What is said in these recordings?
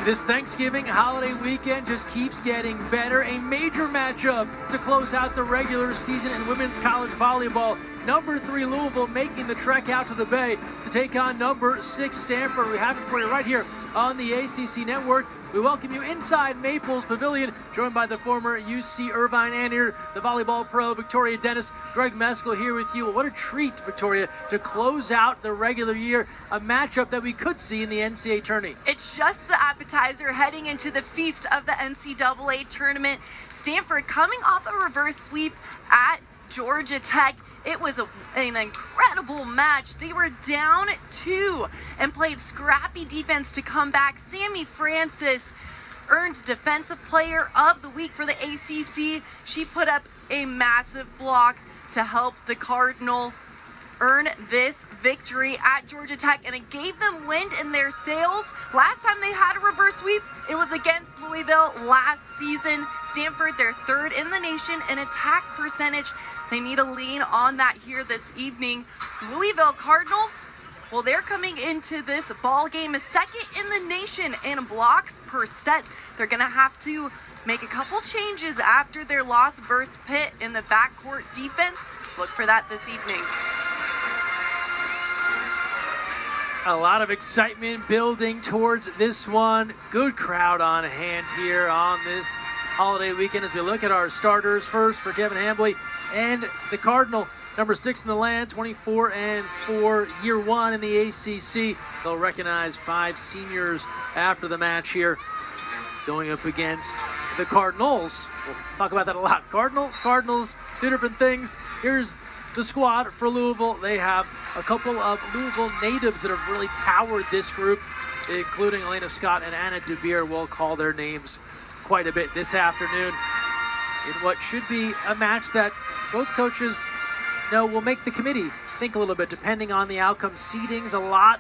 This Thanksgiving holiday weekend just keeps getting better. A major matchup to close out the regular season in women's college volleyball. Number 3 Louisville making the trek out to the Bay to take on number 6 Stanford. We have it for you right here on the ACC Network. We welcome you inside Maples Pavilion, joined by the former UC Irvine Anteater, the volleyball pro, Victoria Dennis. Greg Meskel here with you. What a treat, Victoria, to close out the regular year, a matchup that we could see in the NCAA tourney. It's just the appetizer heading into the feast of the NCAA tournament. Stanford coming off a reverse sweep at Georgia Tech. It was an incredible match. They were down 2 and played scrappy defense to come back. Sammy Francis earned Defensive Player of the Week for the ACC. She put up a massive block to help the Cardinal earn this victory at Georgia Tech, and it gave them wind in their sails. Last time they had a reverse sweep, it was against Louisville last season. Stanford, they're 3rd in the nation in attack percentage. They need to lean on that here this evening. Louisville Cardinals, well, they're coming into this ball game 2nd in the nation in blocks per set. They're going to have to make a couple changes after their loss versus Pitt in the backcourt defense. Look for that this evening. A lot of excitement building towards this one. Good crowd on hand here on this holiday weekend as we look at our starters. First for Kevin Hambly and the Cardinal, number 6 in the land, 24-4, year 1 in the ACC. They'll recognize 5 seniors after the match here, going up against the Cardinals. We'll talk about that a lot. Cardinals, 2 different things. Here's the squad for Louisville. They have a couple of Louisville natives that have really powered this group, including Elena Scott and Anna DeBeer. We'll call their names quite a bit this afternoon in what should be a match that both coaches know will make the committee think a little bit, depending on the outcome. Seeding's a lot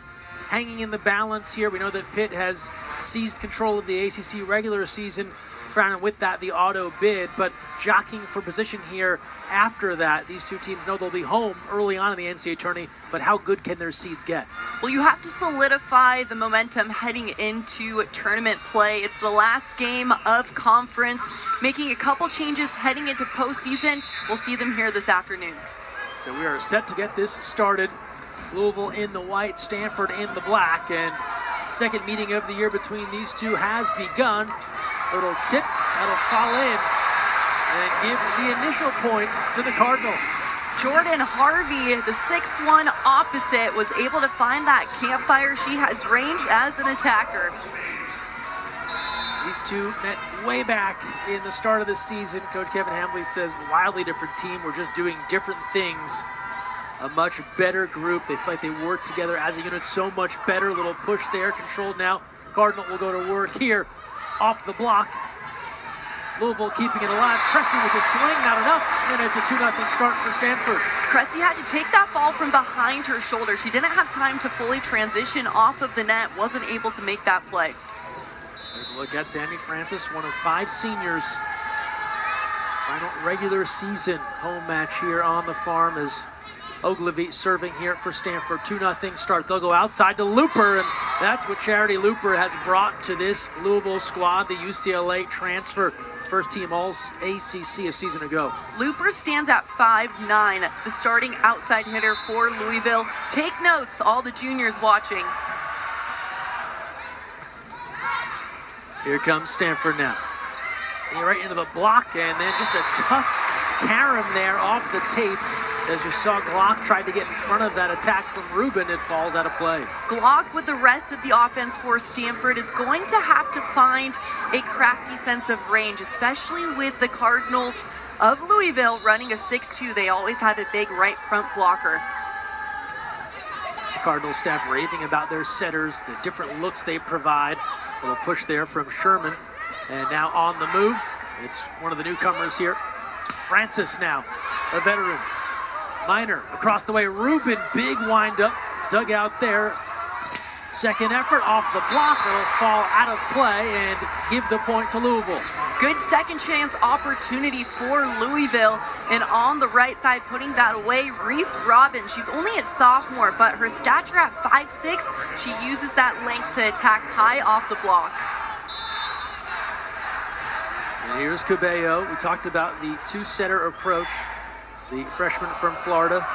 hanging in the balance here. We know that Pitt has seized control of the ACC regular season, crowning with that the auto bid, but jockeying for position here after that. These 2 teams know they'll be home early on in the NCAA tourney, but how good can their seeds get? Well, you have to solidify the momentum heading into tournament play. It's the last game of conference, making a couple changes heading into postseason. We'll see them here this afternoon. So we are set to get this started. Louisville in the white, Stanford in the black, and second meeting of the year between these two has begun. Little tip, that'll fall in and give the initial point to the Cardinals. Jordan Harvey, the 6'1" opposite, was able to find that campfire. She has range as an attacker. These 2 met way back in the start of the season. Coach Kevin Hambly says, wildly different team. We're just doing different things. A much better group. They feel like they work together as a unit so much better. Little push there, controlled now. Cardinal will go to work here. Off the block. Louisville keeping it alive. Cressy with the swing, not enough. And it's a 2-0 start for Stanford. Cressy had to take that ball from behind her shoulder. She didn't have time to fully transition off of the net. Wasn't able to make that play. There's a look at Sammy Francis, one of 5 seniors. Final regular season home match here on the farm as Ogilvie serving here for Stanford. 2-0 start. They'll go outside to Looper, and that's what Charity Looper has brought to this Louisville squad, the UCLA transfer, first team All-ACC a season ago. Looper stands at 5'9", the starting outside hitter for Louisville. Take notes, all the juniors watching. Here comes Stanford now. Right into the block, and then just a tough carom there off the tape. As you saw, Glock tried to get in front of that attack from Rubin. It falls out of play. Glock, with the rest of the offense for Stanford, is going to have to find a crafty sense of range, especially with the Cardinals of Louisville running a 6'2". They always have a big right front blocker. Cardinals staff raving about their setters, the different looks they provide. A little push there from Sherman. And now on the move, it's one of the newcomers here. Francis now, a veteran. Minor across the way. Rubin, big windup, dug out there. Second effort off the block. It'll fall out of play and give the point to Louisville. Good second chance opportunity for Louisville. And on the right side, putting that away, Reese Robbins. She's only a sophomore, but her stature at 5'6", she uses that length to attack high off the block. And here's Cabello. We talked about the two-setter approach, the freshman from Florida.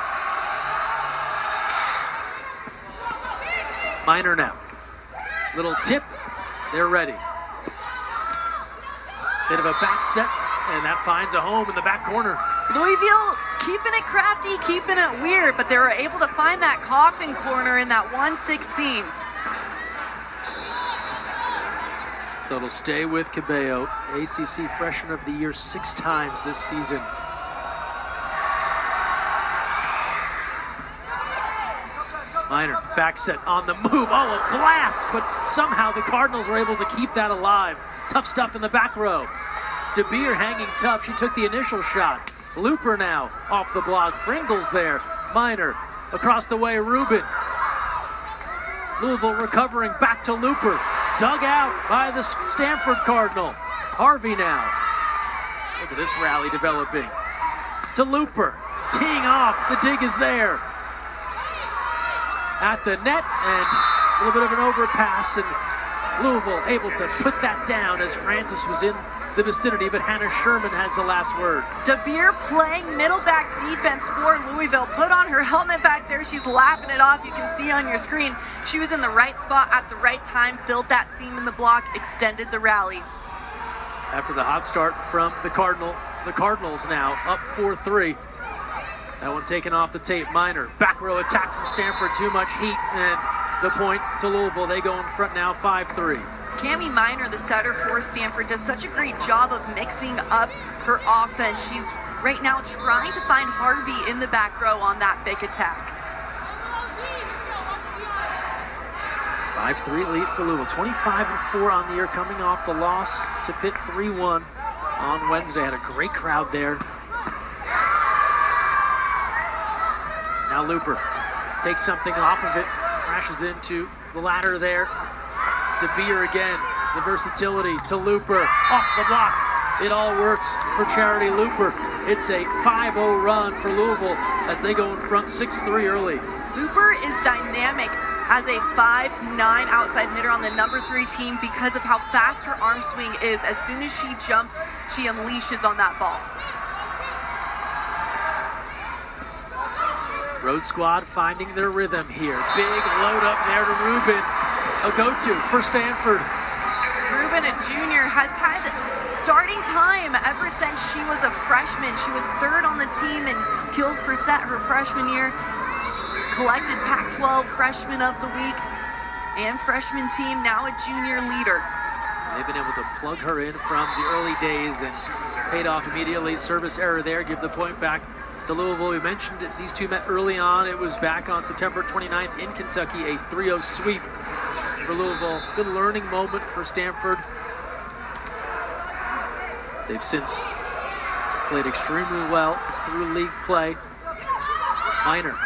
Minor now. Little tip. They're ready. Bit of a back set, and that finds a home in the back corner. Louisville keeping it crafty, keeping it weird, but they were able to find that coffin corner in that 1-6 seam. So it'll stay with Cabello, ACC Freshman of the Year 6 times this season. Minor, back set on the move. Oh, a blast, but somehow the Cardinals were able to keep that alive. Tough stuff in the back row. DeBeer hanging tough. She took the initial shot. Looper now off the block. Pringle's there. Minor across the way. Rubin. Louisville recovering back to Looper. Dug out by the Stanford Cardinal. Harvey now. Look at this rally developing. To Looper. Teeing off. The dig is there. At the net, and a little bit of an overpass, and Louisville able to put that down as Francis was in the vicinity, but Hannah Sherman has the last word. DeBeer playing middle back defense for Louisville. Put on her helmet back there. She's laughing it off. You can see on your screen. She was in the right spot at the right time, filled that seam in the block, extended the rally. After the hot start from the Cardinals now up 4-3. That one taken off the tape. Minor, back row attack from Stanford, too much heat, and the point to Louisville. They go in front now, 5-3. Cami Minor, the setter for Stanford, does such a great job of mixing up her offense. She's right now trying to find Harvey in the back row on that big attack. 5-3 lead for Louisville. 25-4 on the year, coming off the loss to Pitt 3-1 on Wednesday. Had a great crowd there. Now Looper takes something off of it, crashes into the ladder there. DeBeer again, the versatility to Looper, off the block. It all works for Charity Looper. It's a 5-0 run for Louisville as they go in front 6-3 early. Looper is dynamic as a 5'9" outside hitter on the number 3 team because of how fast her arm swing is. As soon as she jumps, she unleashes on that ball. Road squad finding their rhythm here. Big load up there to Rubin. A go-to for Stanford. Rubin, a junior, has had starting time ever since she was a freshman. She was 3rd on the team in kills per set her freshman year. Collected Pac-12 Freshman of the Week and freshman team, now a junior leader. They've been able to plug her in from the early days and paid off immediately. Service error there, give the point back to Louisville. We mentioned it, these two met early on. It was back on September 29th in Kentucky, a 3-0 sweep for Louisville. Good learning moment for Stanford. They've since played extremely well through league play. Minor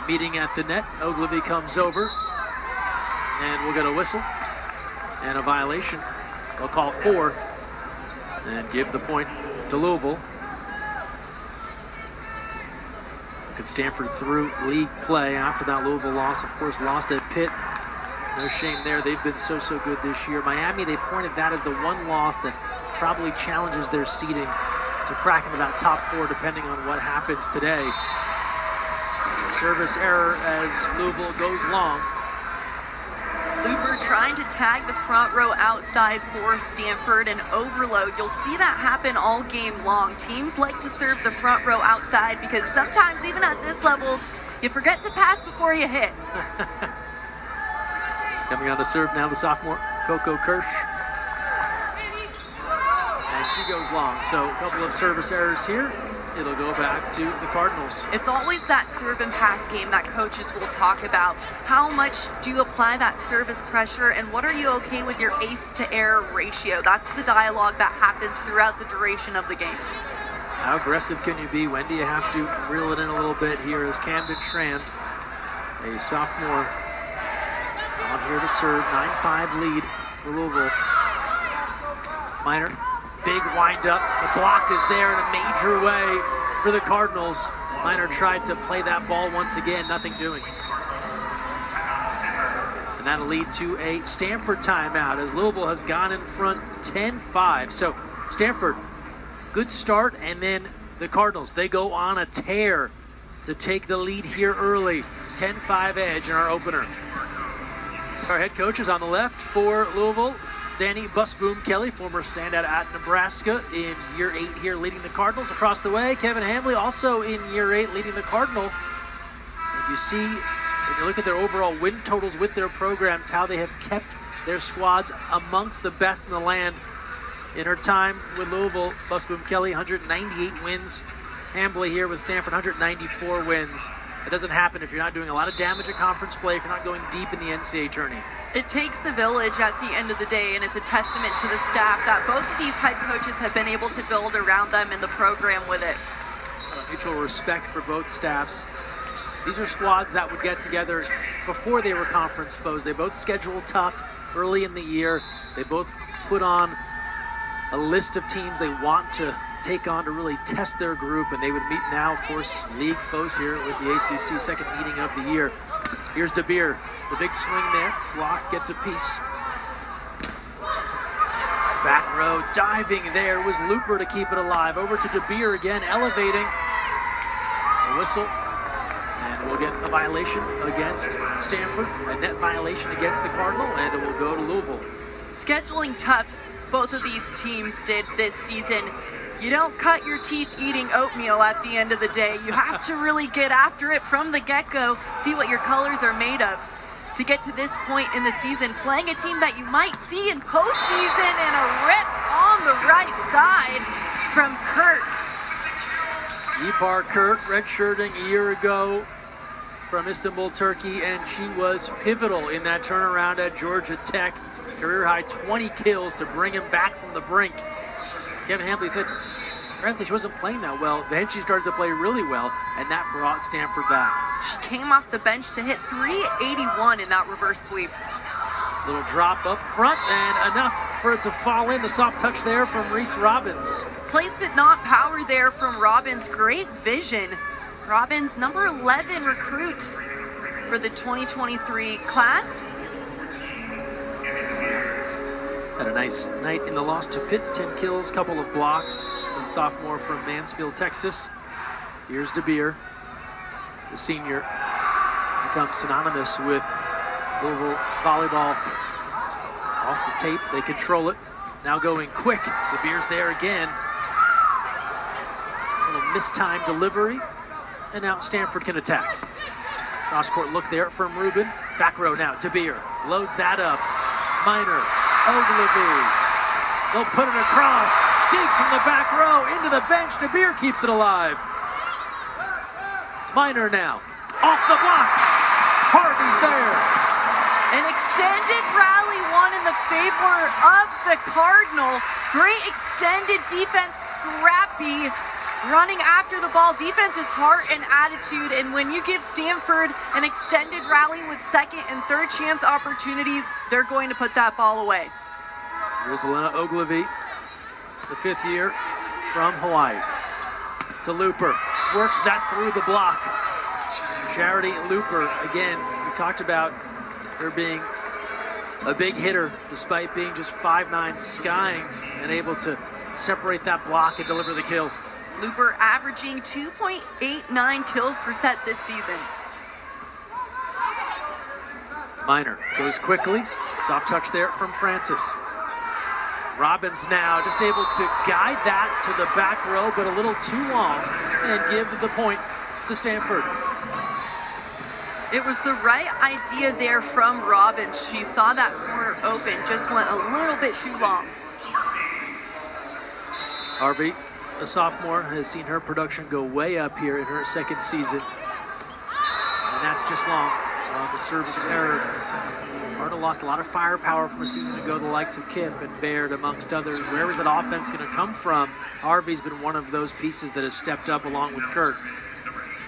meeting at the net. Ogilvy comes over, and we'll get a whistle and a violation. They'll call 4 and give the point to Louisville. Stanford through league play after that Louisville loss. Of course, lost at Pitt. No shame there. They've been so good this year. Miami, they pointed that as the one loss that probably challenges their seeding to crack into that top 4 depending on what happens today. Service error as Louisville goes long. Looper trying to tag the front row outside for Stanford and overload. You'll see that happen all game long. Teams like to serve the front row outside because sometimes even at this level, you forget to pass before you hit. Coming on to serve now, the sophomore, Coco Kirsch. And she goes long, so a couple of service errors here. It'll go back to the Cardinals. It's always that serve and pass game that coaches will talk about. How much do you apply that service pressure, and what are you okay with your ace to error ratio? That's the dialogue that happens throughout the duration of the game. How aggressive can you be? When do you have to reel it in a little bit here as Camden Strand, a sophomore, on here to serve. 9-5 lead for Louisville. Minor. Big wind-up. The block is there in a major way for the Cardinals. Minor tried to play that ball once again, nothing doing. And that'll lead to a Stanford timeout as Louisville has gone in front 10-5. So Stanford, good start, and then the Cardinals, they go on a tear to take the lead here early. 10-5 edge in our opener. Our head coach is on the left for Louisville, Danny Busboom Kelly, former standout at Nebraska in year 8 here, leading the Cardinals. Across the way, Kevin Hambly, also in year 8, leading the Cardinal. And you see, when you look at their overall win totals with their programs, how they have kept their squads amongst the best in the land. In her time with Louisville, Busboom Kelly, 198 wins. Hambly here with Stanford, 194 wins. It doesn't happen if you're not doing a lot of damage at conference play, if you're not going deep in the NCAA tourney. It takes a village at the end of the day, and it's a testament to the staff that both of these head coaches have been able to build around them in the program with it. Mutual respect for both staffs. These are squads that would get together before they were conference foes. They both scheduled tough early in the year. They both put on a list of teams they want to take on to really test their group, and they would meet now, of course, league foes here with the ACC second meeting of the year. Here's De Beer, the big swing there. Block gets a piece. Back row diving there was Looper to keep it alive. Over to De Beer again, elevating. A whistle, and we'll get a violation against Stanford, a net violation against the Cardinal, and it will go to Louisville. Scheduling tough, both of these teams did this season. You don't cut your teeth eating oatmeal at the end of the day. You have to really get after it from the get-go, see what your colors are made of. To get to this point in the season, playing a team that you might see in postseason, and a rip on the right side from Kurt. Ipar Kurt, redshirting a year ago from Istanbul, Turkey, and she was pivotal in that turnaround at Georgia Tech. Career high 20 kills to bring him back from the brink. Kevin Hambly said, frankly, she wasn't playing that well. Then she started to play really well, and that brought Stanford back. She came off the bench to hit 381 in that reverse sweep. Little drop up front, and enough for it to fall in. The soft touch there from Reese Robbins. Placement, not power there from Robbins. Great vision. Robbins, number 11 recruit for the 2023 class. Had a nice night in the loss to Pitt, 10 kills, couple of blocks. The sophomore from Mansfield, Texas. Here's De Beer, the senior, becomes synonymous with Louisville volleyball. Off the tape, they control it. Now going quick, De Beer's there again. A little mistimed delivery, and now Stanford can attack. Cross-court look there from Rubin. Back row now, De Beer loads that up. Minor, Ogilvy. They'll put it across. Dig from the back row into the bench. De Beer keeps it alive. Minor now. Off the block. Harvey's there. An extended rally won in the favor of the Cardinal. Great extended defense, scrappy, running after the ball. Defense is heart and attitude, and when you give Stanford an extended rally with second and third chance opportunities, they're going to put that ball away. Here's Elena Ogilvy, the 5th year from Hawaii. To Looper, works that through the block. Charity Looper, again, we talked about her being a big hitter despite being just 5'9", skying, and able to separate that block and deliver the kill. Looper averaging 2.89 kills per set this season. Minor goes quickly. Soft touch there from Francis. Robbins now just able to guide that to the back row, but a little too long, and give the point to Stanford. It was the right idea there from Robbins. She saw that corner open, just went a little bit too long. Harvey, a sophomore, has seen her production go way up here in her second season. And that's just long on the service error. Cardinal lost a lot of firepower from a season ago, the likes of Kip and Baird, amongst others. Where is that offense going to come from? Harvey's been one of those pieces that has stepped up along with Kurt.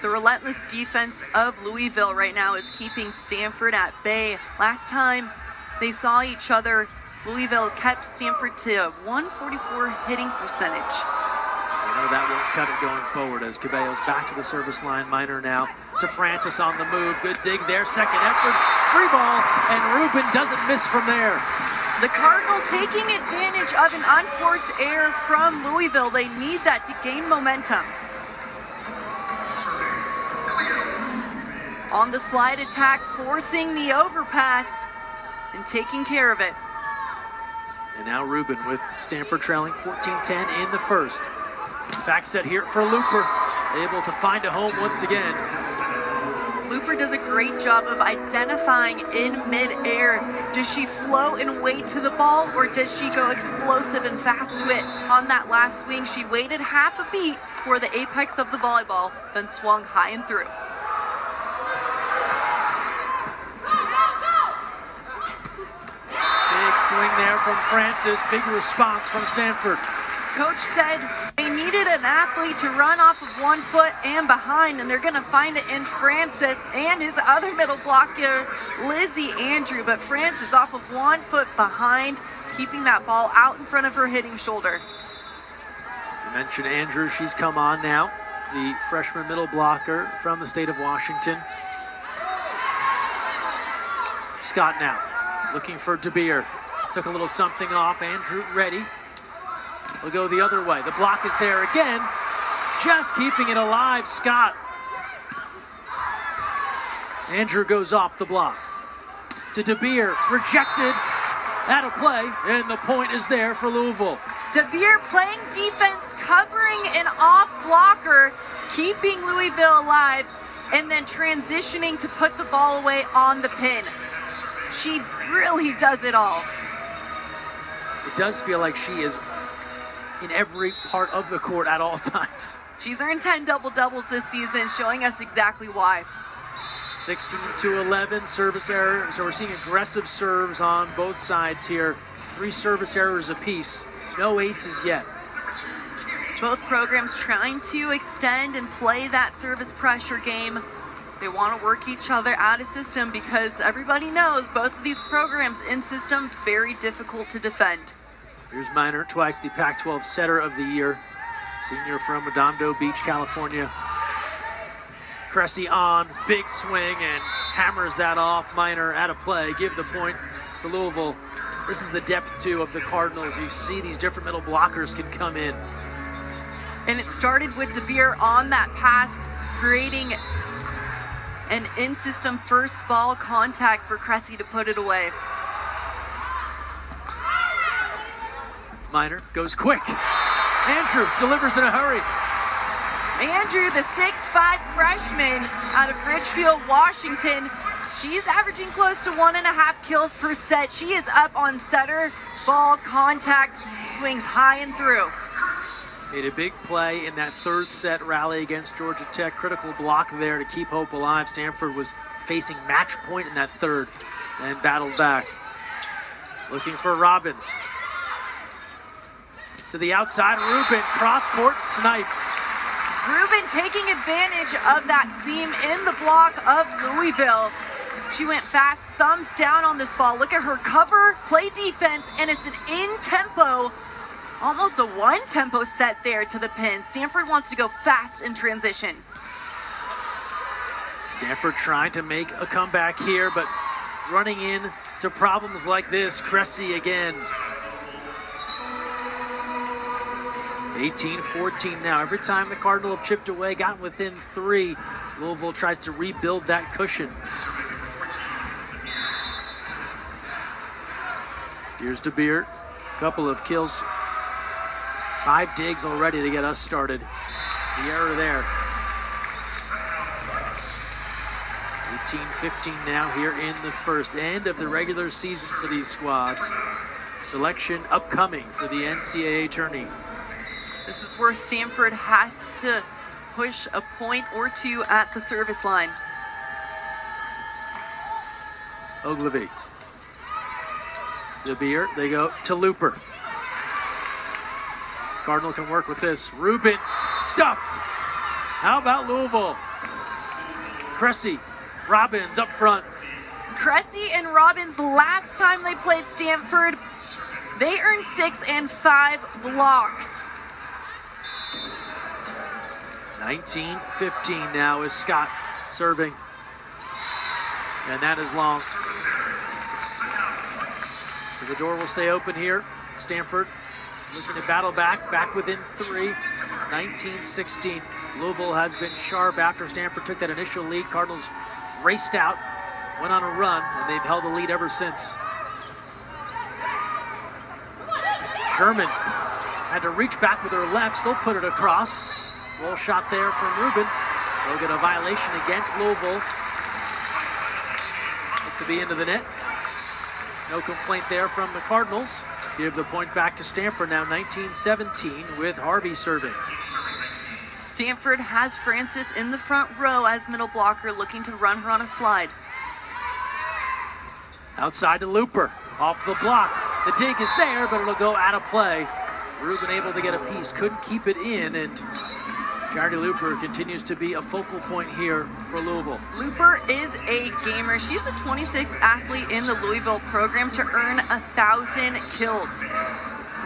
The relentless defense of Louisville right now is keeping Stanford at bay. Last time they saw each other, Louisville kept Stanford to a 144 hitting percentage. You know that won't cut it going forward as Cabello's back to the service line. Minor now to Francis on the move. Good dig there. Second effort. Free ball. And Rubin doesn't miss from there. The Cardinal taking advantage of an unforced error from Louisville. They need that to gain momentum. On the slide attack, forcing the overpass and taking care of it. And now Rubin with Stanford trailing 14-10 in the first. Back set here for Looper, able to find a home once again. Looper does a great job of identifying in mid-air. Does she flow and wait to the ball, or does she go explosive and fast to it? On that last swing, she waited half a beat for the apex of the volleyball, then swung high and through. Big swing there from Francis, big response from Stanford. Coach said they needed an athlete to run off of 1 foot and behind, and they're going to find it in Francis and his other middle blocker, Lizzie Andrew. But Francis off of 1 foot behind, keeping that ball out in front of her hitting shoulder. You mentioned Andrew, she's come on now, the freshman middle blocker from the state of Washington. Scott now, looking for DeBeer. Took a little something off, Andrew ready. We'll go the other way. The block is there again. Just keeping it alive, Scott. Andrew goes off the block. To DeBeer, rejected. Out of play, and the point is there for Louisville. DeBeer playing defense, covering an off blocker, keeping Louisville alive, and then transitioning to put the ball away on the pin. She really does it all. It does feel like she is in every part of the court at all times. She's earned 10 double-doubles this season, showing us exactly why. 16-11 service error, so we're seeing aggressive serves on both sides here. 3 service errors apiece, no aces yet. Both programs trying to extend and play that service pressure game. They want to work each other out of system because everybody knows both of these programs in system very difficult to defend. Here's Miner, twice the Pac-12 setter of the year. Senior from Redondo Beach, California. Cressy on, big swing, and hammers that off. Miner out of play, give the point to Louisville. This is the depth, too, of the Cardinals. You see these different middle blockers can come in. And it started with DeBeer on that pass, creating an in-system first ball contact for Cressy to put it away. Miner goes quick. Andrew delivers in a hurry. Andrew, the 6'5" freshman out of Ridgefield, Washington. She's averaging close to 1.5 kills per set. She is up on setter ball contact, swings high and through. Made a big play in that third set rally against Georgia Tech. Critical block there to keep hope alive. Stanford was facing match point in that third and battled back. Looking for Robbins. To the outside, Rubin, cross-court snipe. Rubin taking advantage of that seam in the block of Louisville. She went fast, thumbs down on this ball. Look at her cover, play defense, and it's an in-tempo, almost a one-tempo set there to the pin. Stanford wants to go fast in transition. Stanford trying to make a comeback here, but running into problems like this. Cressy again. 18-14 now. Every time the Cardinal have chipped away, gotten within 3, Louisville tries to rebuild that cushion. Here's DeBeer. Couple of kills. 5 digs already to get us started. The error there. 18-15 now here in the first. End of the regular season for these squads. Selection upcoming for the NCAA tourney. This is where Stanford has to push a point or 2 at the service line. Ogilvy. DeBeer, they go to Looper. Cardinal can work with this. Rubin stuffed. How about Louisville? Cressy, Robbins up front. Cressy and Robbins, last time they played Stanford, they earned 6 and 5 blocks. 19-15 now is Scott serving. And that is long. So The door will stay open here. Stanford looking to battle back within 3, 19-16. Louisville has been sharp after Stanford took that initial lead. Cardinals raced out, went on a run, and they've held the lead ever since. Sherman had to reach back with her left, still put it across. Roll shot there from Rubin. They'll get a violation against Louisville. It could be into the net. No complaint there from the Cardinals. Give the point back to Stanford now, 19-17, with Harvey serving. Stanford has Francis in the front row as middle blocker, looking to run her on a slide. Outside to Looper, off the block. The dig is there, but it'll go out of play. Rubin able to get a piece, couldn't keep it in, and Charity Looper continues to be a focal point here for Louisville. Looper is a gamer. She's the 26th athlete in the Louisville program to earn 1,000 kills.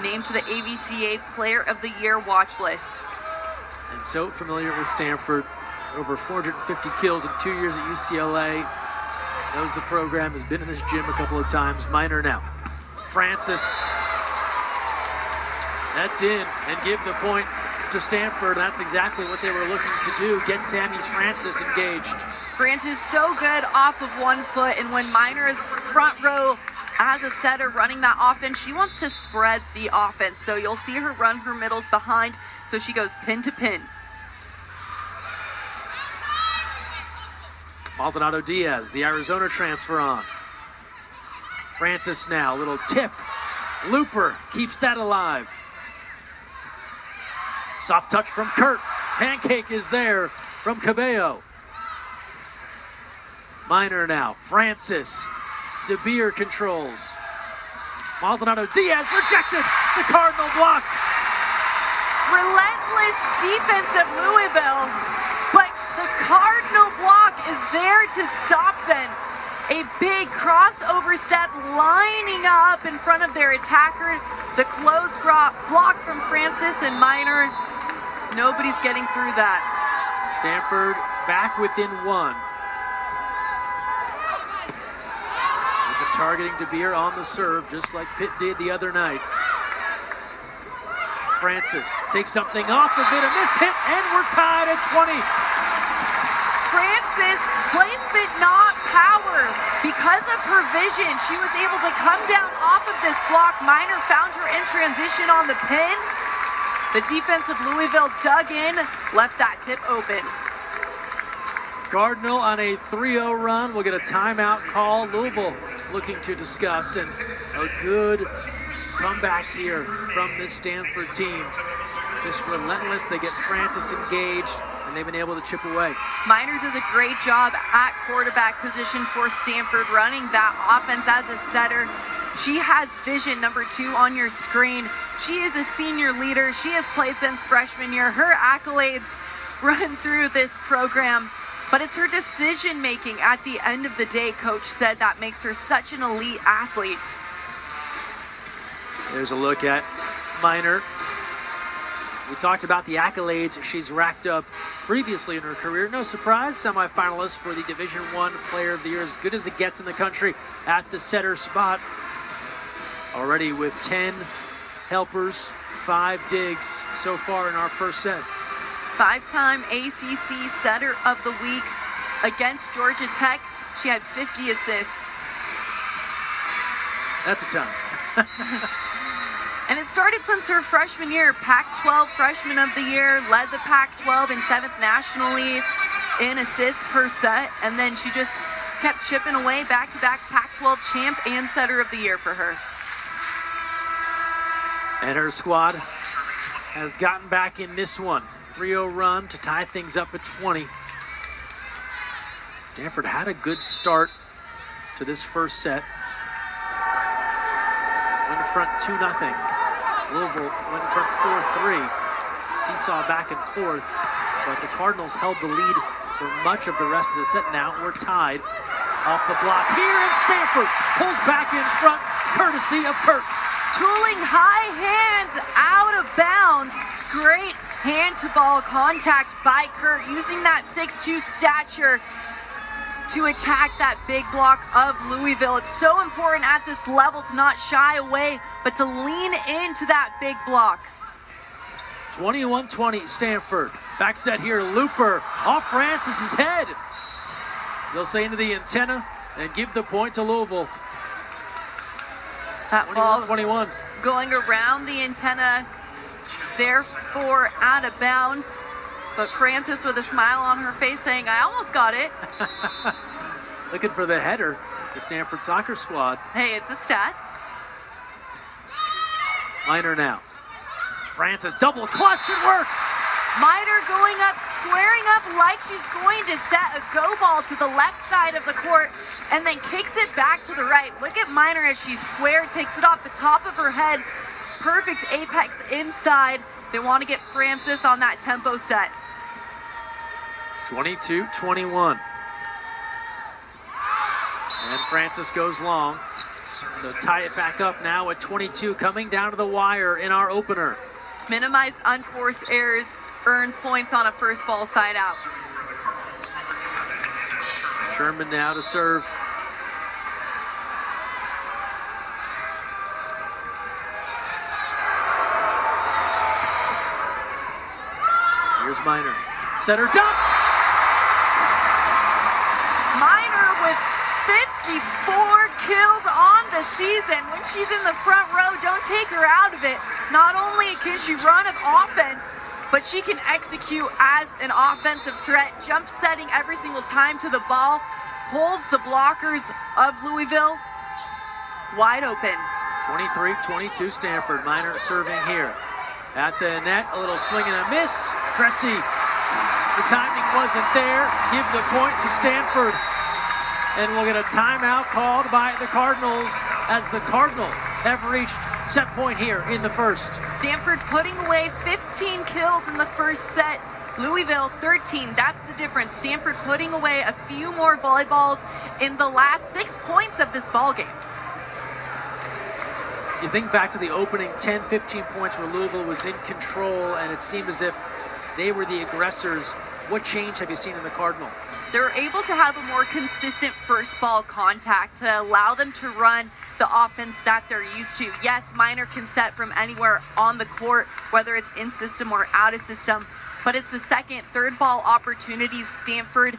Named to the AVCA Player of the Year watch list. And so familiar with Stanford. Over 450 kills in 2 years at UCLA. Knows the program, has been in this gym a couple of times. Minor now. Francis. That's in, and give the point to Stanford. That's exactly what they were looking to do, get Sammy Francis engaged. Francis so good off of 1 foot, and when Minor is front row as a setter running that offense, she wants to spread the offense. So you'll see her run her middles behind, so she goes pin to pin. Maldonado Diaz, the Arizona transfer on. Francis now, little tip. Looper keeps that alive. Soft touch from Kurt. Pancake is there from Cabello. Minor now. Francis. De Beer controls. Maldonado Diaz rejected. The Cardinal block. Relentless defense of Louisville, but the Cardinal block is there to stop them. A big crossover step lining up in front of their attacker. The close block from Francis and Minor. Nobody's getting through that. Stanford back within 1. With the targeting De Beer on the serve, just like Pitt did the other night. Francis takes something off of it, a miss hit, and we're tied at 20. Francis, placement not power. Because of her vision, she was able to come down off of this block. Minor found her in transition on the pin. The defense of Louisville dug in, left that tip open. Cardinal on a 3-0 run. We'll get a timeout call. Louisville looking to discuss, and a good comeback here from this Stanford team. Just relentless. They get Francis engaged, and they've been able to chip away. Minor does a great job at quarterback position for Stanford, running that offense as a setter. She has vision, number 2 on your screen. She is a senior leader. She has played since freshman year. Her accolades run through this program, but it's her decision making at the end of the day, coach said, that makes her such an elite athlete. There's a look at Minor. We talked about the accolades she's racked up previously in her career. No surprise, semifinalist for the Division I Player of the Year, as good as it gets in the country at the setter spot. Already with 10 helpers, 5 digs so far in our first set. 5-time ACC Setter of the Week against Georgia Tech. She had 50 assists. That's a ton. And it started since her freshman year. Pac-12 Freshman of the Year, led the Pac-12 in 7th nationally in assists per set. And then she just kept chipping away, back-to-back Pac-12 champ and Setter of the Year for her. And her squad has gotten back in this one. 3-0 run to tie things up at 20. Stanford had a good start to this first set. Went in front 2-0. Louisville went in front 4-3. Seesaw back and forth, but the Cardinals held the lead for much of the rest of the set. Now we're tied off the block here, and Stanford pulls back in front, courtesy of Kurt. Tooling high hands out of bounds. Great hand-to-ball contact by Kurt, using that 6'2" stature. to attack that big block of Louisville. It's so important at this level to not shy away, but to lean into that big block. 21-20 Stanford. Back set here, Looper off Francis's head. They'll say into the antenna and give the point to Louisville. That ball 21-21. Going around the antenna, therefore out of bounds. But Francis with a smile on her face saying, I almost got it. Looking for the header, the Stanford soccer squad. Hey, it's a stat. Minor now. Francis double clutch, it works. Minor going up, squaring up like she's going to set a go ball to the left side of the court and then kicks it back to the right. Look at Minor as she's squared, takes it off the top of her head. Perfect apex inside. They want to get Francis on that tempo set. 22-21. And Francis goes long. So tie it back up now at 22, coming down to the wire in our opener. Minimize unforced errors, earn points on a first ball side out. Sherman now to serve. Here's Minor. Center dump! Minor with 54 kills on the season. When she's in the front row, don't take her out of it. Not only can she run of offense, but she can execute as an offensive threat, jump setting every single time to the ball, holds the blockers of Louisville wide open. 23-22 Stanford. Minor serving here. At the net, a little swing and a miss. Cressy, the timing wasn't there. Give the point to Stanford. And we'll get a timeout called by the Cardinals as the Cardinals have reached set point here in the first. Stanford putting away 15 kills in the first set. Louisville 13. That's the difference. Stanford putting away a few more volleyballs in the last 6 points of this ball game. You think back to the opening 10, 15 points where Louisville was in control and it seemed as if they were the aggressors. What change have you seen in the Cardinal? They're able to have a more consistent first ball contact to allow them to run the offense that they're used to. Yes, Minor can set from anywhere on the court, whether it's in system or out of system, but it's the second, third ball opportunities Stanford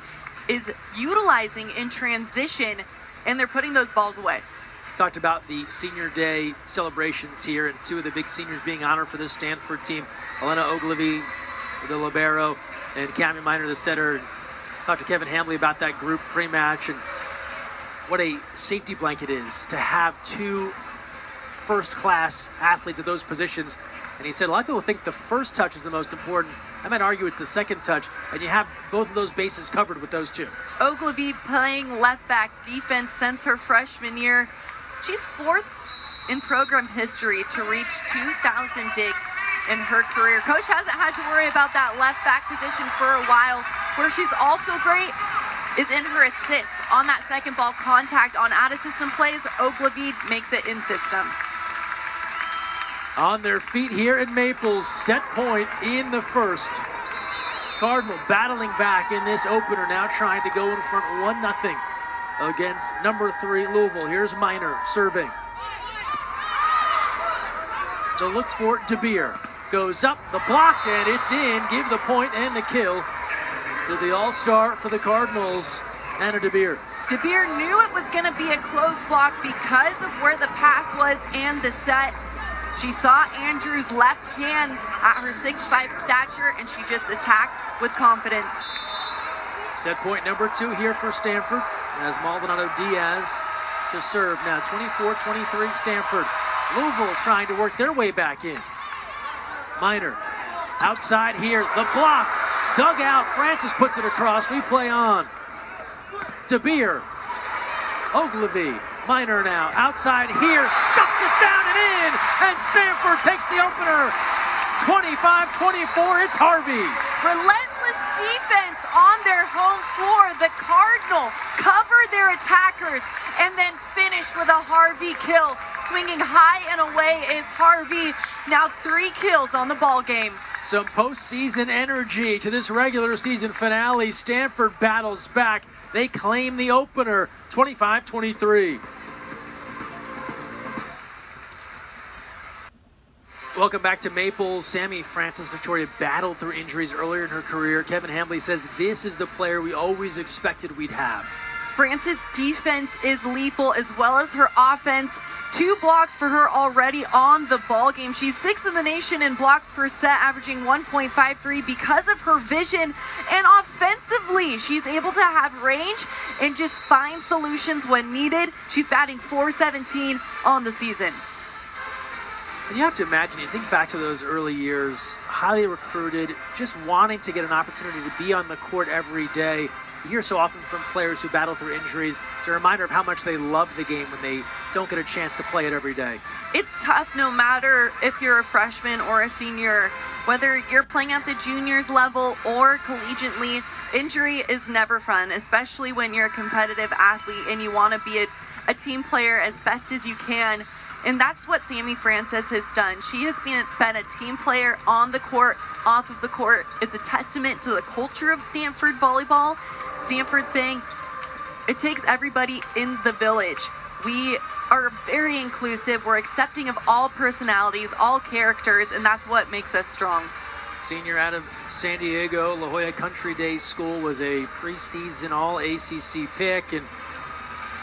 is utilizing in transition, and they're putting those balls away. Talked about the senior day celebrations here and two of the big seniors being honored for this Stanford team. Elena Ogilvie, the libero, and Cami Minor, the setter. Talked to Kevin Hambley about that group pre-match and what a safety blanket is to have two first-class athletes at those positions. And he said a lot of people think the first touch is the most important. I might argue it's the second touch, and you have both of those bases covered with those two. Ogilvie playing left back defense since her freshman year. She's fourth in program history to reach 2,000 digs in her career. Coach hasn't had to worry about that left back position for a while. Where she's also great is in her assists on that second ball contact on out of system plays. Ogilvie makes it in system. On their feet here in Maples, set point in the first. Cardinal battling back in this opener, now trying to go in front 1-0 against number 3 Louisville. Here's Minor serving. So look for DeBeer. Goes up the block and it's in. Give the point and the kill to the all-star for the Cardinals, Anna DeBeer. DeBeer knew it was going to be a close block because of where the pass was and the set. She saw Andrew's left hand at her 6'5" stature, and she just attacked with confidence. Set point number 2 here for Stanford as Maldonado Diaz to serve. Now 24-23 Stanford. Louisville trying to work their way back in. Minor outside here, the block. Dug out, Francis puts it across, we play on. DeBeer, Ogilvie, Minor now, outside here, stuffs it down and in, and Stanford takes the opener. 25-24, it's Harvey. Relentless defense on their home floor. The Cardinal cover their attackers and then finish with a Harvey kill. swinging high and away is Harvey. Now 3 kills on the ball game. Some postseason energy to this regular season finale. Stanford battles back. They claim the opener, 25-23. Welcome back to Maples. Sammy Francis Victoria battled through injuries earlier in her career. Kevin Hambley says this is the player we always expected we'd have. Francis' defense is lethal as well as her offense. 2 blocks for her already on the ball game. She's 6th in the nation in blocks per set, averaging 1.53 because of her vision. And offensively, she's able to have range and just find solutions when needed. She's batting .417 on the season. And you have to imagine, you think back to those early years, highly recruited, just wanting to get an opportunity to be on the court every day. You hear so often from players who battle through injuries. It's a reminder of how much they love the game when they don't get a chance to play it every day. It's tough no matter if you're a freshman or a senior, whether you're playing at the juniors level or collegiately. Injury is never fun, especially when you're a competitive athlete and you want to be a team player as best as you can. And that's what Sammy Francis has done. She has been a team player on the court, off of the court. It's a testament to the culture of Stanford volleyball. Stanford saying it takes everybody in the village. We are very inclusive. We're accepting of all personalities, all characters, and that's what makes us strong. Senior out of San Diego, La Jolla Country Day School, was a preseason All-ACC pick, and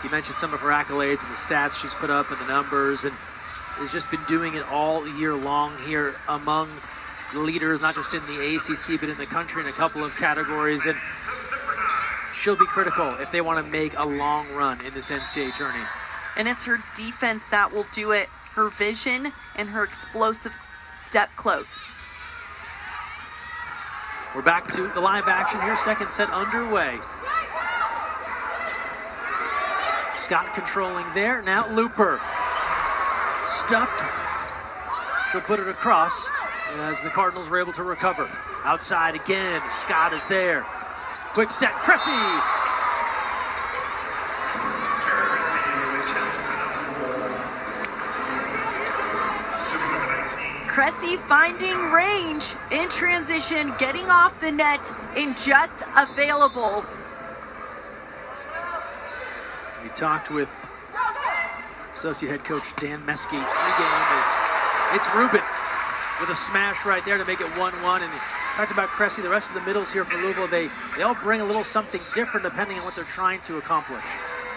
you mentioned some of her accolades and the stats she's put up and the numbers, and has just been doing it all year long here among the leaders, not just in the ACC, but in the country in a couple of categories. And she'll be critical if they want to make a long run in this NCAA tourney. And it's her defense that will do it, her vision and her explosive step close. We're back to the live action here, second set underway. Scott controlling there, now Looper. Stuffed. She'll put it across as the Cardinals were able to recover. Outside again, Scott is there. Quick set, Cressy. Cressy finding range in transition, getting off the net and just available. We talked with associate head coach Dan Meskey pregame as it's Rubin with a smash right there to make it 1-1. And talked about Cressy, the rest of the middles here for Louisville, they all bring a little something different depending on what they're trying to accomplish.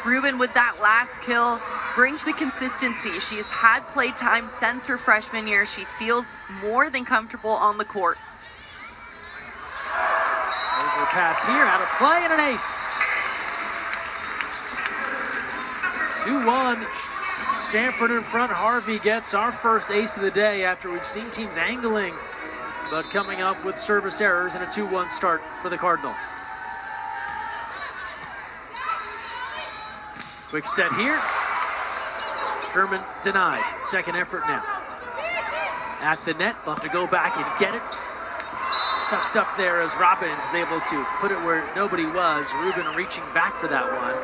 Rubin with that last kill brings the consistency. She's had play time since her freshman year. She feels more than comfortable on the court. Over pass here, out of play, and an ace. 2-1. Stanford in front. Harvey gets our first ace of the day after we've seen teams angling, but coming up with service errors and a 2-1 start for the Cardinal. Quick set here. Sherman denied. Second effort now. At the net, they'll have to go back and get it. Tough stuff there as Robbins is able to put it where nobody was. Rubin reaching back for that one.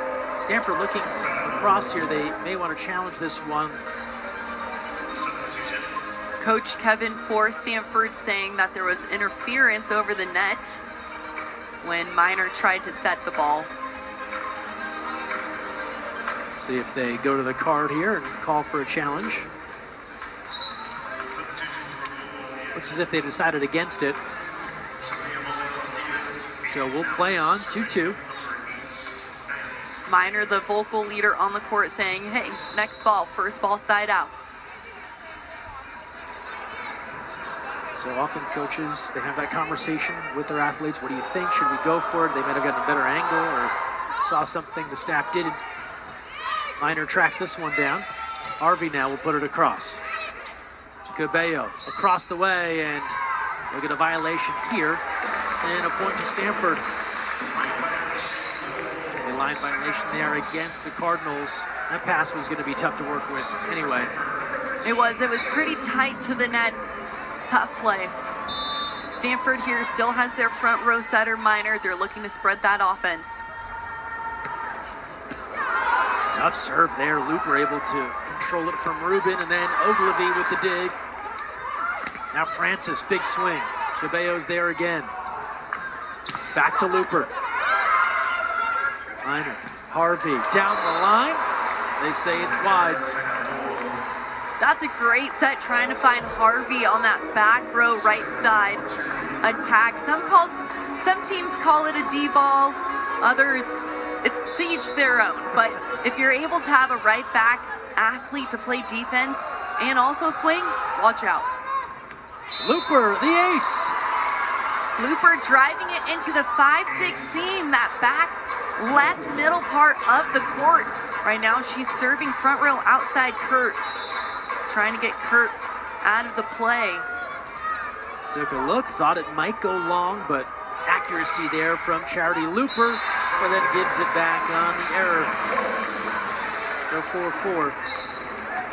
Stanford looking across here. They may want to challenge this one. Coach Kevin for Stanford saying that there was interference over the net when Minor tried to set the ball. See if they go to the card here and call for a challenge. Looks as if they decided against it. So we'll play on 2-2. Minor, the vocal leader on the court, saying, hey, next ball, first ball side out. So often coaches, they have that conversation with their athletes. What do you think? Should we go for it? They might have gotten a better angle or saw something the staff didn't. Minor tracks this one down. Harvey now will put it across. Cabello across the way, and we'll get a violation here and a point to Stanford. A line violation there against the Cardinals. That pass was going to be tough to work with anyway. It was pretty tight to the net. Tough play. Stanford here still has their front row setter, Minor. They're looking to spread that offense. Tough serve there. Looper able to control it from Rubin, and then Ogilvy with the dig. Now Francis, big swing. Cabello's there again. Back to Looper. Minor, Harvey down the line. They say it's wide. That's a great set, trying to find Harvey on that back row right side attack. Some teams call it a D-ball, others, it's to each their own. But if you're able to have a right back athlete to play defense and also swing, watch out. Looper, the ace. Looper driving it into the 5-6 seam, that back left middle part of the court. Right now she's serving front row outside Kurt, trying to get Kurt out of the play. Took a look, thought it might go long, but accuracy there from Charity Looper, but then gives it back on the error. So 4-4.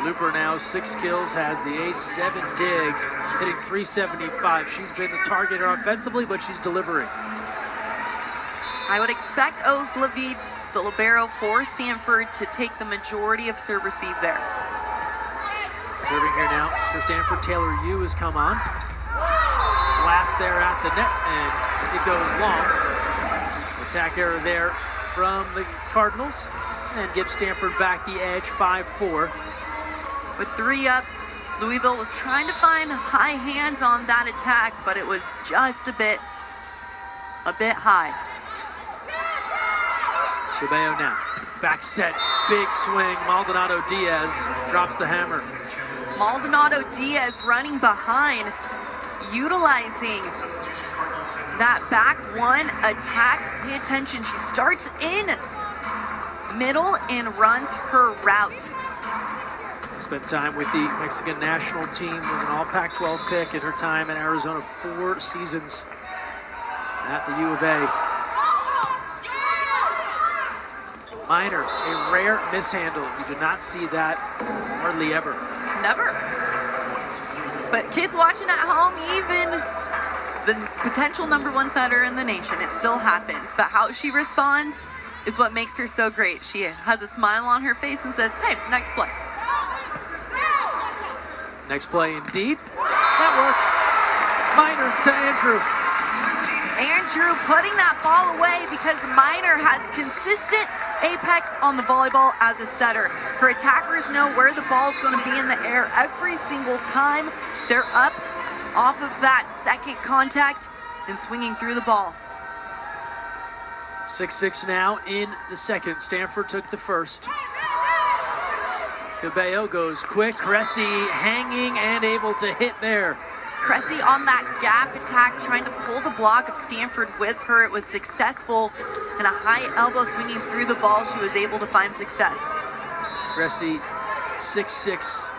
Looper now 6 kills, has the ace, 7 digs, hitting .375. She's been the targeter offensively, but she's delivering. I would expect Ogilvy, the libero for Stanford, to take the majority of serve receive there. Serving here now for Stanford, Taylor Yu has come on. Blast there at the net, and it goes long. Attack error there from the Cardinals, and gives Stanford back the edge, 5-4. With 3 up, Louisville was trying to find high hands on that attack, but it was just a bit high. Cabello now, back set, big swing. Maldonado Diaz drops the hammer. Maldonado Diaz running behind, utilizing that back one attack. Pay attention, she starts in middle and runs her route. Spent time with the Mexican national team, was an all Pac-12 pick in her time in Arizona, 4 seasons at the U of A. Minor, a rare mishandle. You do not see that hardly ever. Never. But kids watching at home, even the potential #1 setter in the nation, it still happens. But how she responds is what makes her so great. She has a smile on her face and says, hey, next play. Next play indeed. That works. Minor to Andrew. Andrew putting that ball away because Minor has consistent apex on the volleyball as a setter. Her attackers know where the ball is going to be in the air every single time. They're up off of that second contact and swinging through the ball. 6-6 now in the second. Stanford took the first. Cabello goes quick. Cressy hanging and able to hit there. Cressy on that gap attack, trying to pull the block of Stanford with her. It was successful, and a high elbow swinging through the ball. She was able to find success. Cressy, 6'6",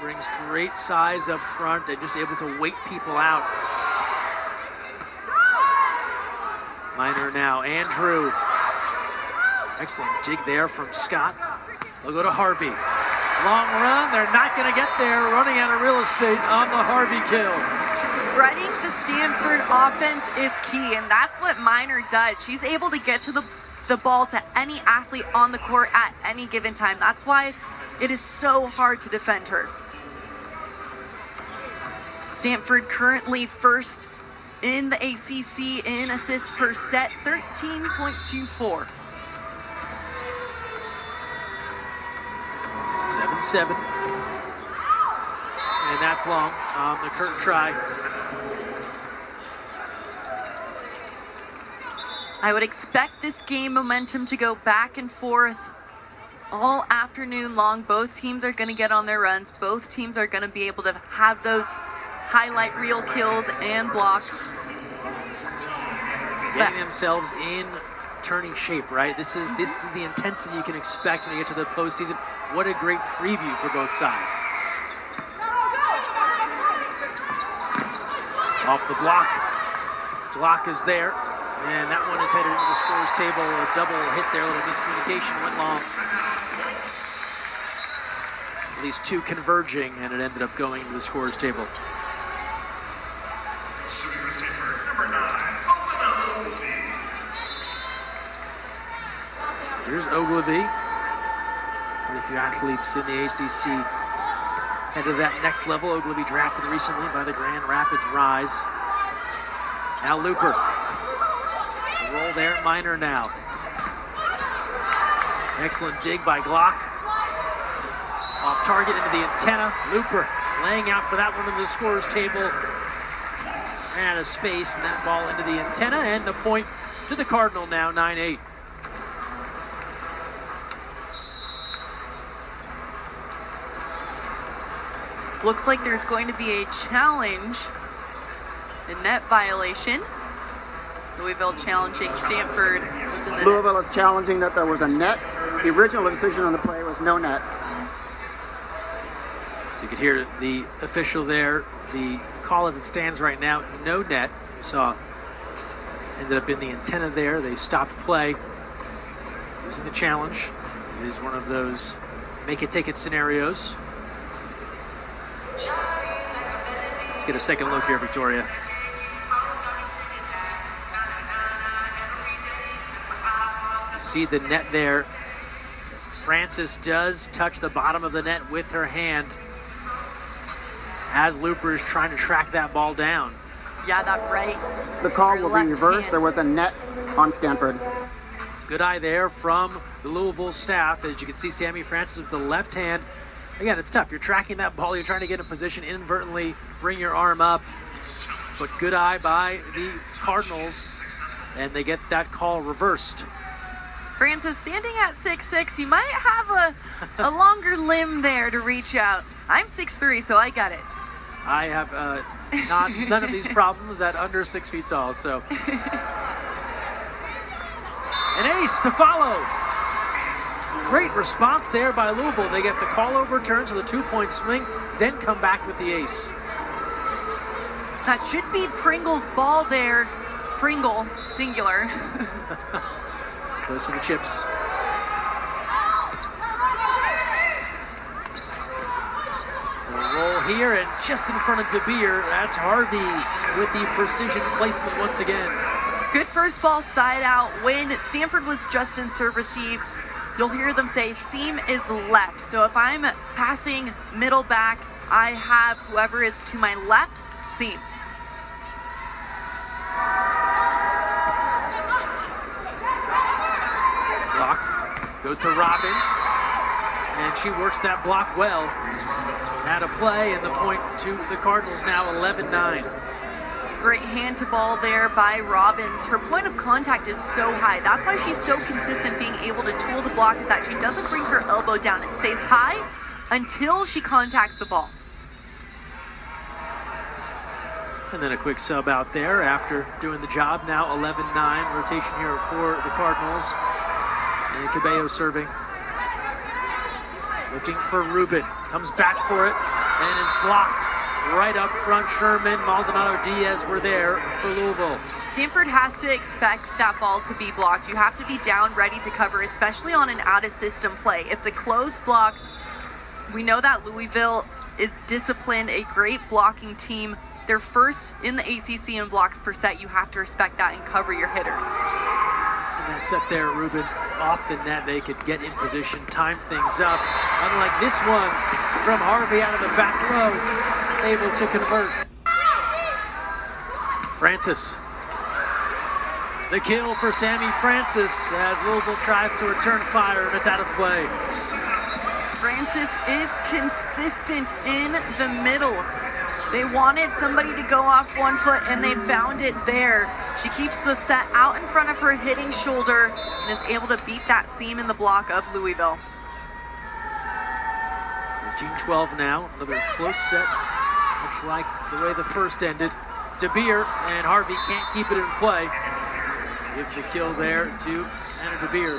brings great size up front and just able to wait people out. Minor now, Andrew. Excellent dig there from Scott. They'll go to Harvey. Long run, they're not going to get there, running out of real estate on the Harvey kill. Spreading the Stanford offense is key, and that's what Minor does. She's able to get to the ball to any athlete on the court at any given time. That's why it is so hard to defend her. Stanford currently first in the ACC in assists per set, 13.24. 7-7. And that's long on the Kurt try. I would expect this game momentum to go back and forth all afternoon long. Both teams are going to get on their runs. Both teams are going to be able to have those highlight reel kills and blocks. Getting themselves in turning shape, right? This is the intensity you can expect when you get to the postseason. What a great preview for both sides. Off the block. Block is there. And that one is headed into the scores table. A double hit there, a little miscommunication went long. At least 2 converging, and it ended up going into the scores table. Here's Ogilvy. Quite a few athletes in the ACC head to that next level. Ogilvy drafted recently by the Grand Rapids Rise. Now Looper. The roll there, Minor now. Excellent dig by Glock. Off target into the antenna. Looper laying out for that one in the scorer's table. Ran out of space, and that ball into the antenna, and the point to the Cardinal now, 9-8. Looks like there's going to be a challenge, a net violation. Louisville challenging Stanford. Louisville is challenging that there was a net. The original decision on the play was no net. So you could hear the official there. The call as it stands right now, no net. You saw ended up in the antenna there. They stopped play using the challenge. It is one of those make it take it scenarios. Let's get a second look here, Victoria. You see the net there. Francis does touch the bottom of the net with her hand as Looper is trying to track that ball down. Yeah, that right. The call will be reversed. hand. There was a net on Stanford. Good eye there from the Louisville staff. As you can see, Sammy Francis with the left hand. Again, it's tough. You're tracking that ball. You're trying to get in position, inadvertently bring your arm up. But good eye by the Cardinals, and they get that call reversed. Francis standing at 6'6", you might have a longer limb there to reach out. I'm 6'3", so I got it. I have none of these problems at under 6 feet tall, so. An ace to follow. Great response there by Louisville. They get the call overturned, so the 2-point swing, then come back with the ace. That should be Pringle's ball there. Pringle, singular. Goes to the chips. The roll here, and just in front of De Beer, that's Harvey with the precision placement once again. Good first ball side out. When Stanford was just in serve receive, you'll hear them say seam is left. So if I'm passing middle back, I have whoever is to my left, seam. Block goes to Robbins, and she works that block well. Had a play, and the point to the Cardinals now 11-9. Great hand to ball there by Robbins. Her point of contact is so high. That's why she's so consistent being able to tool the block, is that she doesn't bring her elbow down. It stays high until she contacts the ball. And then a quick sub out there after doing the job. Now 11-9 rotation here for the Cardinals. And Cabello serving. Looking for Rubin. Comes back for it and is blocked. Right up front, Sherman, Maldonado, Diaz were there for Louisville. Stanford has to expect that ball to be blocked. You have to be down, ready to cover, especially on an out-of-system play. It's a closed block. We know that Louisville is disciplined, a great blocking team. They're first in the ACC in blocks per set. You have to respect that and cover your hitters. And that set there, Rubin off the net. They could get in position, time things up. Unlike this one from Harvey out of the back row, able to convert. Francis. The kill for Sammy Francis as Louisville tries to return fire, and it's out of play. Francis is consistent in the middle. They wanted somebody to go off 1 foot, and they found it there. She keeps the set out in front of her hitting shoulder and is able to beat that seam in the block of Louisville. 13-12 now, another close set, much like the way the first ended. De Beer, and Harvey can't keep it in play. Gives the kill there to Anna De Beer.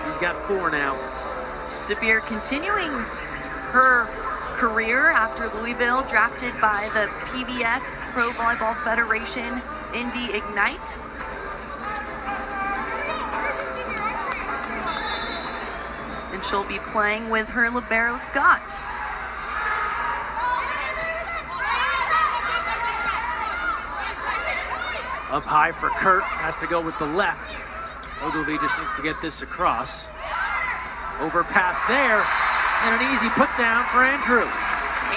She's got 4 now. De Beer continuing her career after Louisville, drafted by the PVF, Pro Volleyball Federation, Indy Ignite. And she'll be playing with her libero, Scott. Up high for Kurt, has to go with the left. Ogilvy just needs to get this across. Overpass there, and an easy put down for Andrew.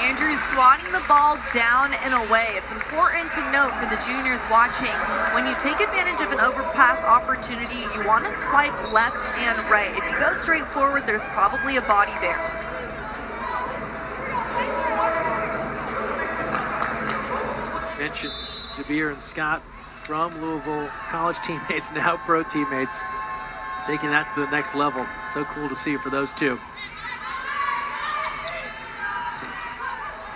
Andrew swatting the ball down and away. It's important to note for the juniors watching, when you take advantage of an overpass opportunity, you want to swipe left and right. If you go straight forward, there's probably a body there. Mentioned DeBeer and Scott from Louisville, college teammates, now pro teammates, taking that to the next level. So cool to see for those two.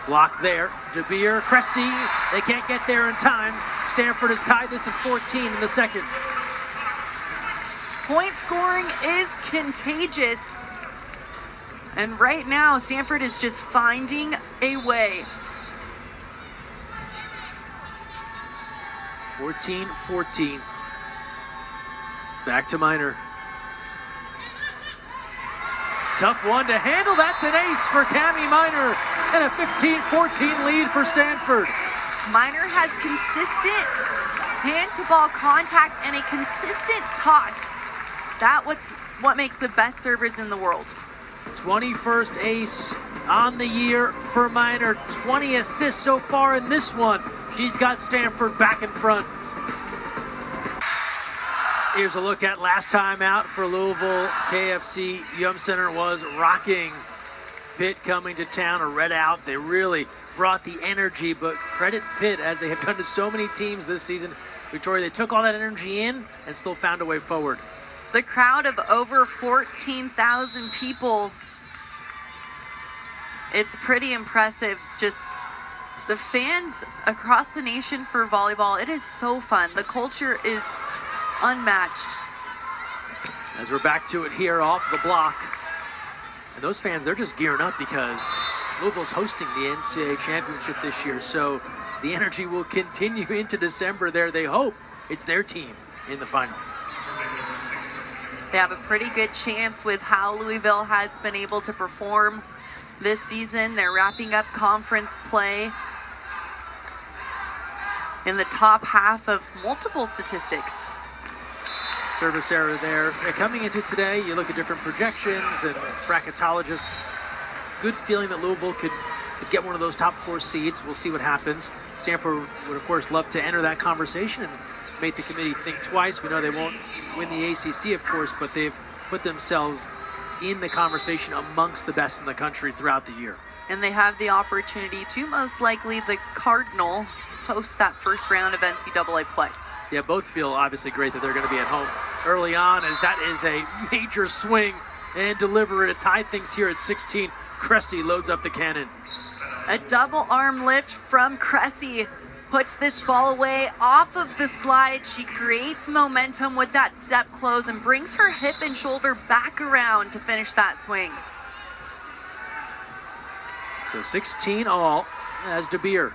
Block there, DeBeer, Cressy, they can't get there in time. Stanford has tied this at 14 in the second. Point scoring is contagious. And right now, Stanford is just finding a way. 14-14. Back to Minor. Tough one to handle. That's an ace for Cami Minor. And a 15-14 lead for Stanford. Minor has consistent hand-to-ball contact and a consistent toss. That's what makes the best servers in the world. 21st ace on the year for Minor. 20 assists so far in this one. She's got Stanford back in front. Here's a look at last time out for Louisville. KFC Yum Center was rocking. Pitt coming to town, a red out. They really brought the energy, but credit Pitt, as they have done to so many teams this season. Victoria, they took all that energy in and still found a way forward. The crowd of over 14,000 people. It's pretty impressive. Just the fans across the nation for volleyball, it is so fun. The culture is unmatched. As we're back to it here off the block. And those fans, they're just gearing up because Louisville's hosting the NCAA championship this year. So the energy will continue into December there. They hope it's their team in the final. They have a pretty good chance with how Louisville has been able to perform this season. They're wrapping up conference play in the top half of multiple statistics. Service error there. Coming into today, you look at different projections and bracketologists. Good feeling that Louisville could get one of those top 4 seeds. We'll see what happens. Stanford would, of course, love to enter that conversation and make the committee think twice. We know they won't win the ACC, of course, but they've put themselves in the conversation amongst the best in the country throughout the year. And they have the opportunity to, most likely, the Cardinal host that first round of NCAA play. Yeah, both feel obviously great that they're going to be at home early on, as that is a major swing and deliver it to tie things here at 16. Cressy loads up the cannon. A double arm lift from Cressy puts this ball away off of the slide. She creates momentum with that step close and brings her hip and shoulder back around to finish that swing. So 16 all as DeBeer.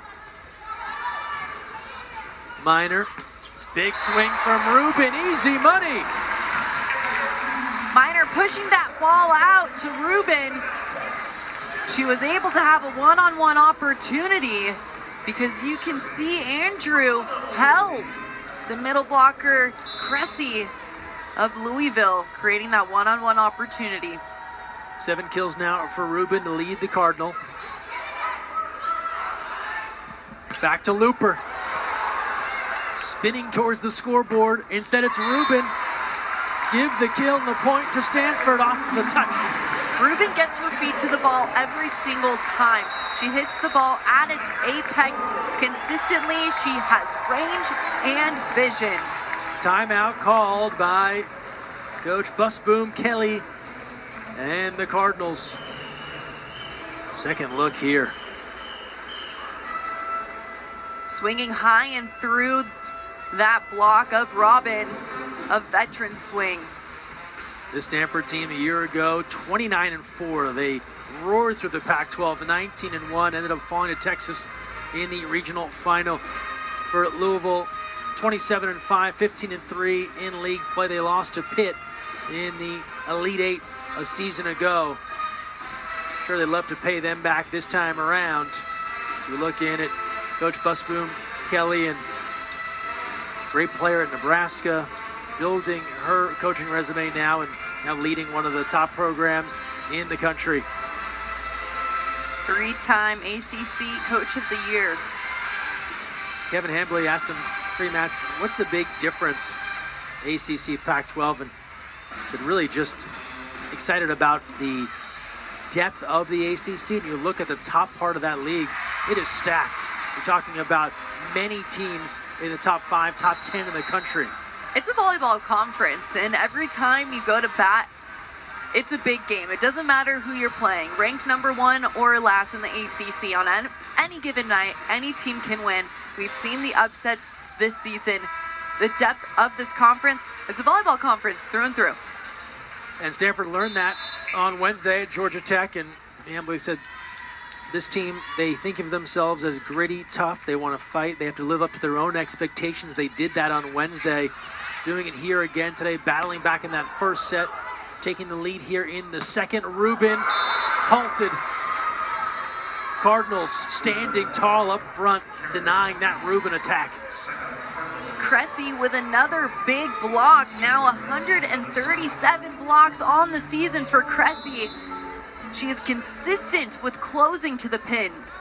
Minor. Big swing from Rubin, easy money. Minor pushing that ball out to Rubin. She was able to have a one-on-one opportunity because you can see Andrew held the middle blocker, Cressy of Louisville, creating that one-on-one opportunity. 7 kills now for Rubin to lead the Cardinal. Back to Looper. Spinning towards the scoreboard. Instead, it's Rubin. Give the kill and the point to Stanford off the touch. Rubin gets her feet to the ball every single time. She hits the ball at its apex consistently. She has range and vision. Timeout called by Coach Busboom Kelly and the Cardinals. Second look here. Swinging high and through that block of Robbins, a veteran swing. This Stanford team a year ago, 29-4. They roared through the Pac-12, 19-1, ended up falling to Texas in the regional final. For Louisville, 27-5, 15-3 in league play. They lost to Pitt in the Elite Eight a season ago. Sure, they'd love to pay them back this time around. You look in at Coach Busboom Kelly, and great player at Nebraska, building her coaching resume now and now leading one of the top programs in the country. 3-time ACC Coach of the Year. Kevin Hambly asked him pre-match, what's the big difference, ACC, Pac-12, and said really just excited about the depth of the ACC. And you look at the top part of that league, it is stacked. You're talking about many teams in the top 5, top 10 in the country. It's a volleyball conference, and every time you go to bat, it's a big game. It doesn't matter who you're playing, ranked number 1 or last in the ACC. On any given night, any team can win. We've seen the upsets this season. The depth of this conference, it's a volleyball conference through and through. And Stanford learned that on Wednesday at Georgia Tech, and Hambly said this team, they think of themselves as gritty, tough. They want to fight. They have to live up to their own expectations. They did that on Wednesday, doing it here again today, battling back in that first set, taking the lead here in the second. Rubin halted. Cardinals standing tall up front, denying that Rubin attack. Cressy with another big block. Now 137 blocks on the season for Cressy. She is consistent with closing to the pins.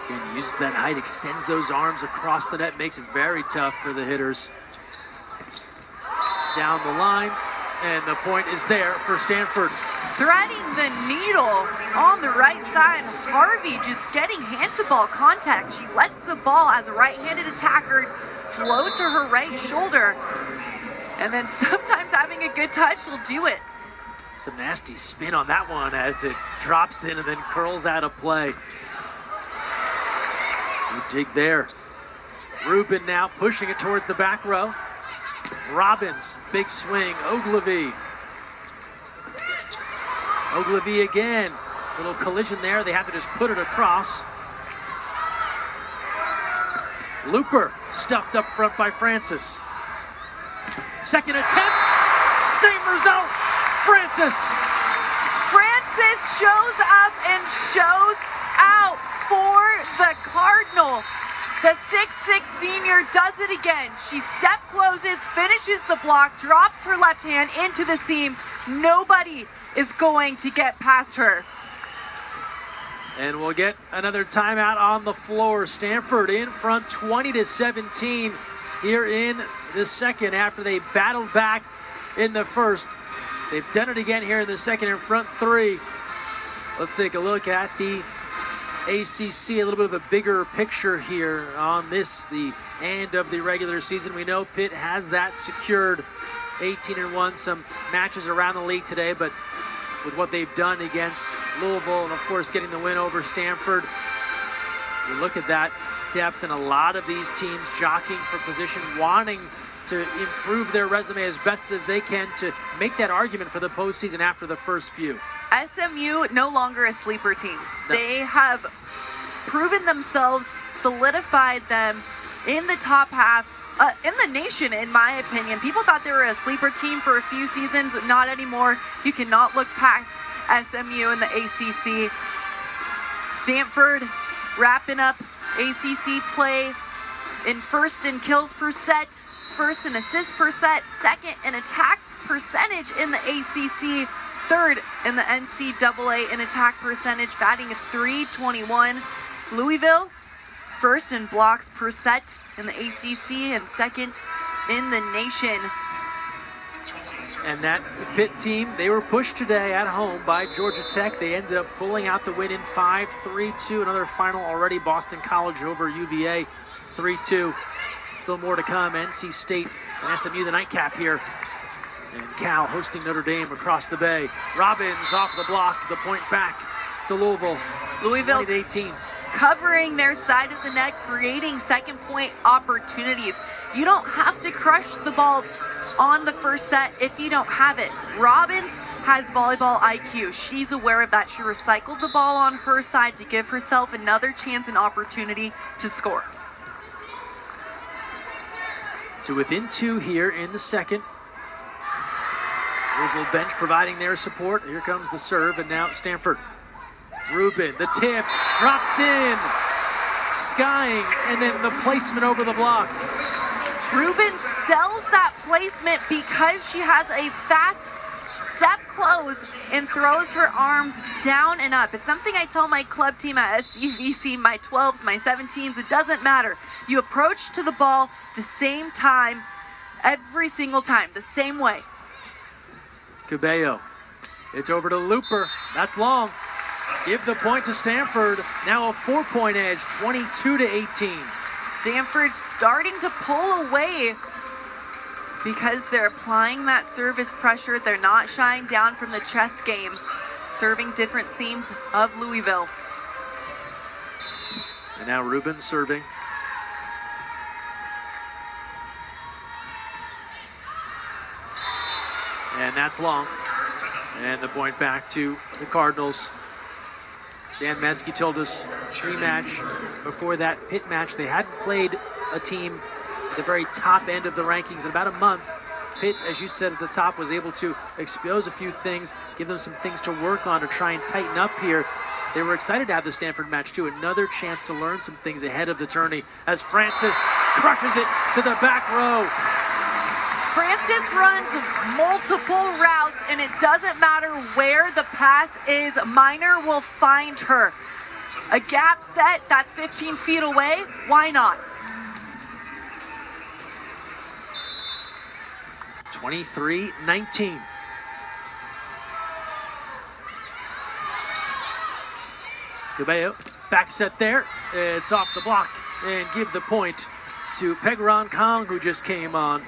Again, uses that height, extends those arms across the net, makes it very tough for the hitters. Down the line, and the point is there for Stanford. Threading the needle on the right side. Harvey just getting hand-to-ball contact. She lets the ball, as a right-handed attacker, float to her right shoulder. And then sometimes having a good touch will do it. It's a nasty spin on that one as it drops in and then curls out of play. Good dig there. Rubin now pushing it towards the back row. Robbins, big swing. Ogilvy. Ogilvy again. Little collision there. They have to just put it across. Looper stuffed up front by Francis. Second attempt. Same result. Francis shows up and shows out for the Cardinal. The 6'6" senior does it again. She step closes, finishes the block, drops her left hand into the seam. Nobody is going to get past her. And we'll get another timeout on the floor. Stanford in front 20-17 here in the second after they battled back in the first. They've done it again here in the second, in front 3. Let's take a look at the ACC, a little bit of a bigger picture here on this, the end of the regular season. We know Pitt has that secured, 18-1, some matches around the league today, but with what they've done against Louisville and, of course, getting the win over Stanford, you look at that depth, and a lot of these teams jockeying for position, wanting to improve their resume as best as they can to make that argument for the postseason after the first few. SMU no longer a sleeper team. No. They have proven themselves, solidified them in the top half, in the nation, in my opinion. People thought they were a sleeper team for a few seasons. Not anymore. You cannot look past SMU in the ACC. Stanford wrapping up ACC play in first in kills per set, first in assists per set, second in attack percentage in the ACC, third in the NCAA in attack percentage, batting at .321. Louisville, first in blocks per set in the ACC and second in the nation. And that Pitt team, they were pushed today at home by Georgia Tech. They ended up pulling out the win in 5-3-2. Another final already, Boston College over UVA, 3-2. Still more to come. NC State and SMU, the nightcap here. And Cal hosting Notre Dame across the bay. Robbins off the block, the point back to Louisville. Louisville 20-18. Covering their side of the net, creating second point opportunities. You don't have to crush the ball on the first set if you don't have it. Robbins has volleyball IQ. She's aware of that. She recycled the ball on her side to give herself another chance and opportunity to score. To within 2 here in the second. Louisville bench providing their support. Here comes the serve, and now Stanford. Rubin, the tip, drops in, skying, and then the placement over the block. Rubin sells that placement because she has a fast step close and throws her arms down and up. It's something I tell my club team at SUVC, my 12s, my 17s, it doesn't matter. You approach to the ball the same time, every single time, the same way. Cabello, it's over to Looper. That's long. Give the point to Stanford. Now a 4-point edge, 22-18. Stanford starting to pull away because they're applying that service pressure. They're not shying down from the chess game, serving different seams of Louisville. And now Rubin serving. And that's long. And the point back to the Cardinals. Dan Meskey told us pre-match, before that Pitt match, they hadn't played a team at the very top end of the rankings in about a month. Pitt, as you said at the top, was able to expose a few things, give them some things to work on to try and tighten up here. They were excited to have the Stanford match too. Another chance to learn some things ahead of the tourney as Francis crushes it to the back row. Francis runs multiple routes, and it doesn't matter where the pass is. Minor will find her. A gap set that's 15 feet away, why not? 23-19. Cabello, back set there. It's off the block, and give the point to Pegron Kong, who just came on.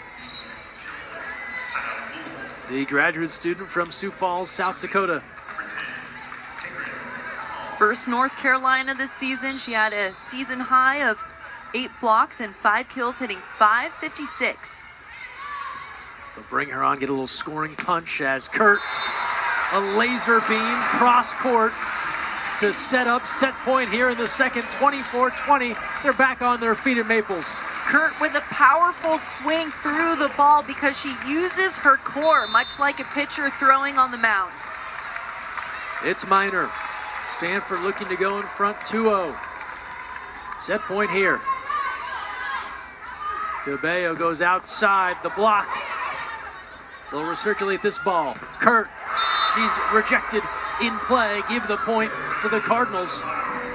The graduate student from Sioux Falls, South Dakota. First North Carolina this season. She had a season high of 8 blocks and 5 kills, hitting .556. They'll bring her on, get a little scoring punch as Kurt, a laser beam cross court to set up set point here in the second. 24-20. They're back on their feet at Maples. Kurt with a powerful swing through the ball because she uses her core, much like a pitcher throwing on the mound. It's Minor. Stanford looking to go in front 2-0. Set point here. Cabello goes outside the block. They'll recirculate this ball. Kurt, she's rejected in play. Give the point to the Cardinals.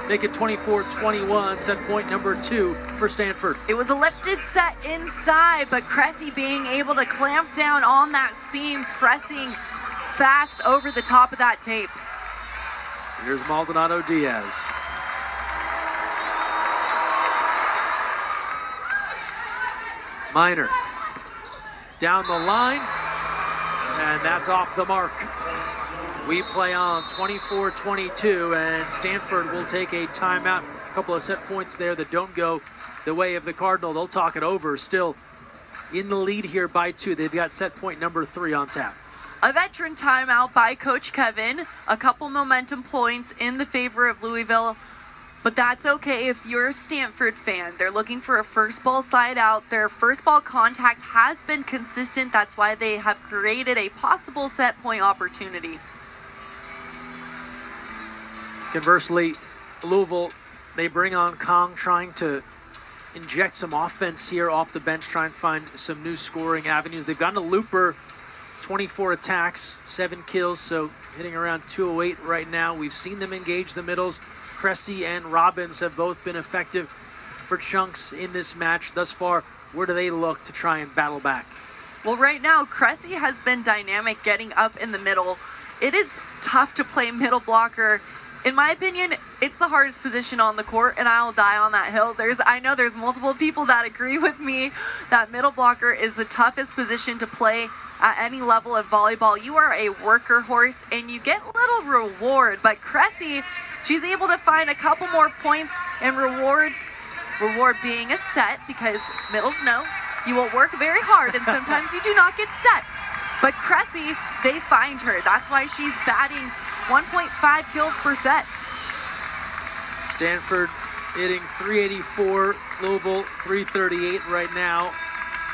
Make it 24-21, set point number 2 for Stanford. It was a lifted set inside, but Cressy being able to clamp down on that seam, pressing fast over the top of that tape. Here's Maldonado Diaz. Minor down the line, and that's off the mark. We play on 24-22, and Stanford will take a timeout. A couple of set points there that don't go the way of the Cardinal. They'll talk it over. Still in the lead here by 2. They've got set point number 3 on tap. A veteran timeout by Coach Kevin. A couple momentum points in the favor of Louisville. But that's okay if you're a Stanford fan. They're looking for a first ball side out. Their first ball contact has been consistent. That's why they have created a possible set point opportunity. Conversely, Louisville, they bring on Kong, trying to inject some offense here off the bench, try and find some new scoring avenues. They've gotten a Looper, 24 attacks, 7 kills, so hitting around 208 right now. We've seen them engage the middles. Cressy and Robbins have both been effective for chunks in this match thus far. Where do they look to try and battle back? Well, right now, Cressy has been dynamic getting up in the middle. It is tough to play middle blocker. In my opinion, it's the hardest position on the court, and I'll die on that hill. I know there's multiple people that agree with me that middle blocker is the toughest position to play at any level of volleyball. You are a worker horse, and you get little reward. But Cressy, she's able to find a couple more points and rewards. Reward being a set, because middles know you will work very hard, and sometimes you do not get set. But Cressy, they find her. That's why she's batting 1.5 kills per set. Stanford hitting 384, Louisville 338 right now.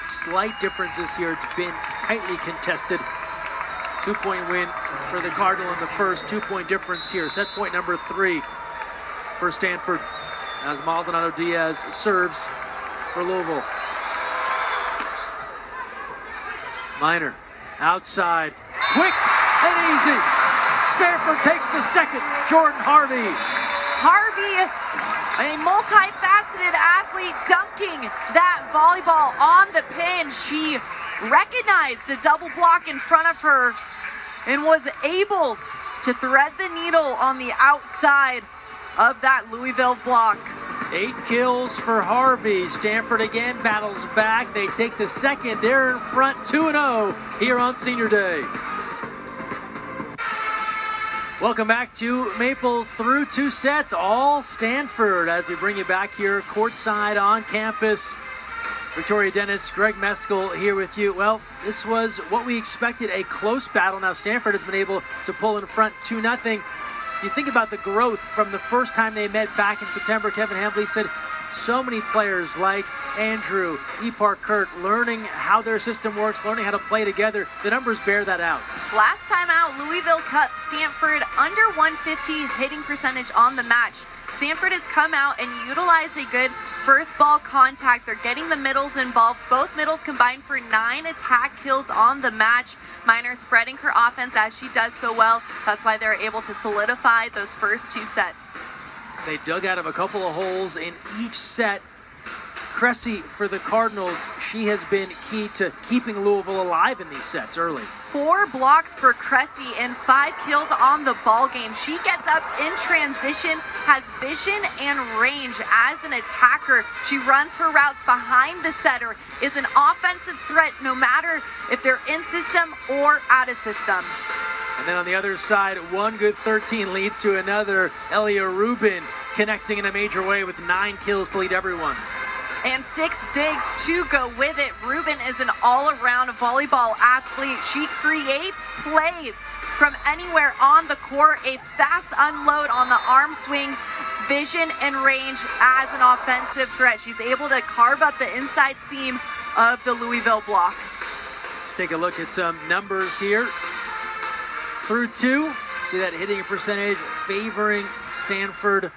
Slight differences here. It's been tightly contested. 2-point win for the Cardinal in the first. 2-point difference here. Set point number 3 for Stanford as Maldonado Diaz serves for Louisville. Minor outside, quick and easy. Stanford takes the second. Jordan Harvey. Harvey, a multifaceted athlete, dunking that volleyball on the pin. She recognized a double block in front of her and was able to thread the needle on the outside of that Louisville block. 8 kills for Harvey. Stanford again battles back. They take the second. They're in front 2-0 here on Senior Day. Welcome back to Maples through 2 sets, all Stanford, as we bring you back here courtside on campus. Victoria Dennis, Greg Meskel here with you. Well, this was what we expected, a close battle. Now Stanford has been able to pull in front 2-0. You think about the growth from the first time they met back in September. Kevin Hambly said so many players like Andrew, Epar Kurt, learning how their system works, learning how to play together. The numbers bear that out. Last time out, Louisville cut Stanford under 150 hitting percentage on the match. Stanford has come out and utilized a good first ball contact. They're getting the middles involved. Both middles combined for 9 attack kills on the match. Minor spreading her offense as she does so well. That's why they're able to solidify those first 2 sets. They dug out of a couple of holes in each set. Cressy for the Cardinals, she has been key to keeping Louisville alive in these sets early. 4 blocks for Cressy and 5 kills on the ball game. She gets up in transition, has vision and range as an attacker. She runs her routes behind the setter, is an offensive threat no matter if they're in system or out of system. And then on the other side, one good 13 leads to another. Elia Rubin connecting in a major way with 9 kills to lead everyone. And 6 digs to go with it. Rubin is an all-around volleyball athlete. She creates plays from anywhere on the court. A fast unload on the arm swing, vision and range as an offensive threat. She's able to carve up the inside seam of the Louisville block. Take a look at some numbers here. Through 2, see that hitting percentage favoring Stanford.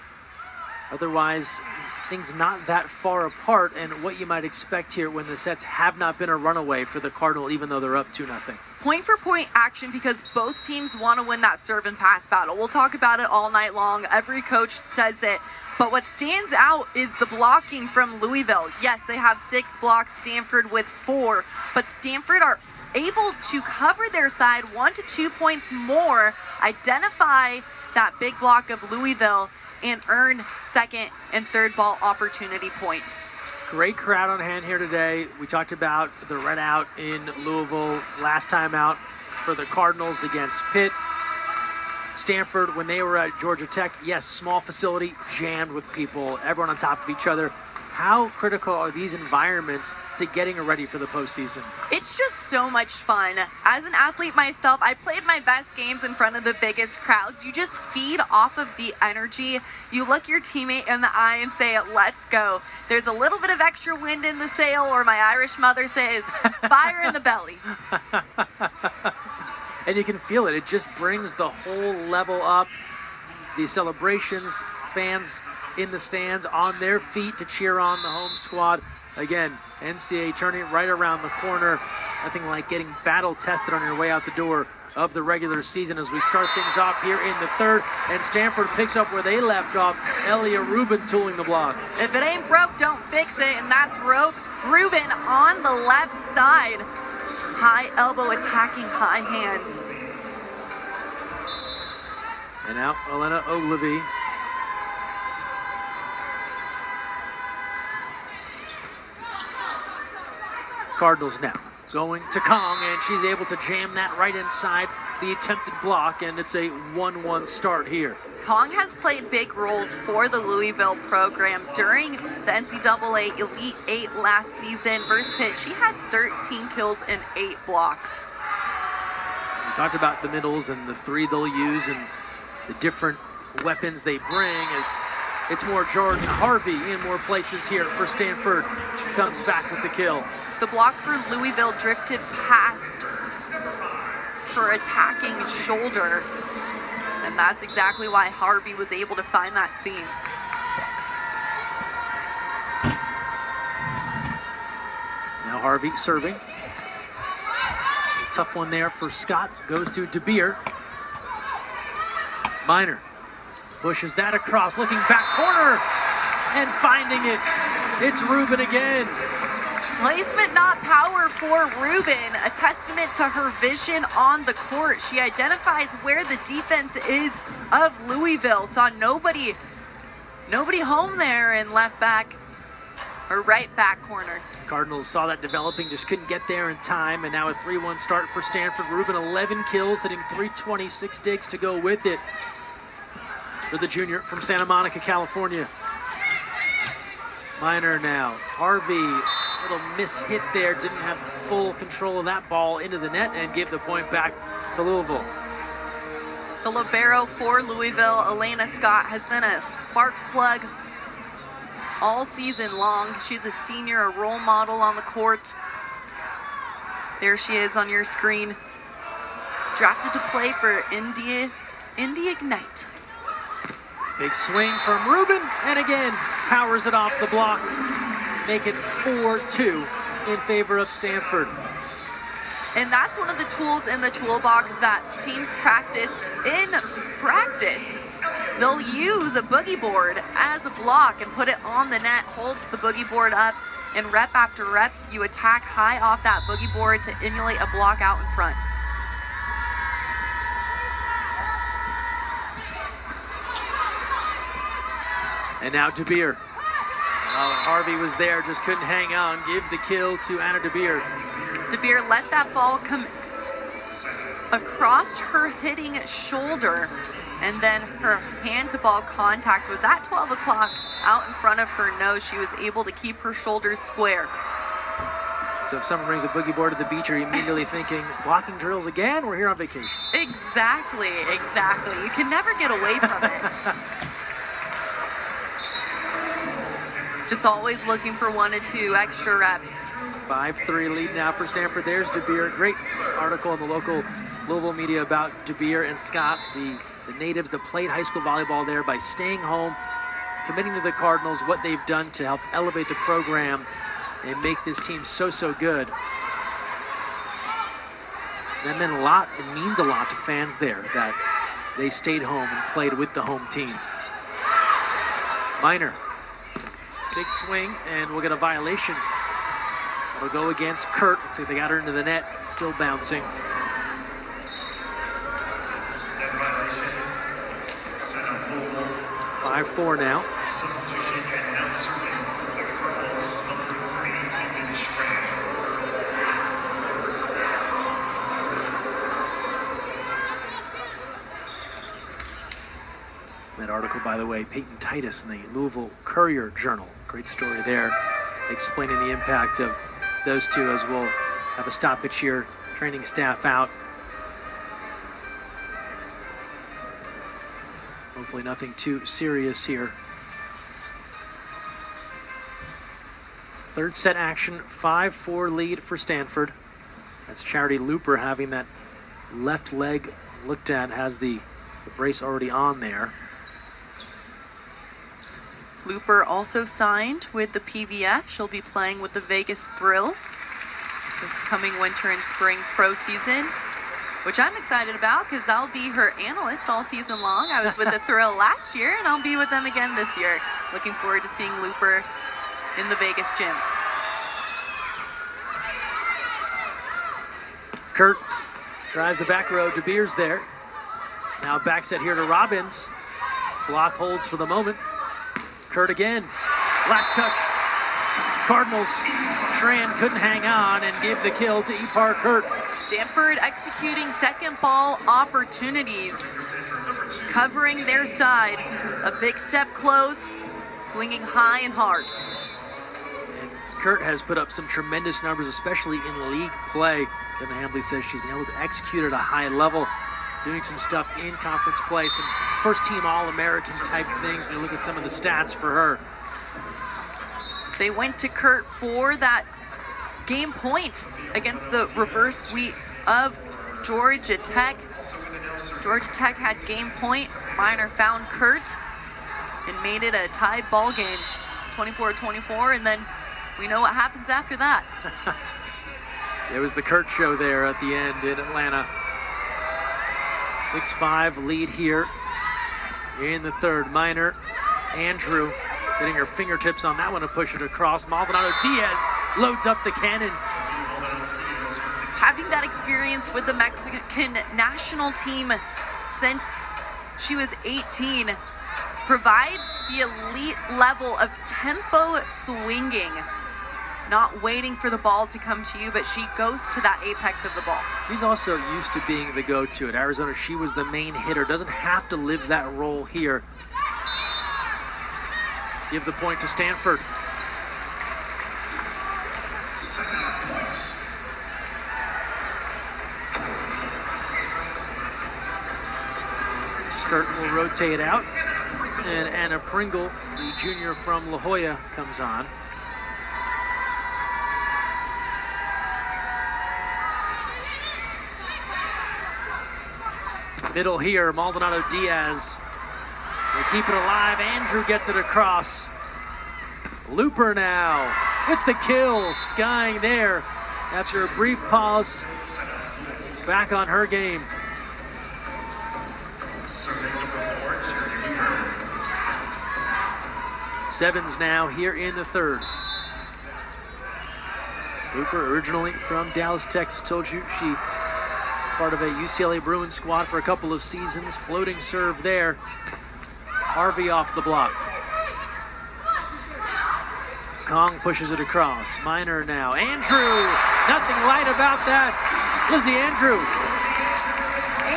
Otherwise, things not that far apart, and what you might expect here when the sets have not been a runaway for the Cardinal, even though they're up 2-0. Point for point action because both teams want to win that serve and pass battle. We'll talk about it all night long. Every coach says it. But what stands out is the blocking from Louisville. Yes, they have 6 blocks, Stanford with 4, but Stanford are able to cover their side 1 to 2 points more, identify that big block of Louisville, and earn second and third ball opportunity points. Great crowd on hand here today. We talked about the red out in Louisville last time out for the Cardinals against Pitt. Stanford, when they were at Georgia Tech, yes, small facility, jammed with people, everyone on top of each other. How critical are these environments to getting ready for the postseason? It's just so much fun. As an athlete myself, I played my best games in front of the biggest crowds. You just feed off of the energy. You look your teammate in the eye and say, let's go. There's a little bit of extra wind in the sail, or my Irish mother says, fire in the belly. And you can feel it. It just brings the whole level up. The celebrations, fans in the stands on their feet to cheer on the home squad. Again, NCAA tournament right around the corner. Nothing like getting battle tested on your way out the door of the regular season as we start things off here in the third. And Stanford picks up where they left off. Elia Rubin tooling the block. If it ain't broke, don't fix it. And that's Rubin on the left side. High elbow attacking high hands. And now Elena Ogilvy. Cardinals now going to Kong, and she's able to jam that right inside the attempted block, and it's a 1-1 start here. Kong has played big roles for the Louisville program during the NCAA Elite 8 last season. Versus Pitt, she had 13 kills and 8 blocks. We talked about the middles and the 3 they'll use and the different weapons they bring as it's more Jordan Harvey in more places here for Stanford. Comes back with the kill. The block for Louisville drifted past for attacking shoulder. And that's exactly why Harvey was able to find that seam. Now Harvey serving. Tough one there for Scott. Goes to DeBeer. Minor pushes that across, looking back corner and finding it. It's Rubin again. Placement, not power for Rubin. A testament to her vision on the court. She identifies where the defense is of Louisville. Saw nobody home there in left back or right back corner. Cardinals saw that developing, just couldn't get there in time, and now a 3-1 start for Stanford. Rubin 11 kills, hitting .326 digs to go with it for the junior from Santa Monica, California. Minor now. Harvey, little miss-hit there, didn't have full control of that ball into the net and gave the point back to Louisville. The libero for Louisville, Elena Scott, has been a spark plug all season long. She's a senior, a role model on the court. There she is on your screen. Drafted to play for India Ignite. Big swing from Rubin, and again, powers it off the block. Make it 4-2 in favor of Stanford. And that's one of the tools in the toolbox that teams practice in practice. They'll use a boogie board as a block and put it on the net, hold the boogie board up, and rep after rep, you attack high off that boogie board to emulate a block out in front. And now DeBeer. Harvey was there, just couldn't hang on. Give the kill to Anna DeBeer. DeBeer let that ball come across her hitting shoulder, and then her hand-to-ball contact was at 12 o'clock out in front of her nose. She was able to keep her shoulders square. So if someone brings a boogie board to the beach, are you immediately thinking, blocking drills again? We're here on vacation. Exactly. You can never get away from it. Just always looking for 1 or 2 extra reps. 5-3 lead now for Stanford. There's DeBeer. Great article in the local Louisville media about DeBeer and Scott, the natives that played high school volleyball there, by staying home, committing to the Cardinals, what they've done to help elevate the program and make this team so good. That meant a lot. It means a lot to fans there that they stayed home and played with the home team. Minor. Big swing, and we'll get a violation. It'll go against Kurt. Let's see if they got her into the net. It's still bouncing. 5-4 now. That article, by the way, Peyton Titus in the Louisville Courier Journal. Great story there, explaining the impact of those two, as we'll have a stoppage here, training staff out. Hopefully nothing too serious here. Third set action, 5-4 lead for Stanford. That's Charity Looper having that left leg looked at, has the brace already on there. Looper also signed with the PVF. She'll be playing with the Vegas Thrill this coming winter and spring pro season, which I'm excited about because I'll be her analyst all season long. I was with the Thrill last year, and I'll be with them again this year. Looking forward to seeing Looper in the Vegas gym. Kurt tries the back row. DeBeer's there. Now back set here to Robbins. Block holds for the moment. Kurt again. Last touch. Cardinals. Schran couldn't hang on and give the kill to Ipar Kurt. Stanford executing second ball opportunities. Covering their side. A big step close. Swinging high and hard. And Kurt has put up some tremendous numbers, especially in league play. Kevin Hambley says she's been able to execute at a high level, doing some stuff in conference play, some first-team All-American type things. When you look at some of the stats for her. They went to Kurt for that game point against the reverse sweep of Georgia Tech. Georgia Tech had game point. Minor found Kurt and made it a tied ball game, 24-24, and then we know what happens after that. It was the Kurt show there at the end in Atlanta. 6-5 lead here in the third. Minor, Andrew getting her fingertips on that one to push it across. Maldonado Diaz loads up the cannon. Having that experience with the Mexican national team since she was 18 provides the elite level of tempo swinging. Not waiting for the ball to come to you, but she goes to that apex of the ball. She's also used to being the go-to. At Arizona, she was the main hitter. Doesn't have to live that role here. Give the point to Stanford. 7 points. Skirt will rotate out. And Anna Pringle, the junior from La Jolla, comes on. Middle here, Maldonado Diaz. They keep it alive. Andrew gets it across. Looper now with the kill, skying there after a brief pause. Back on her game. Sevens now here in the third. Looper originally from Dallas, Texas. Told you she part of a UCLA Bruins squad for a couple of seasons. Floating serve there. Harvey off the block. Kong pushes it across. Minor now. Andrew! Nothing light about that. Lizzie Andrew.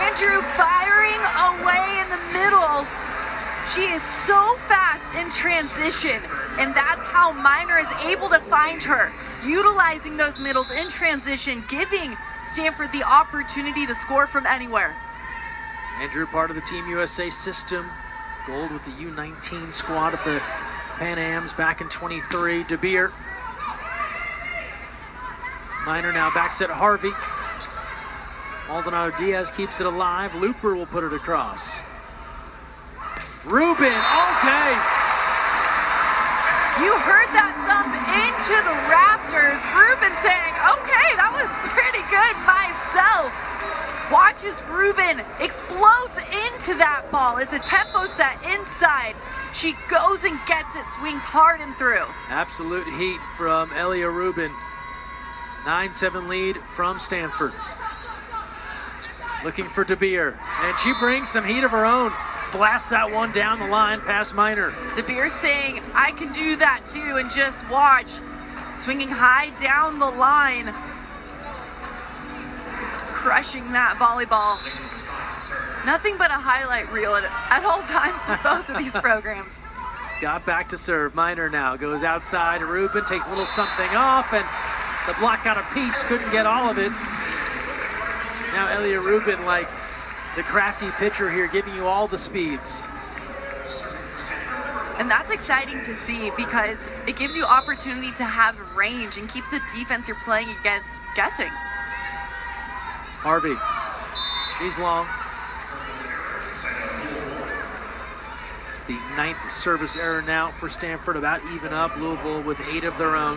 Andrew firing away in the middle. She is so fast in transition, and that's how Minor is able to find her. Utilizing those middles in transition, giving Stanford the opportunity to score from anywhere. Andrew, part of the Team USA system. Gold with the U19 squad at the Pan Ams back in 23. DeBeer. Minor now backs at Harvey. Maldonado Diaz keeps it alive. Looper will put it across. Rubin all day. You heard that thump into the rafters. Rubin saying, okay, that was pretty good myself. Watches Rubin explodes into that ball. It's a tempo set inside. She goes and gets it, swings hard and through. Absolute heat from Elia Rubin. 9-7 lead from Stanford. Looking for DeBeer, and she brings some heat of her own. Blasts that one down the line past Minor. DeBeer saying, I can do that too, and just watch. Swinging high down the line. Crushing that volleyball. Nothing but a highlight reel at all times with both of these programs. Scott back to serve. Minor now goes outside. Rubin takes a little something off, and the block got a piece, couldn't get all of it. Now Elia Rubin, like the crafty pitcher here, giving you all the speeds. And that's exciting to see because it gives you opportunity to have range and keep the defense you're playing against guessing. Harvey, she's long. It's the 9th service error now for Stanford, about even up. Louisville with 8 of their own.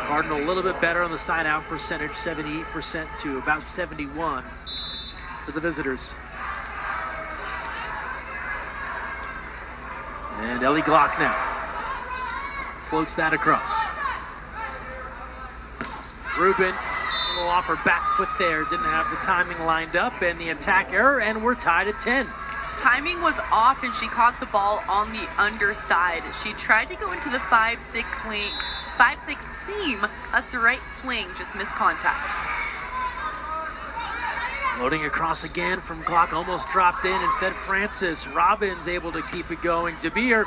Cardinal a little bit better on the side out percentage, 78% to about 71 for the visitors. And Ellie Glock now floats that across. Rubin, a little off her back foot there, didn't have the timing lined up, and the attack error, and we're tied at 10. Timing was off, and she caught the ball on the underside. She tried to go into the 5-6 swing, 5-6 seam. That's the right swing, just missed contact. Floating across again from Glock, almost dropped in. Instead, Francis. Robbins able to keep it going. DeBeer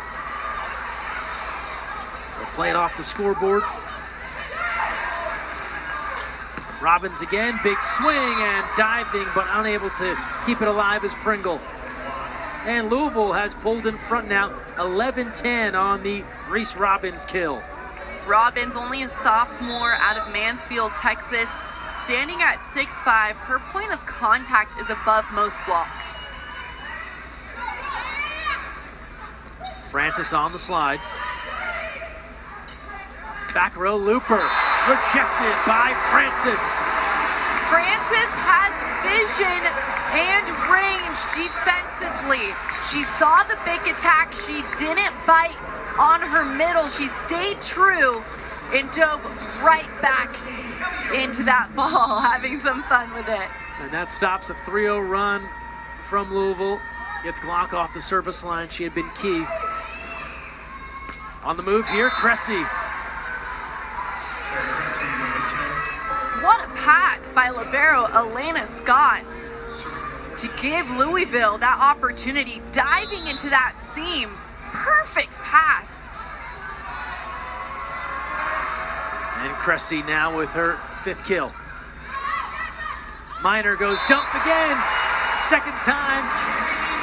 will play it off the scoreboard. Robbins again, big swing and diving, but unable to keep it alive as Pringle. And Louisville has pulled in front now, 11-10 on the Reese Robbins kill. Robbins, only a sophomore out of Mansfield, Texas. Standing at 6'5", her point of contact is above most blocks. Francis on the slide. Back row Looper, rejected by Francis. Francis has vision and range defensively. She saw the big attack. She didn't bite on her middle. She stayed true and dove right back into that ball, having some fun with it. And that stops a 3-0 run from Louisville. Gets Glock off the service line. She had been key. On the move here, Cressy. What a pass by libero Elena Scott to give Louisville that opportunity, diving into that seam. Perfect pass. And Cressy now with her 5th kill. Minor goes dump again. Second time,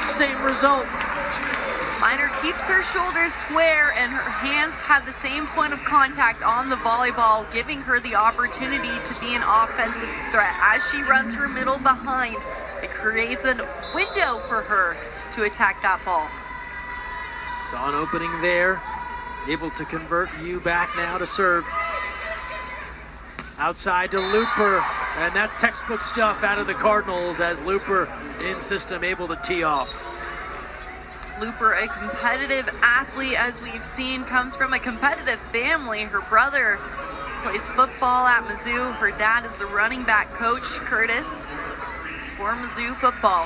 same result. Minor keeps her shoulders square and her hands have the same point of contact on the volleyball, giving her the opportunity to be an offensive threat. As she runs her middle behind, it creates a window for her to attack that ball. Saw an opening there. Able to convert you back now to serve. Outside to Looper, and that's textbook stuff out of the Cardinals as Looper in system able to tee off. Looper, a competitive athlete, as we've seen, comes from a competitive family. Her brother plays football at Mizzou. Her dad is the running back coach, Curtis, for Mizzou football.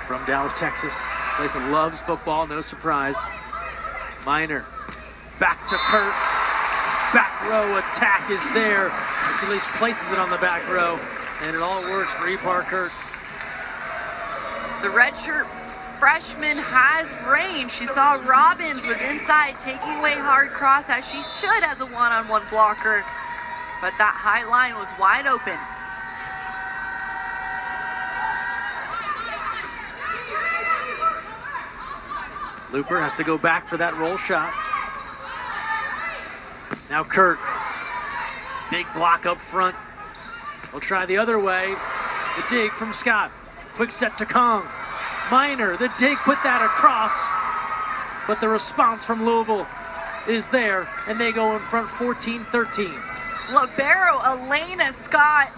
From Dallas, Texas, place that loves football, no surprise. Minor, back to Kurt. Back row attack is there. At least places it on the back row, and it all works for Ipar Kurt. The redshirt freshman has range. She saw Robbins was inside taking away hard cross, as she should as a one-on-one blocker, but that high line was wide open. Looper has to go back for that roll shot. Now Kurt, big block up front. We'll try the other way. The dig from Scott. Quick set to Kong. Minor, the dig, put that across. But the response from Louisville is there, and they go in front 14-13. Libero Elena Scott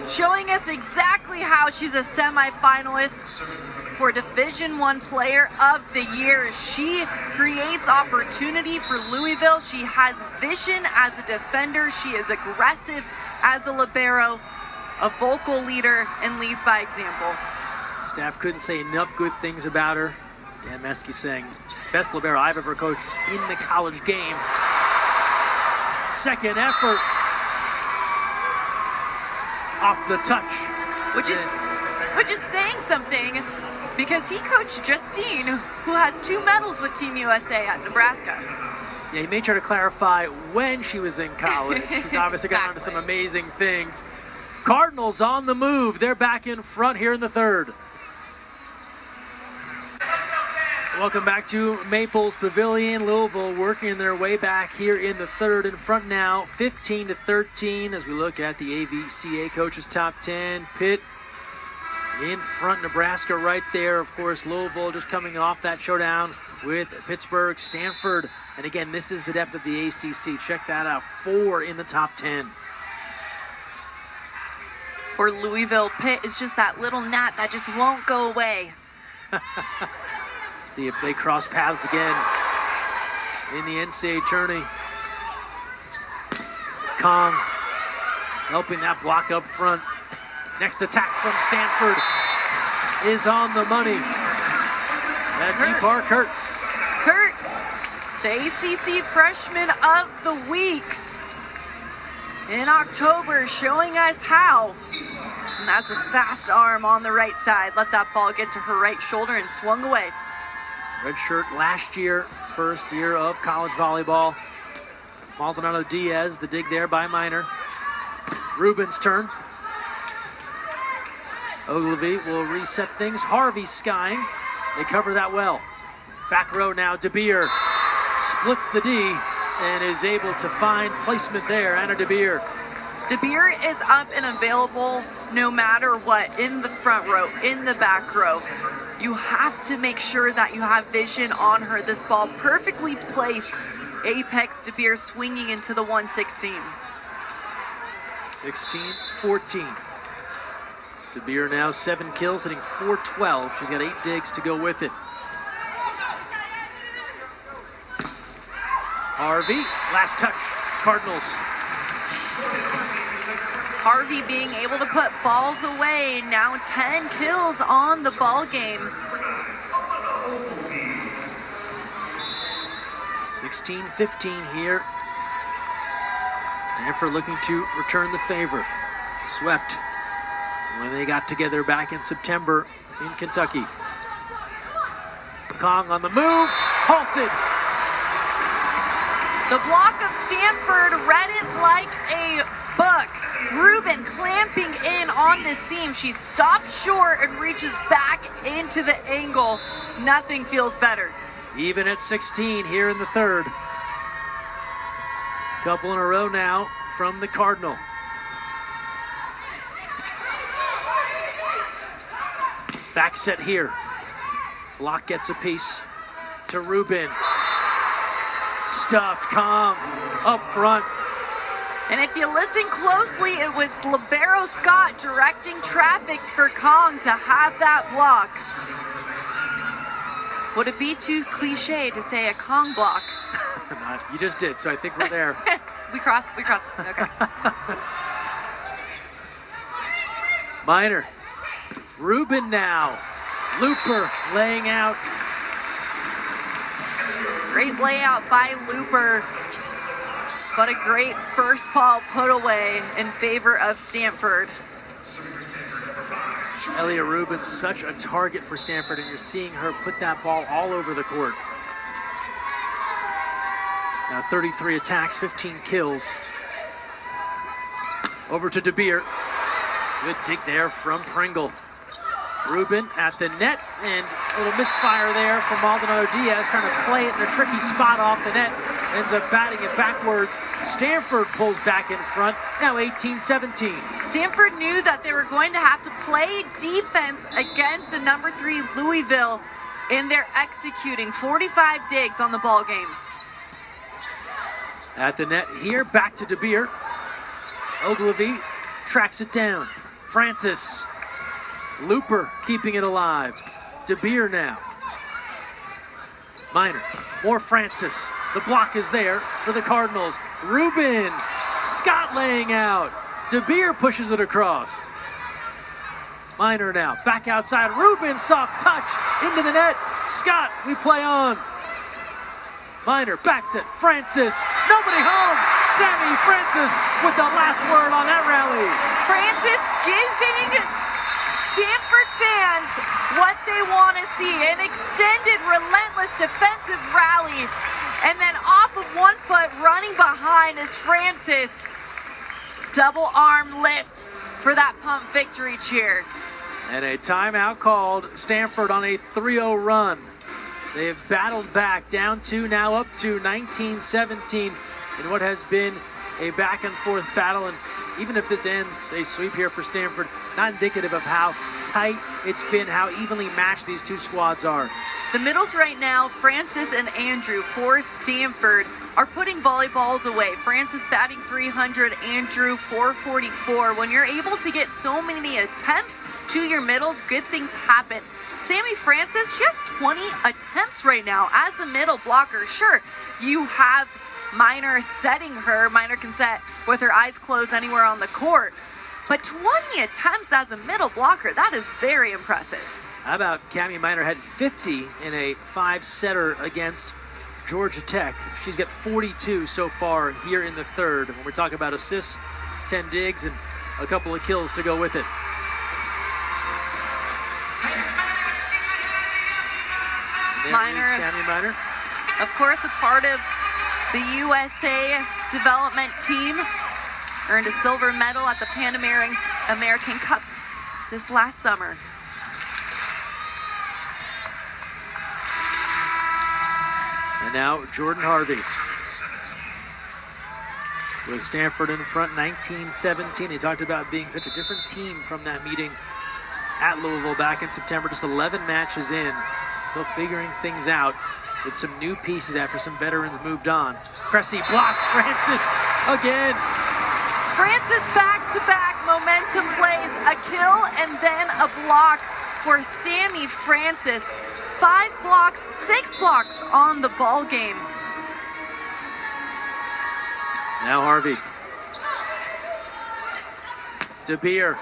showing us exactly how she's a semifinalist for Division I Player of the Year. She creates opportunity for Louisville. She has vision as a defender. She is aggressive as a libero, a vocal leader, and leads by example. Staff couldn't say enough good things about her. Dan Meskey saying, best libero I've ever coached in the college game. Second effort. Off the touch. Which is saying something, because he coached Justine, who has 2 medals with Team USA at Nebraska. Yeah, he made sure to clarify when she was in college. She's obviously gotten onto some Exactly. amazing things. Cardinals on the move. They're back in front here in the 3rd. Welcome back to Maples Pavilion. Louisville working their way back here in the 3rd. In front now, 15-13 as we look at the AVCA coaches top 10. Pitt in front, Nebraska right there. Of course, Louisville just coming off that showdown with Pittsburgh, Stanford. And again, this is the depth of the ACC. Check that out, 4 in the top 10. For Louisville, Pitt is just that little gnat that just won't go away. See if they cross paths again in the NCAA tourney. Kong helping that block up front. Next attack from Stanford is on the money. That's Ipar Kurt. Kurt, the ACC Freshman of the Week in October, showing us how. And that's a fast arm on the right side. Let that ball get to her right shoulder and swung away. Red shirt last year, first year of college volleyball. Maldonado Diaz, the dig there by Minor. Rubin's turn. Ogilvy will reset things. Harvey skying. They cover that well. Back row now, DeBeer splits the D and is able to find placement there. Anna DeBeer De Beer is up and available no matter what, in the front row, in the back row. You have to make sure that you have vision on her. This ball perfectly placed. Apex De Beer swinging into the 116. 16-14. De Beer now 7 kills, hitting .412. She's got 8 digs to go with it. Harvey, last touch, Cardinals. Harvey being able to put balls away. Now 10 kills on the ball game. 16-15 here. Stanford looking to return the favor. Swept when they got together back in September in Kentucky. Kong on the move, halted. The block of Stanford read it like a book. Rubin clamping in on this seam. She stops short and reaches back into the angle. Nothing feels better. Even at 16 here in the third. Couple in a row now from the Cardinal. Back set here. Block gets a piece to Rubin. Stuffed, Kong up front. And if you listen closely, it was Libero Scott directing traffic for Kong to have that block. Would it be too cliche to say a Kong block? You just did, so I think we're there. we crossed, okay. Minor. Rubin now. Looper laying out. Great layout by Looper, but a great first ball put away in favor of Stanford. Elia Rubin, such a target for Stanford, and you're seeing her put that ball all over the court. Now 33 attacks, 15 kills. Over to De Beer. Good dig there from Pringle. Rubin at the net, and a little misfire there from Maldonado Diaz, trying to play it in a tricky spot off the net. Ends up batting it backwards. Stanford pulls back in front, now 18-17. Stanford knew that they were going to have to play defense against a number 3 Louisville, and they're executing 45 digs on the ball game. At the net here, back to De Beer. Ogilvy tracks it down. Francis. Looper keeping it alive. De Beer now. Minor. More Francis. The block is there for the Cardinals. Rubin. Scott laying out. De Beer pushes it across. Minor now. Back outside. Rubin, soft touch into the net. Scott, we play on. Minor backs it. Francis. Nobody home. Sammy Francis with the last word on that rally. Francis giving Stanford fans what they want to see, an extended, relentless defensive rally, and then off of one foot, running behind is Francis. Double arm lift for that pump victory cheer. And a timeout called. Stanford on a 3-0 run. They have battled back, down 2, now up to 19-17 in what has been a back and forth battle. And even if this ends a sweep here for Stanford, not indicative of how tight it's been, how evenly matched these two squads are. The middles right now, Francis and Andrew for Stanford, are putting volleyballs away. Francis batting 300, Andrew 444. When you're able to get so many attempts to your middles, good things happen. Sammy Francis, she has 20 attempts right now as a middle blocker. Sure, you have Minor setting her. Minor can set with her eyes closed anywhere on the court. But 20 attempts as a middle blocker, that is very impressive. How about Cami Minor had 50 in a 5-setter against Georgia Tech. She's got 42 so far here in the third. When we're talking about assists, 10 digs, and a couple of kills to go with it. Cami Minor. Of course, a part of the USA development team. Earned a silver medal at the Pan American Cup this last summer. And now Jordan Harvey. with Stanford in front 19-17. They talked about being such a different team from that meeting at Louisville back in September, just 11 matches in, still figuring things out with some new pieces after some veterans moved on. Cressy blocked Francis again. Francis back-to-back momentum plays, a kill and then a block for Sammy Francis. 5 blocks, 6 blocks on the ball game. Now Harvey. DeBeer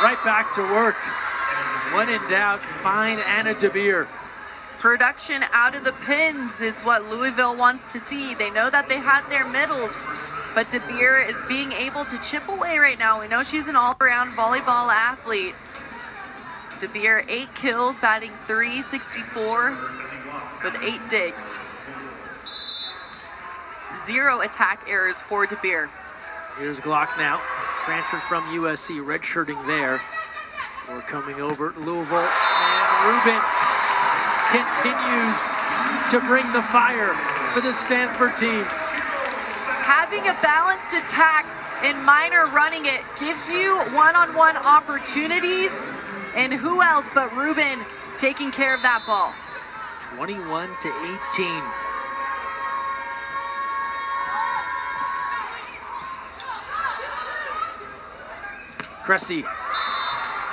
right back to work. When in doubt, find Anna DeBeer. Production out of the pins is what Louisville wants to see. They know that they have their middles, but DeBeer is being able to chip away right now. We know she's an all-around volleyball athlete. DeBeer 8 kills, batting .364 with 8 digs. 0 attack errors for DeBeer. Here's Glock now, transferred from USC, redshirting there. We're coming over to Louisville, and Rubin continues to bring the fire for the Stanford team. Having a balanced attack and Minor running it gives you one-on-one opportunities, and who else but Rubin taking care of that ball. 21-18. Cressy,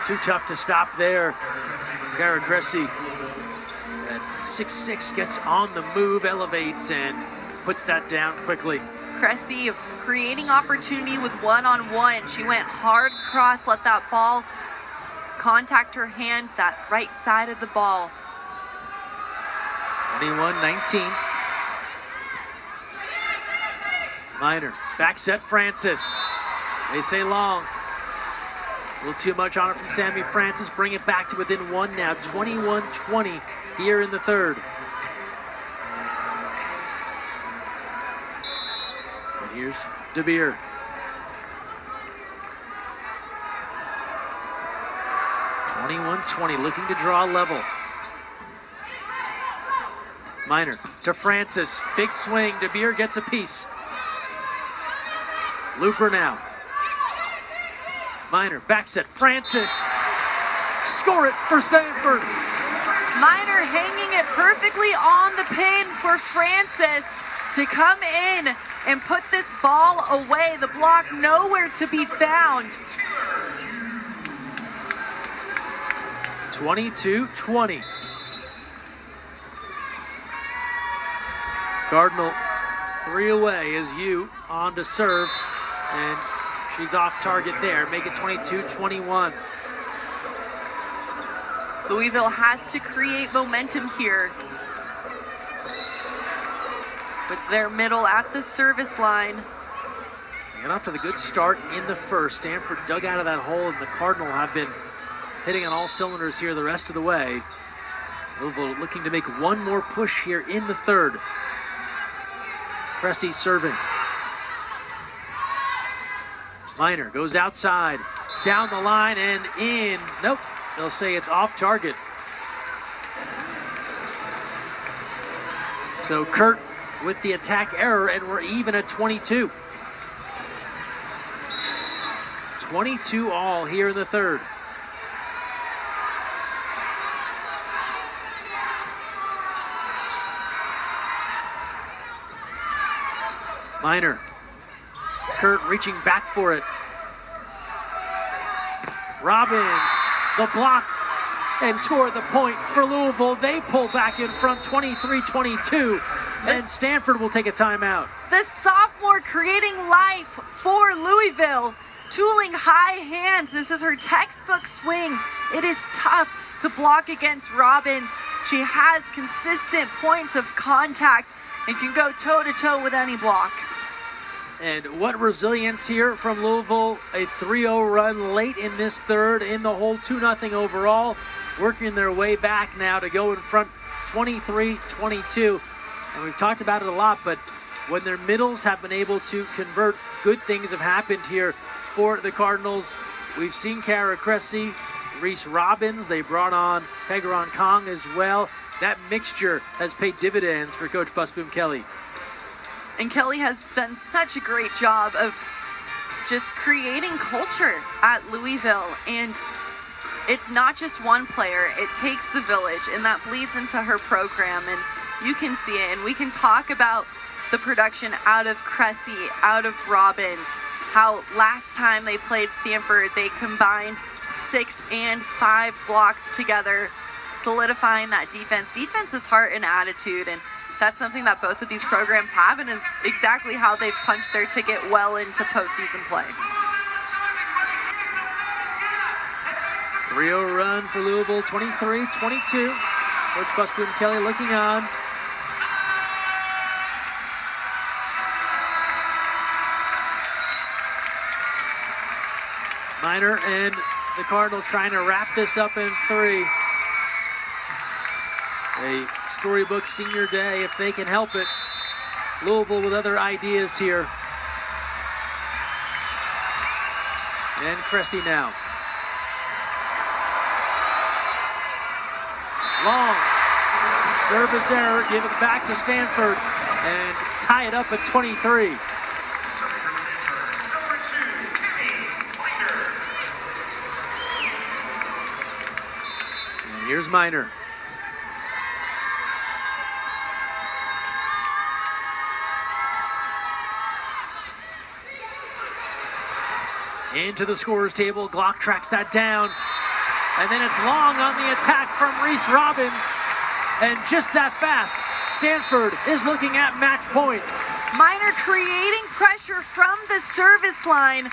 too tough to stop there. Garrett Cressy at 6'6", gets on the move, elevates, and puts that down quickly. Cressy creating opportunity with one-on-one. She went hard cross, let that ball contact her hand, that right side of the ball. 21-19. Minor, back set Francis. They say long. A little too much on it from Sammy Francis. Bring it back to within 1 now. 21-20 here in the third. And here's DeBeer. .21-20, looking to draw level. Minor to Francis. Big swing. DeBeer gets a piece. Looper now. Minor, back set, Francis. Score it for Stanford. Minor hanging it perfectly on the pin for Francis to come in and put this ball away. The block nowhere to be found. 22-20. Cardinal 3 away as you on to serve, and she's off target there. Make it 22-21. Louisville has to create momentum here with their middle at the service line. They got off to the good start in the first. Stanford dug out of that hole, and the Cardinal have been hitting on all cylinders here the rest of the way. Louisville looking to make one more push here in the third. Cressy serving. Minor goes outside, down the line and in. Nope, they'll say it's off target. So Kurt with the attack error, and we're even at 22. 22 all here in the third. Minor. Kurt reaching back for it. Robbins, the block, and score the point for Louisville. They pull back in front 23-22, and Stanford will take a timeout. The sophomore creating life for Louisville. Tooling high hands. This is her textbook swing. It is tough to block against Robbins. She has consistent points of contact and can go toe-to-toe with any block. And what resilience here from Louisville. A 3-0 run late in this third, in the hole, 2-0 overall. Working their way back now to go in front 23-22. And we've talked about it a lot, but when their middles have been able to convert, good things have happened here for the Cardinals. We've seen Kara Cressy, Reese Robbins. They brought on Pegaron Kong as well. That mixture has paid dividends for Coach Busboom Kelly. And Kelly has done such a great job of just creating culture at Louisville. And it's not just one player, it takes the village, and that bleeds into her program. And you can see it. And we can talk about the production out of Cressy, out of Robbins, how last time they played Stanford, they combined 6 and 5 blocks together, solidifying that defense. Defense is heart and attitude, and that's something that both of these programs have, and is exactly how they've punched their ticket well into postseason play. 3-0 run for Louisville, 23-22. Coach Busby and Kelly looking on. Minor and the Cardinals trying to wrap this up in 3. A storybook senior day if they can help it. Louisville with other ideas here. And Cressy now. Long service error, give it back to Stanford and tie it up at 23. And here's Minor. Into the scorer's table, Glock tracks that down. And then it's Long on the attack from Reese Robbins. And just that fast, Stanford is looking at match point. Minor creating pressure from the service line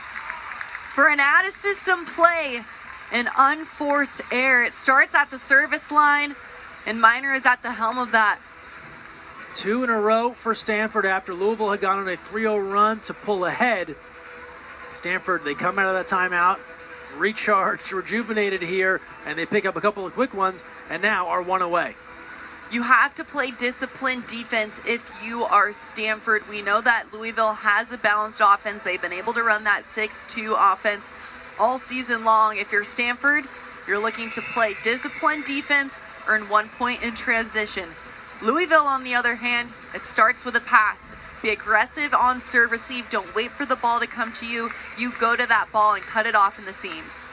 for an out-of-system play, an unforced error. It starts at the service line, and Minor is at the helm of that. 2 in a row for Stanford after Louisville had gone on a 3-0 run to pull ahead. Stanford, they come out of that timeout, recharged, rejuvenated here, and they pick up a couple of quick ones, and now are 1 away. You have to play disciplined defense if you are Stanford. We know that Louisville has a balanced offense. They've been able to run that 6-2 offense all season long. If you're Stanford, you're looking to play disciplined defense, earn 1 point in transition. Louisville, on the other hand, it starts with a pass. Be aggressive on serve receive. Don't wait for the ball to come to you. You go to that ball and cut it off in the seams.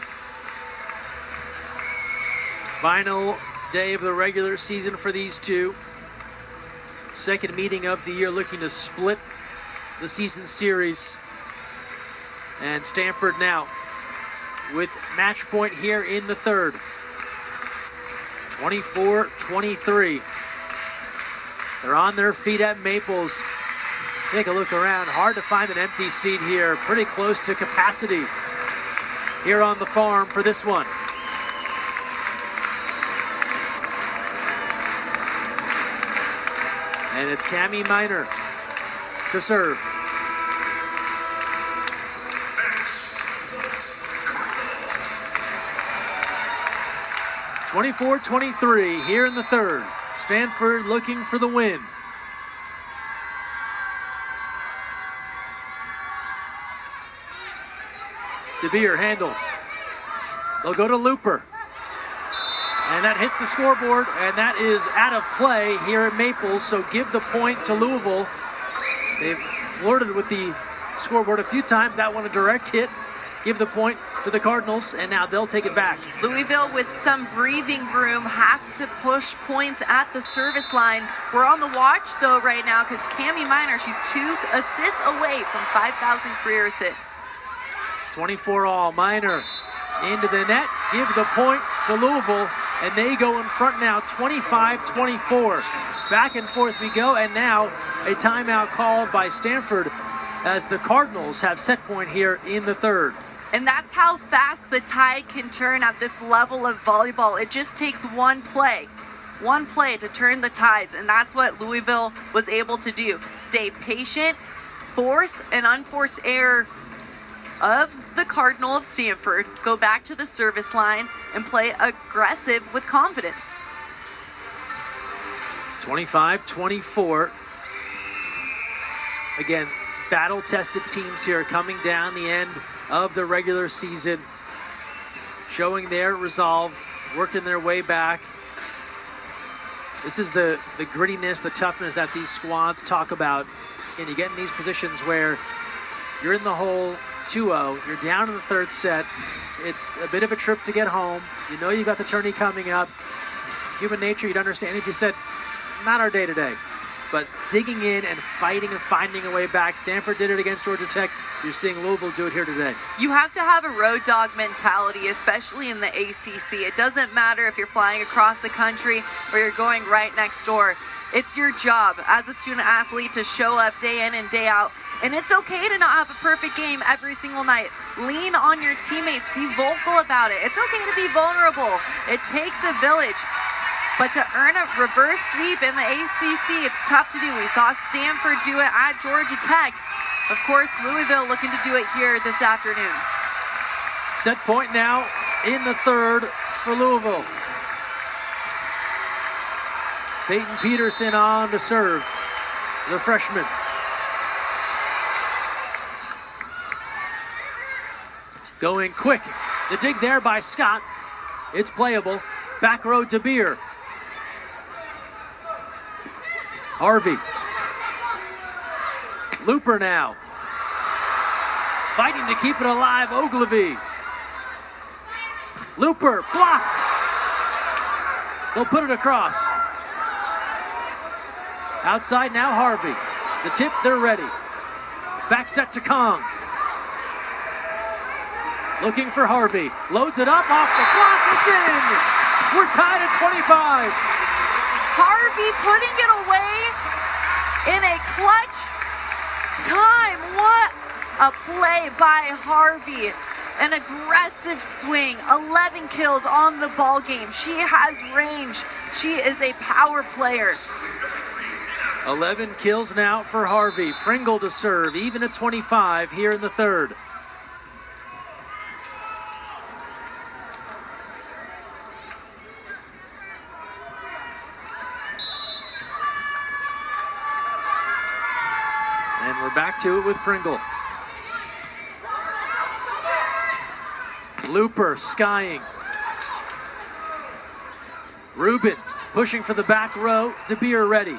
Final day of the regular season for these two. Second meeting of the year, looking to split the season series. And Stanford now with match point here in the third. 24-23. They're on their feet at Maples. Take a look around. Hard to find an empty seat here. Pretty close to capacity here on the farm for this one. And it's Cami Minor to serve. Match. 24-23 here in the third. Stanford looking for the win. DeBeer handles. They'll go to Looper. And that hits the scoreboard, and that is out of play here at Maples, so give the point to Louisville. They've flirted with the scoreboard a few times. That one a direct hit. Give the point to the Cardinals, and now they'll take it back. Louisville, with some breathing room, has to push points at the service line. We're on the watch, though, right now, because Cami Minor, she's 2 assists away from 5,000 career assists. 24 all. Minor into the net. Give the point to Louisville, and they go in front now, 25-24. Back and forth we go, and now a timeout called by Stanford as the Cardinals have set point here in the third. And that's how fast the tide can turn at this level of volleyball. It just takes one play to turn the tides, and that's what Louisville was able to do. Stay patient, force an unforced error of the Cardinal of Stanford, go back to the service line, and play aggressive with confidence. 25-24. Again, battle-tested teams here coming down the end of the regular season, showing their resolve, working their way back. This is the grittiness, the toughness that these squads talk about And you get in these positions where you're in the hole 2-0, you're down in the third set. It's a bit of a trip to get home. You know you got the tourney coming up. Human nature, you'd understand if you said, not our day today. But digging in and fighting and finding a way back. Stanford did it against Georgia Tech. You're seeing Louisville do it here today. You have to have a road dog mentality, especially in the ACC. It doesn't matter if you're flying across the country or you're going right next door. It's your job as a student athlete to show up day in and day out. And it's okay to not have a perfect game every single night. Lean on your teammates. Be vocal about it. It's okay to be vulnerable. It takes a village. But to earn a reverse sweep in the ACC, it's tough to do. We saw Stanford do it at Georgia Tech. Of course, Louisville looking to do it here this afternoon. Set point now in the third for Louisville. Peyton Peterson on to serve, the freshman. Going quick. The dig there by Scott. It's playable. Back row DeBeer. Harvey. Looper now. Fighting to keep it alive, Ogilvy. Looper blocked. They'll put it across. Outside now, Harvey. The tip, they're ready. Back set to Kong. Looking for Harvey. Loads it up off the block. It's in. We're tied at 25. Harvey putting it away in a clutch time. What a play by Harvey. An aggressive swing. 11 kills on the ball game. She has range. She is a power player. 11 kills now for Harvey. Pringle to serve, even at 25 here in the third. And we're back to it with Pringle. Looper skying. Rubin pushing for the back row. DeBeer ready.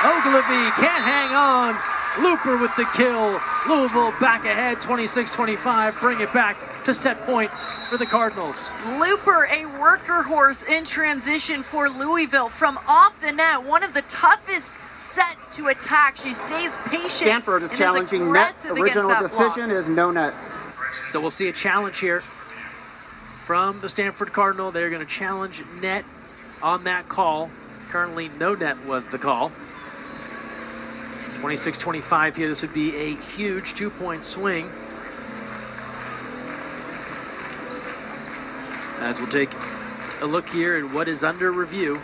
Ogilvy can't hang on. Looper with the kill. Louisville back ahead, 26-25. Bring it back to set point for the Cardinals. Looper, a worker horse in transition for Louisville from off the net. One of the toughest sets to attack. She stays patient. Stanford is challenging net. Original decision is no net. So we'll see a challenge here from the Stanford Cardinal. They're going to challenge net on that call. Currently, no net was the call. 26-25 here. This would be a huge 2-point swing. As we'll take a look here at what is under review.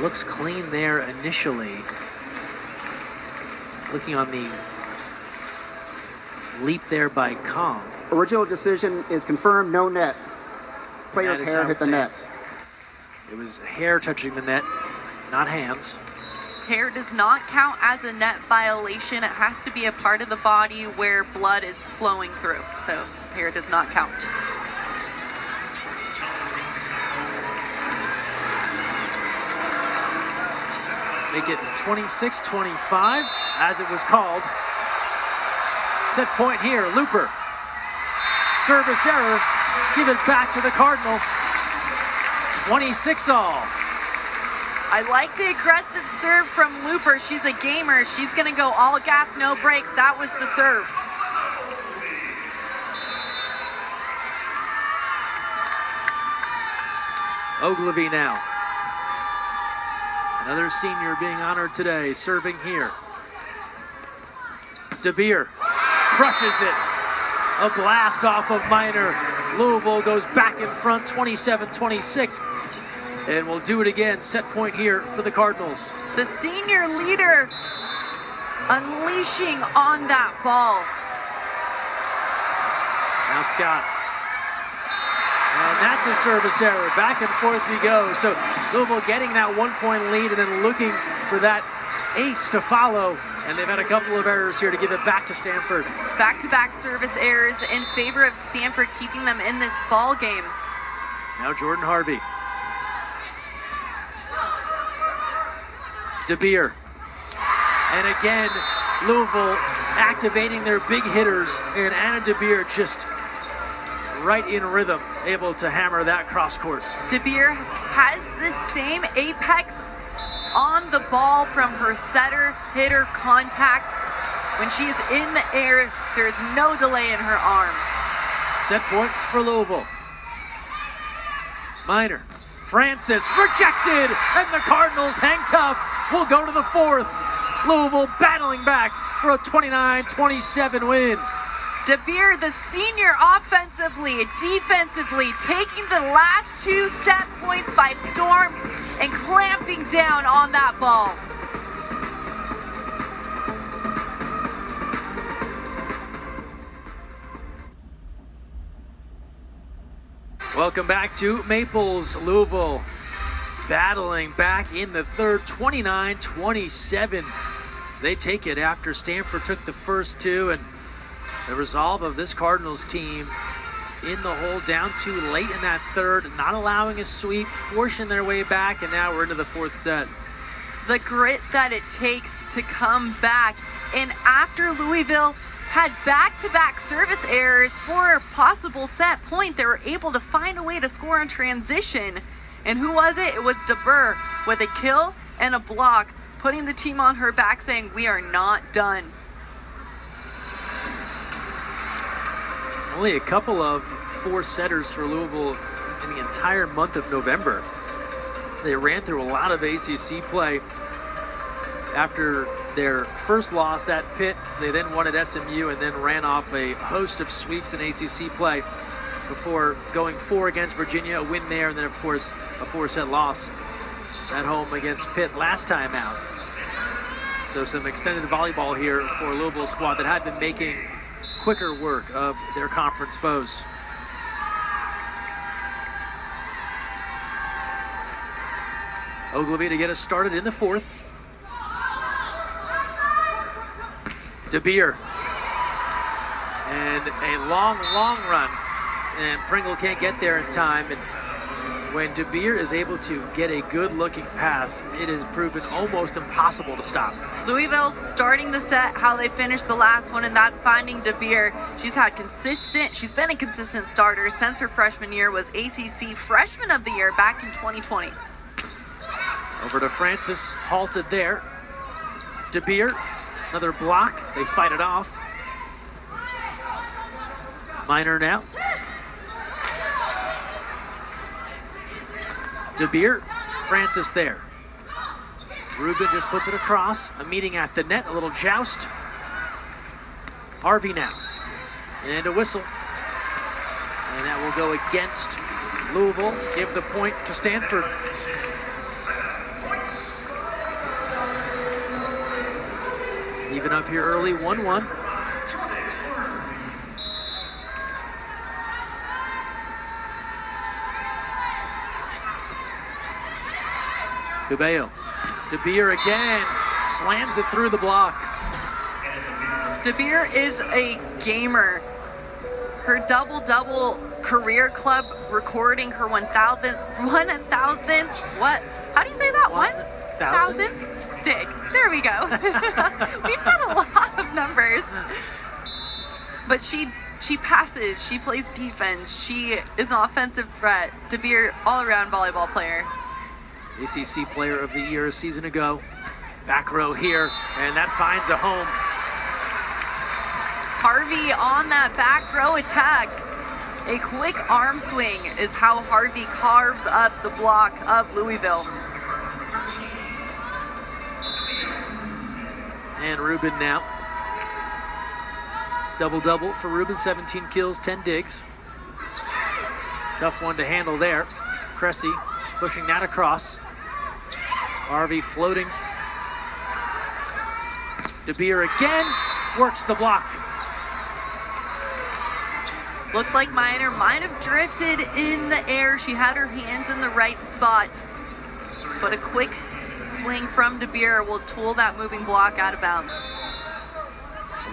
Looks clean there initially. Looking on the leap there by Kong. Original decision is confirmed, no net. Player's hair hit the net. It was hair touching the net, not hands. Hair does not count as a net violation. It has to be a part of the body where blood is flowing through. So hair does not count. Make it 26-25 as it was called. Set point here, Looper. Service error, give it back to the Cardinal. 26 all. I like the aggressive serve from Looper. She's a gamer. She's going to go all gas, no brakes. That was the serve. Ogilvy now. Another senior being honored today, serving here. DeBeer crushes it. A blast off of Minor. Louisville goes back in front, 27-26. And we'll do it again. Set point here for the Cardinals. The senior leader unleashing on that ball. Now Scott. And that's a service error. Back and forth we go. So Louisville getting that 1-point lead and then looking for that ace to follow And they've had a couple of errors here to give it back to Stanford. Back-to-back service errors in favor of Stanford, keeping them in this ball game. Now Jordan Harvey. DeBeer. And again, Louisville activating their big hitters, and Anna DeBeer just right in rhythm, able to hammer that cross court. DeBeer has the same apex on the ball from her setter-hitter contact. When she is in the air, there is no delay in her arm. Set point for Louisville. Minor. Francis rejected, and the Cardinals hang tough. We'll go to the fourth. Louisville battling back for a 29-27 win. DeBeer, the senior, offensively, defensively, taking the last two set points by storm and clamping down on that ball. Welcome back to Maples. Louisville battling back in the third, 29-27. They take it after Stanford took the first two, and the resolve of this Cardinals team in the hole down too late in that third, not allowing a sweep, forcing their way back, and now we're into the fourth set. The grit that it takes to come back. And after Louisville had back-to-back service errors for a possible set point, they were able to find a way to score on transition. And who was it? It was DeBeer with a kill and a block, putting the team on her back, saying, we are not done. Only a couple of four setters for Louisville in the entire month of November. They ran through a lot of ACC play. After their first loss at Pitt, they then won at SMU and then ran off a host of sweeps in ACC play before going 4 against Virginia, a win there, and then of course a 4-set loss at home against Pitt last time out. So some extended volleyball here for Louisville squad that had been making quicker work of their conference foes. Ogilvie to get us started in the fourth. DeBeer. And a long run. And Pringle can't get there in time. And when DeBeer is able to get a good-looking pass, it is proven almost impossible to stop. Louisville starting the set how they finished the last one, and that's finding DeBeer. She's been a consistent starter since her freshman year, was ACC Freshman of the Year back in 2020. Over to Francis, halted there. DeBeer, another block, they fight it off. Minor now. DeBeer, Francis there. Rubin just puts it across. A meeting at the net, a little joust. Harvey now. And a whistle. And that will go against Louisville. Give the point to Stanford. Even up here early, 1-1. Cabello. DeBeer again slams it through the block. DeBeer is a gamer. Her double-double career club recording her 1,000, what? How do you say that? 1,000? Dig. There we go. We've said a lot of numbers. But she passes, she plays defense, she is an offensive threat. DeBeer, all-around volleyball player. ACC Player of the Year a season ago. Back row here, and that finds a home. Harvey on that back row attack. A quick arm swing is how Harvey carves up the block of Louisville. And Rubin now. Double-double for Rubin, 17 kills, 10 digs. Tough one to handle there. Cressy pushing that across. Harvey floating. DeBeer again works the block. Looked like Minor might have drifted in the air. She had her hands in the right spot. But a quick swing from DeBeer will tool that moving block out of bounds.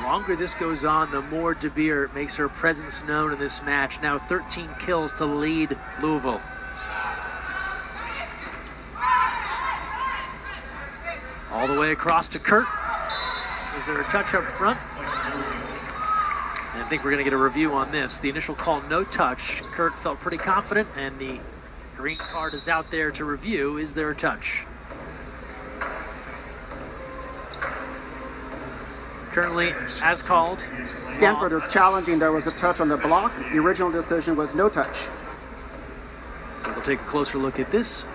longer this goes on, the more De Beer makes her presence known in this match. Now 13 kills to lead Louisville. All the way across to Kurt. Is there a touch up front? And I think we're going to get a review on this. The initial call, no touch. Kurt felt pretty confident, and the green card is out there to review. Is there a touch? Currently, as called. Stanford was challenging. There was a touch on the block. The original decision was no touch. So we'll take a closer look at this.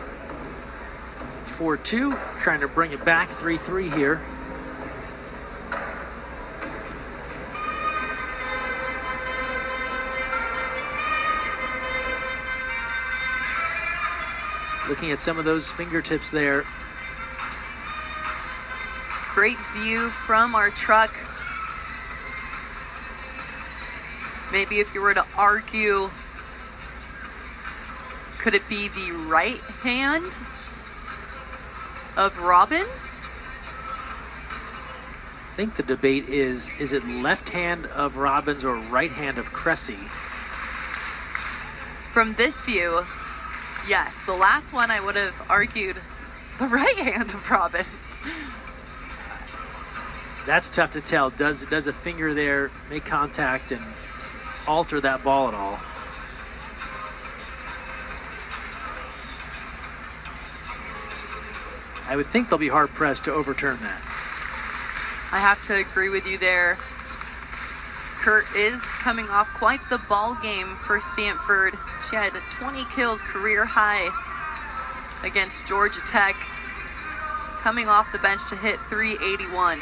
4-2, trying to bring it back. 3-3 here. Looking at some of those fingertips there. Great view from our truck. Maybe if you were to argue, could it be the right hand of Robbins? I think the debate is it left hand of Robbins or right hand of Cressy? From this view, yes. The last one I would have argued the right hand of Robbins. That's tough to tell. Does a finger there make contact and alter that ball at all? I would think they'll be hard-pressed to overturn that. I have to agree with you there. Kurt is coming off quite the ball game for Stanford. She had 20 kills, career high against Georgia Tech. Coming off the bench to hit 381.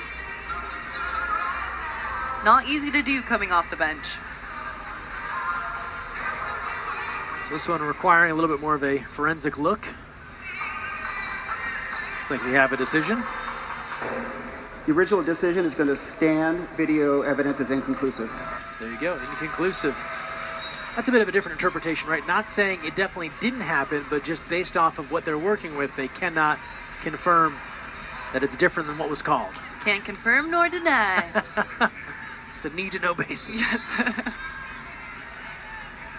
Not easy to do coming off the bench. So this one requiring a little bit more of a forensic look. Looks like we have a decision. The original decision is going to stand. Video evidence is inconclusive. There you go, inconclusive. That's a bit of a different interpretation, right? Not saying it definitely didn't happen, but just based off of what they're working with, they cannot confirm that it's different than what was called. Can't confirm nor deny. It's a need-to-know basis. Yes.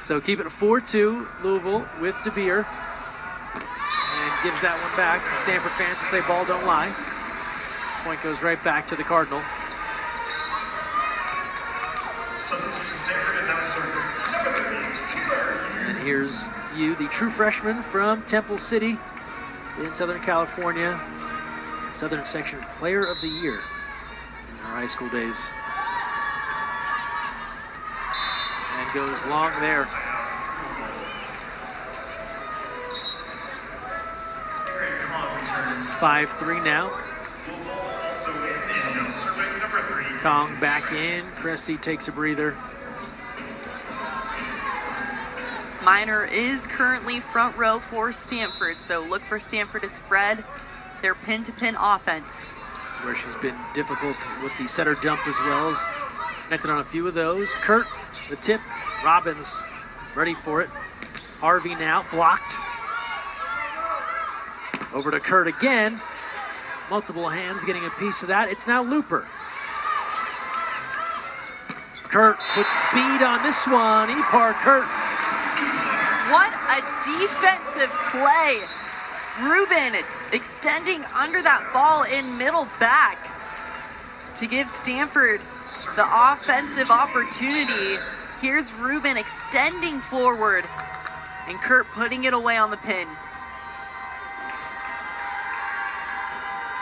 So keep it 4-2, Louisville with De Beer. And gives that one back. Stanford fans will say ball don't lie. Point goes right back to the Cardinal. Substitution Stanford and now serving number 3, And here's you, the true freshman from Temple City in Southern California. Southern Section Player of the Year in our high school days. And goes long there. Great Kong returns. 5-3 now. Also in and now serving number 3. Kong back in. Cressy takes a breather. Minor is currently front row for Stanford, so look for Stanford to spread their pin-to-pin offense. This is where she's been difficult with the setter dump as well as connected on a few of those. Kurt, the tip. Robbins ready for it. Harvey now blocked. Over to Kurt again. Multiple hands getting a piece of that. It's now Looper. Kurt puts speed on this one. Ipar Kurt. What a defensive play. Rubin extending under that ball in middle back to give Stanford the offensive opportunity. Here's Rubin extending forward and Kurt putting it away on the pin.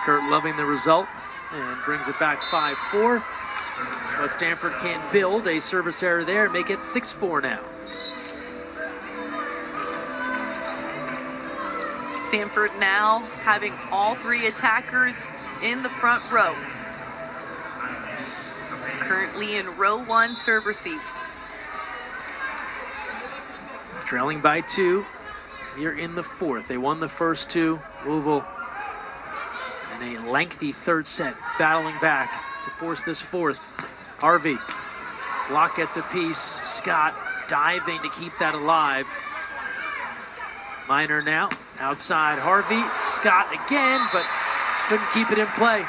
Kurt loving the result and brings it back 5-4. But Stanford can't build a service error there and make it 6-4 now. Stanford now having all 3 attackers in the front row. Currently in row 1 serve receive. Trailing by 2 here in the 4th. They won the first 2. Louisville in a lengthy third set, battling back to force this 4th. Harvey, block gets a piece. Scott diving to keep that alive. Minor now, outside Harvey. Scott again, but couldn't keep it in play.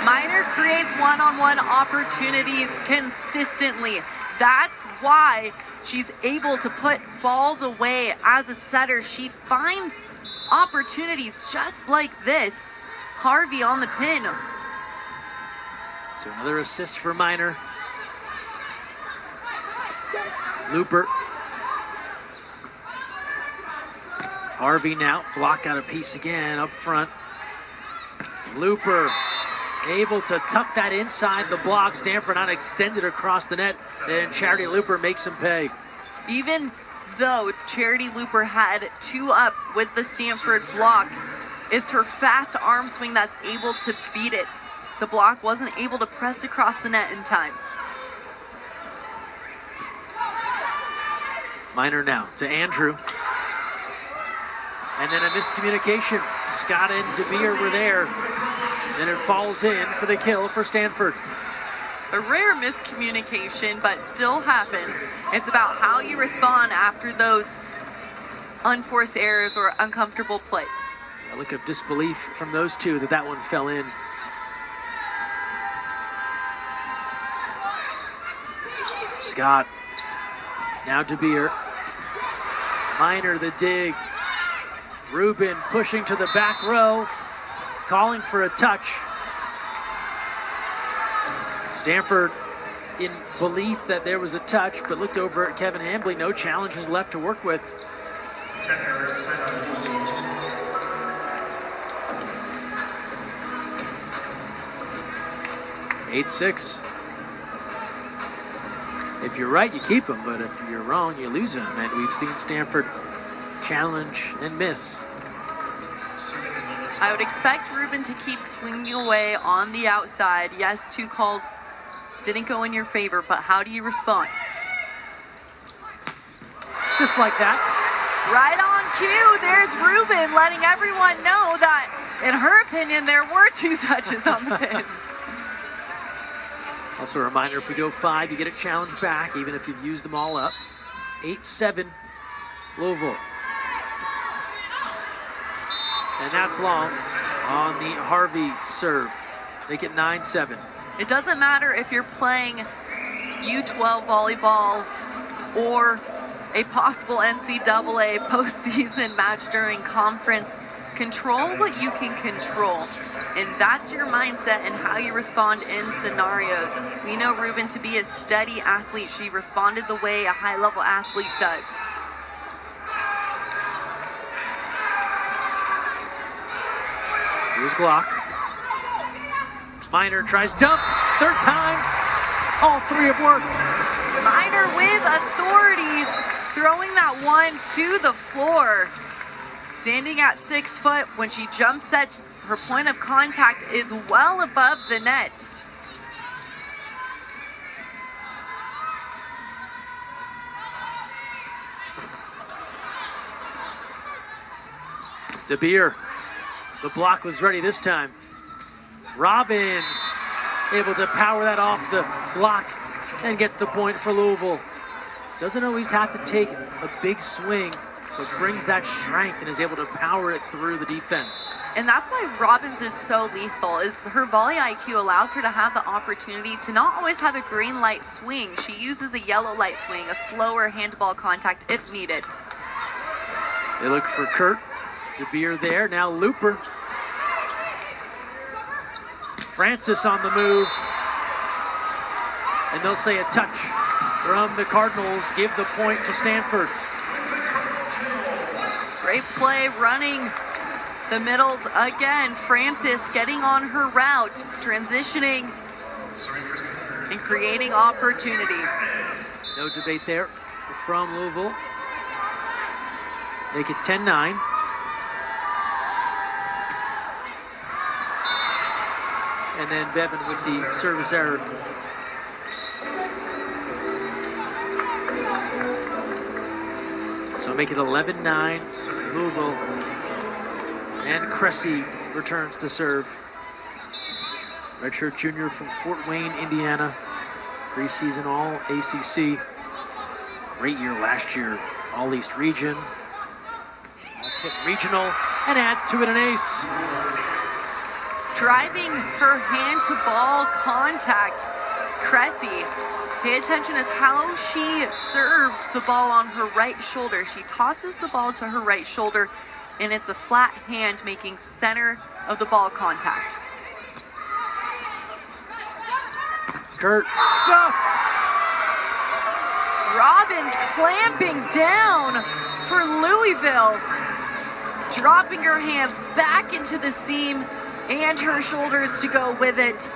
Minor creates one-on-one opportunities consistently. That's why she's able to put balls away as a setter. She finds opportunities just like this. Harvey on the pin. So another assist for Minor. Looper. Harvey now, block out a piece again up front. Looper able to tuck that inside the block. Stanford not extended across the net. And Charity Looper makes him pay. Even though Charity Looper had 2 up with the Stanford block, it's her fast arm swing that's able to beat it. The block wasn't able to press across the net in time. Minor now to Andrew. And then a miscommunication. Scott and DeBeer were there. Then it falls in for the kill for Stanford. A rare miscommunication, but still happens. It's about how you respond after those unforced errors or uncomfortable plays. A look of disbelief from those two that one fell in. Scott. Now DeBeer. Minor the dig. Rubin pushing to the back row, calling for a touch. Stanford in belief that there was a touch, but looked over at Kevin Hambley. No challenges left to work with. 8-6. If you're right, you keep them, but if you're wrong, you lose them. And we've seen Stanford challenge and miss. I would expect Rubin to keep swinging away on the outside. Yes, 2 calls didn't go in your favor, but how do you respond? Just like that. Right on cue, there's Rubin letting everyone know that, in her opinion, there were 2 touches on the pin. Also a reminder, if we go 5, you get a challenge back, even if you've used them all up. 8-7, Louisville. And that's long on the Harvey serve. Make it 9-7. It doesn't matter if you're playing U12 volleyball or a possible NCAA postseason match during conference. Control what you can control. And that's your mindset and how you respond in scenarios. We know Rubin to be a steady athlete. She responded the way a high-level athlete does. Here's Glock. Minor tries dump. 3rd time. All 3 have worked. Minor with authority, throwing that one to the floor. Standing at 6 foot, when she jump sets, her point of contact is well above the net. DeBeer. The block was ready this time. Robbins able to power that off the block and gets the point for Louisville. Doesn't always have to take a big swing, but brings that strength and is able to power it through the defense. And that's why Robbins is so lethal, is her volley IQ allows her to have the opportunity to not always have a green light swing. She uses a yellow light swing, a slower handball contact if needed. They look for Kurt. DeBeer there, now Looper. Francis on the move. And they'll say a touch from the Cardinals. Give the point to Stanford. Great play running the middles again. Francis getting on her route, transitioning and creating opportunity. No debate there from Louisville. Make it 10-9. And then Bevan with the service error. So make it 11-9, Louisville. And Cressy returns to serve. Redshirt junior from Fort Wayne, Indiana. Preseason All ACC. Great year last year. All East Region. All Pitt Regional. And adds to it an ace. driving her hand to ball contact. Cressy, pay attention as how she serves the ball on her right shoulder. She tosses the ball to her right shoulder, and it's a flat hand making center of the ball contact. Kurt stuffed. Robbins clamping down for Louisville, dropping her hands back into the seam and her shoulders to go with it.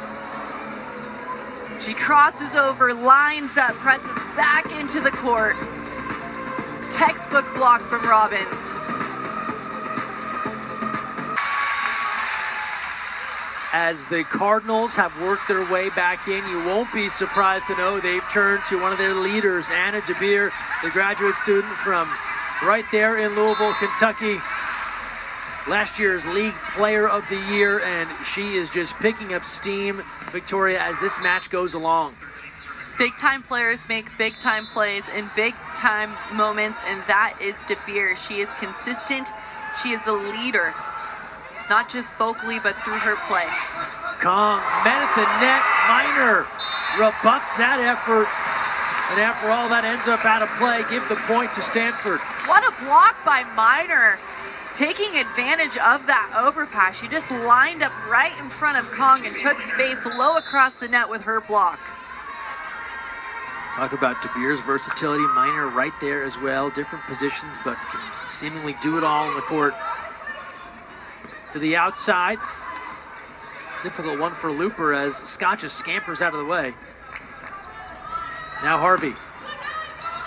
She crosses over, lines up, presses back into the court. Textbook block from Robbins. As the Cardinals have worked their way back in, you won't be surprised to know they've turned to one of their leaders, Anna DeBeer, the graduate student from right there in Louisville, Kentucky. Last year's League Player of the Year, and she is just picking up steam, Victoria, as this match goes along. Big-time players make big-time plays in big-time moments, and that is DeBeer. She is consistent. She is a leader, not just vocally, but through her play. Kong met at the net. Minor rebuffs that effort, and after all, that ends up out of play. Give the point to Stanford. What a block by Minor, taking advantage of that overpass. She just lined up right in front of Kong and took space low across the net with her block. Talk about DeBeer's versatility. Minor right there as well. Different positions, but can seemingly do it all on the court. To the outside. Difficult one for Looper as Scott just scampers out of the way. Now Harvey.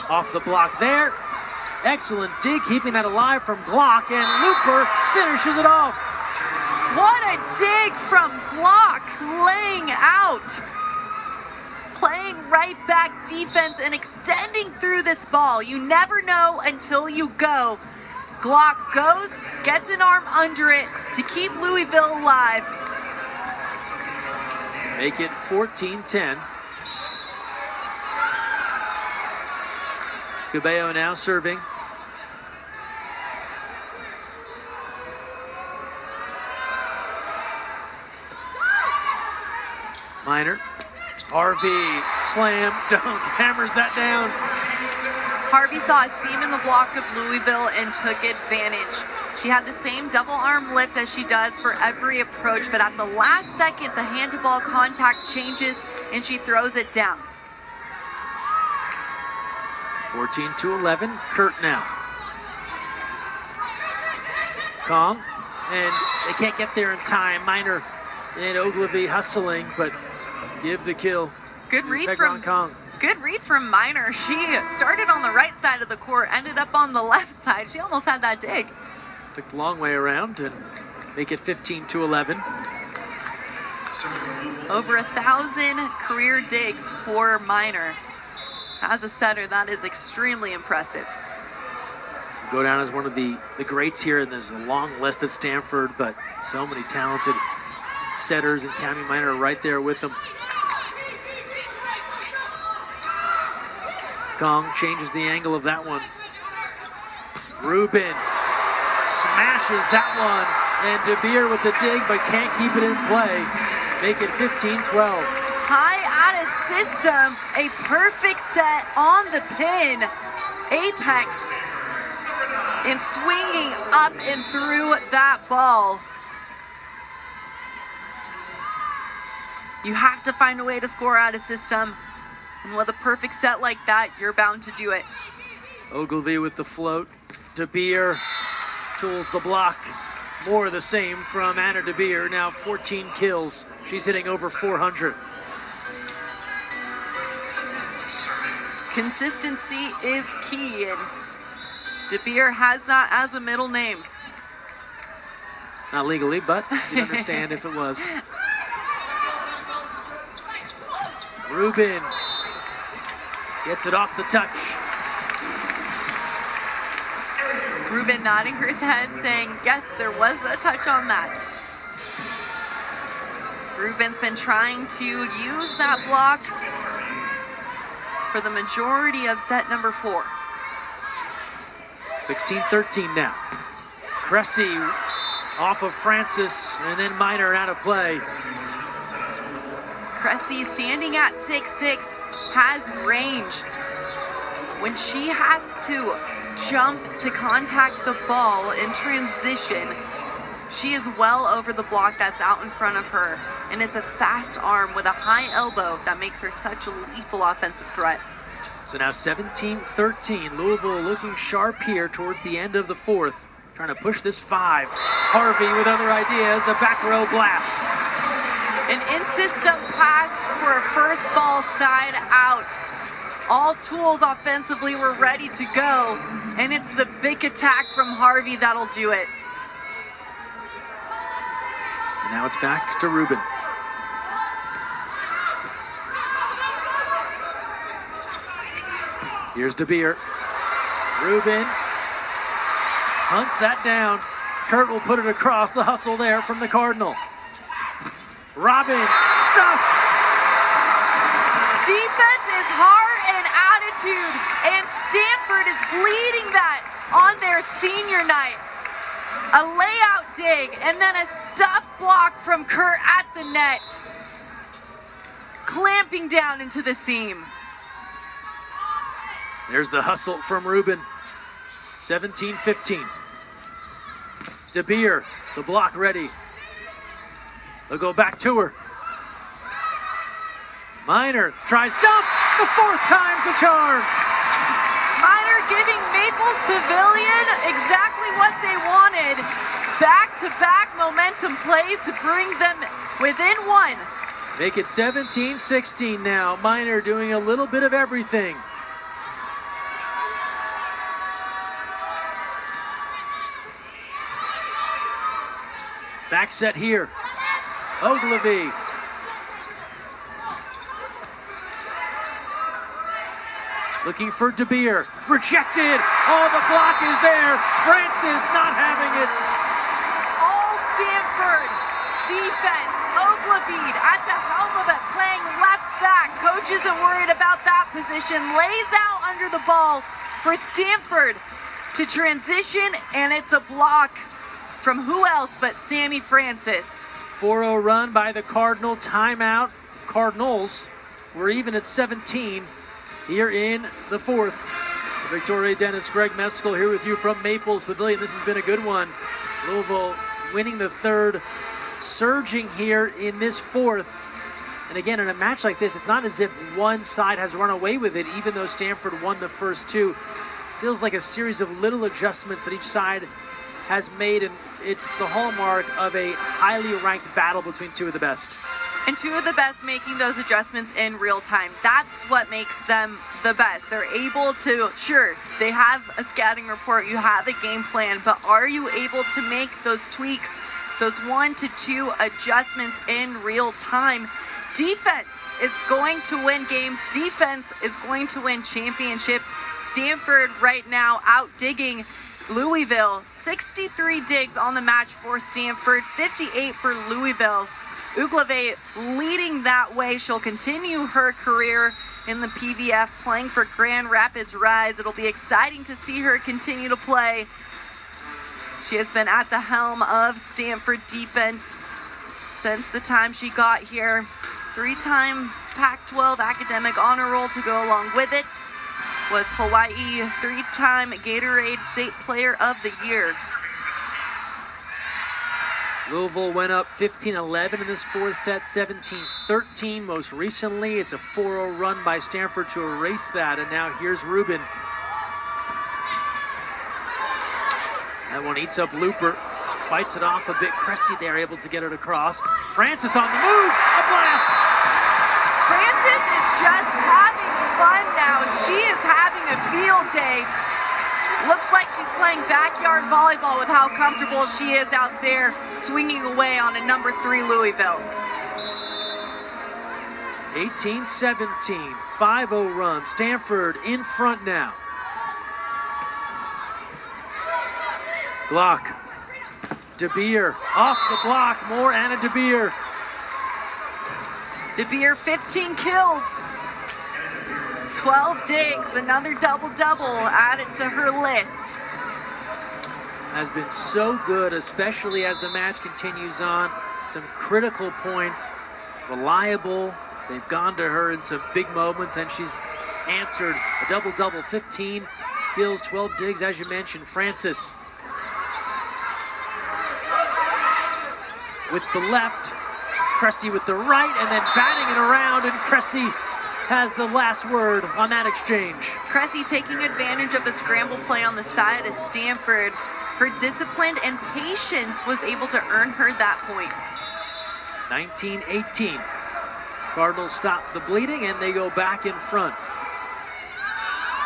Off the block there. Excellent dig, keeping that alive from Glock, and Looper finishes it off. What a dig from Glock, laying out. Playing right back defense and extending through this ball. You never know until you go. Glock goes, gets an arm under it to keep Louisville alive. Make it 14-10. Cabello now serving. Minor. Harvey, slam, dunk, hammers that down. Harvey saw a seam in the block of Louisville and took advantage. She had the same double arm lift as she does for every approach, but at the last second, the hand-to-ball contact changes and she throws it down. 14-11, Kurt now. Kong, and they can't get there in time. Minor and Ogilvy hustling, but give the kill. Good read from Kong. Good read from Minor. She started on the right side of the court, ended up on the left side. She almost had that dig. Took the long way around and make it 15-11. Over 1,000 career digs for Minor. As a setter, that is extremely impressive. Go down as one of the greats here, and there's a long list at Stanford, but so many talented setters, and Cami Minor right there with them. Kong changes the angle of that one. Rubin smashes that one, and DeBeer with the dig, but can't keep it in play. Make it 15-12. High out of system, a perfect set on the pin. Apex, and swinging up and through that ball. You have to find a way to score out of system. And with a perfect set like that, you're bound to do it. Ogilvy with the float. DeBeer tools the block. More of the same from Anna DeBeer. Now 14 kills. She's hitting over 400. Consistency is key, and DeBeer has that as a middle name. Not legally, but you'd understand if it was. Rubin gets it off the touch. Rubin nodding his head, saying, yes, there was a touch on that. Rubin's been trying to use that block for the majority of set number 4. 16-13 now. Cressy off of Francis, and then Minor out of play. Cressy, standing at 6'6", has range. When she has to jump to contact the ball in transition, she is well over the block that's out in front of her, and it's a fast arm with a high elbow that makes her such a lethal offensive threat. So now 17-13, Louisville looking sharp here towards the end of the fourth, trying to push this 5. Harvey with other ideas, a back row blast. An in-system pass for a first ball side out. All tools offensively were ready to go, and it's the big attack from Harvey that'll do it. And now it's back to Rubin. Here's DeBeer. Rubin hunts that down. Kurt will put it across. The hustle there from the Cardinal. Robbins, stuff. Defense is heart and attitude, and Stanford is bleeding that on their senior night. A layout dig, and then a stuff block from Kurt at the net. Clamping down into the seam. There's the hustle from Rubin. 17-15. DeBeer, the block ready. They'll go back to her. Minor tries dump. The 4th time's the charm. Minor giving Maples Pavilion exactly what they wanted. Back-to-back momentum plays to bring them within 1. Make it 17-16 now. Minor doing a little bit of everything. Back set here. Ogilvy. Looking for DeBeer. Rejected. Oh, the block is there. Francis not having it. All Stanford defense. Ogilvy at the helm of it, playing left back. Coach isn't worried about that position. Lays out under the ball for Stanford to transition, and it's a block from who else but Sammy Francis. 4-0 run by the Cardinal. Timeout. Cardinals were even at 17 here in the 4th. Victoria Dennis, Greg Meskel here with you from Maples Pavilion. This has been a good one. Louisville winning the 3rd, surging here in this 4th. And again, in a match like this, it's not as if one side has run away with it, even though Stanford won the first 2. Feels like a series of little adjustments that each side has made, and it's the hallmark of a highly ranked battle between 2 of the best. And 2 of the best making those adjustments in real time. That's what makes them the best. They're able to, sure, they have a scouting report, you have a game plan, but are you able to make those tweaks, those 1 to 2 adjustments in real time? Defense is going to win games. Defense is going to win championships. Stanford right now out digging Louisville. 63 digs on the match for Stanford, 58 for Louisville. Uglave leading that way. She'll continue her career in the PVF, playing for Grand Rapids Rise. It'll be exciting to see her continue to play. She has been at the helm of Stanford defense since the time she got here. 3-time Pac-12 academic honor roll to go along with it. Was Hawaii 3-time Gatorade State Player of the Year. Louisville went up 15-11 in this 4th set, 17-13 most recently. It's a 4-0 run by Stanford to erase that, and now here's Rubin. That one eats up Looper, fights it off a bit. Cressy there able to get it across. Francis on the move, a blast! Francis is just having fun now. She is having a field day. Looks like she's playing backyard volleyball with how comfortable she is out there swinging away on a number 3 Louisville. 18-17, 5-0 run. Stanford in front now. Block. DeBeer off the block. More Anna DeBeer. DeBeer 15 kills. 12 digs, another double-double added to her list. has been so good, especially as the match continues on. Some critical points, reliable. They've gone to her in some big moments, and she's answered a double-double, 15 kills, 12 digs, as you mentioned. Francis with the left, Cressy with the right, and then batting it around, and Cressy has the last word on that exchange. Cressy taking advantage of a scramble play on the side of Stanford. Her discipline and patience was able to earn her that point. 19-18. Cardinals stop the bleeding, and they go back in front.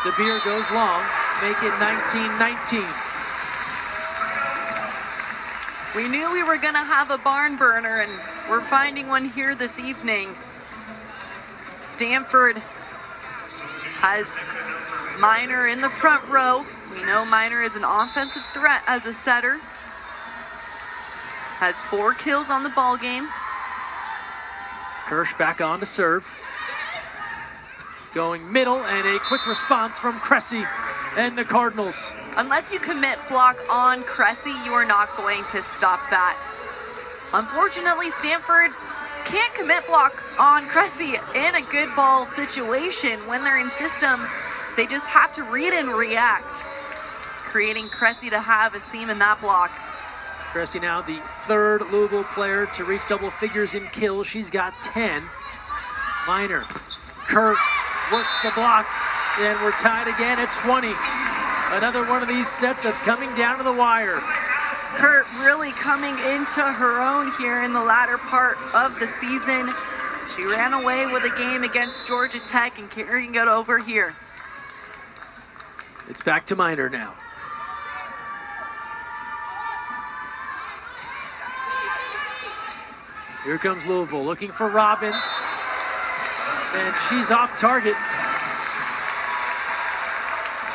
De Beer goes long, make it 19-19. We knew we were going to have a barn burner, and we're finding one here this evening. Stanford has Minor in the front row. We know Minor is an offensive threat as a setter. Has 4 kills on the ball game. Kirsch back on to serve. Going middle, and a quick response from Cressy and the Cardinals. Unless you commit block on Cressy, you are not going to stop that. Unfortunately, Stanford can't commit block on Cressy in a good ball situation. When they're in system, they just have to read and react, creating Cressy to have a seam in that block. Cressy now the 3rd Louisville player to reach double figures in kills. She's got 10. Minor, Kurt works the block, and we're tied again at 20. Another one of these sets that's coming down to the wire. Kurt really coming into her own here in the latter part of the season. She ran away with a game against Georgia Tech and carrying it over here. It's back to Minor now. Here comes Louisville looking for Robbins, and she's off target.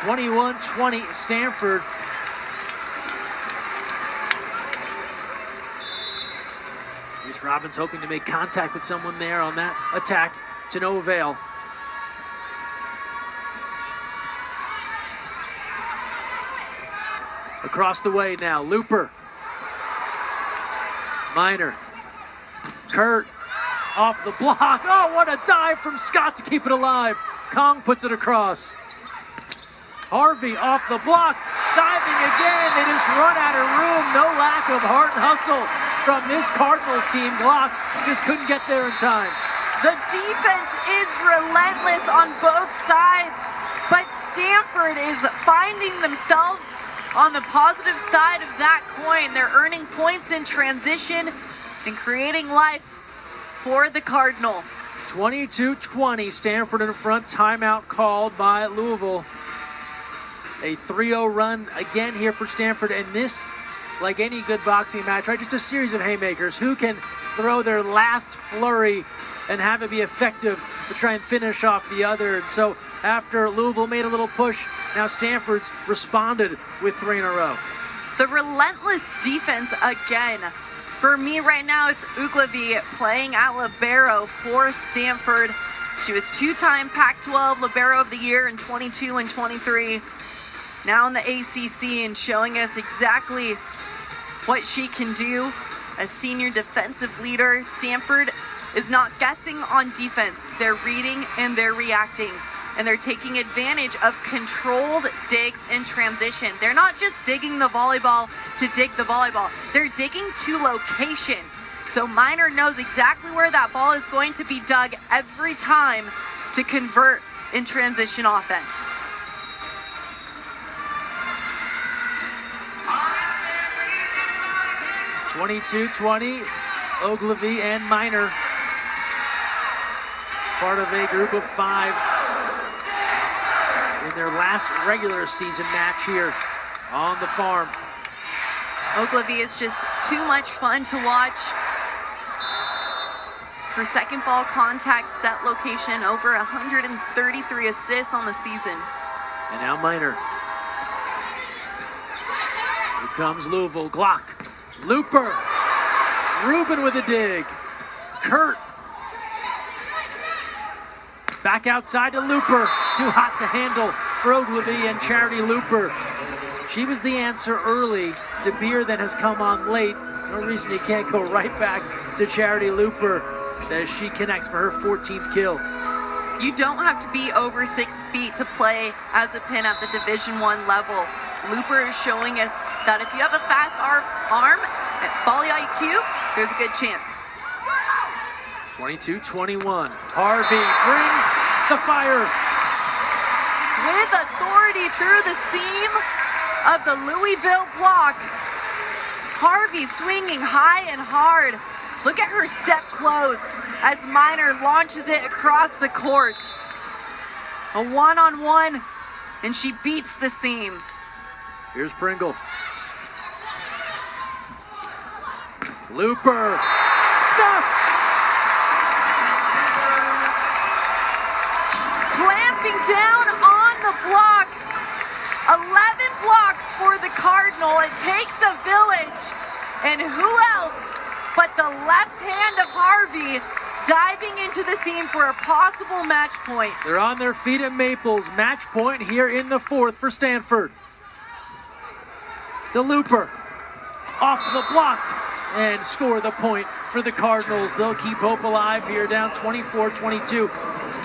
21-20 Stanford. Here's Robbins hoping to make contact with someone there on that attack, to no avail. Across the way now, Looper. Minor. Kurt off the block. Oh, what a dive from Scott to keep it alive. Kong puts it across. Harvey off the block, diving again. They just run out of room. No lack of heart and hustle from this Cardinals team. Glock just couldn't get there in time. The defense is relentless on both sides, but Stanford is finding themselves on the positive side of that coin. They're earning points in transition and creating life for the Cardinal. 22-20, Stanford in front. Timeout called by Louisville. A 3-0 run again here for Stanford, and this, like any good boxing match, right? Just a series of haymakers. Who can throw their last flurry and have it be effective to try and finish off the other? And so after Louisville made a little push, now Stanford's responded with 3 in a row. The relentless defense again. For me right now, it's Uglevi playing at libero for Stanford. She was 2-time Pac-12 Libero of the Year in 22 and 23. Now in the ACC and showing us exactly what she can do. A senior defensive leader, Stanford is not guessing on defense. They're reading and they're reacting. And they're taking advantage of controlled digs in transition. They're not just digging the volleyball to dig the volleyball. They're digging to location. So Minor knows exactly where that ball is going to be dug every time to convert in transition offense. (22-20), Ogilvy and Minor, part of a group of 5 in their last regular season match here on the farm. Ogilvy is just too much fun to watch. Her second ball contact set location, over 133 assists on the season. And now Minor. Here comes Louisville. Glock. Looper. Rubin with a dig. Kurt. Back outside to Looper. Too hot to handle for Ogilvy, and Charity Looper She was the answer early. De Beer then has come on late. No reason you can't go right back to Charity Looper as she connects for her 14th kill. You don't have to be over 6 feet to play as a pin at the Division I level. Looper is showing us that if you have a fast arm at volley IQ, there's a good chance. 22-21. Harvey brings the fire. With authority through the seam of the Louisville block. Harvey swinging high and hard. Look at her step close as Minor launches it across the court. A one-on-one, and she beats the seam. Here's Pringle. Looper. Stuffed. Clamping down on the block. 11 blocks for the Cardinal. It takes a village. And who else but the left hand of Harvey diving into the seam for a possible match point. They're on their feet at Maples. Match point here in the 4th for Stanford. The Looper off the block and score the point for the Cardinals. They'll keep hope alive here, down 24-22.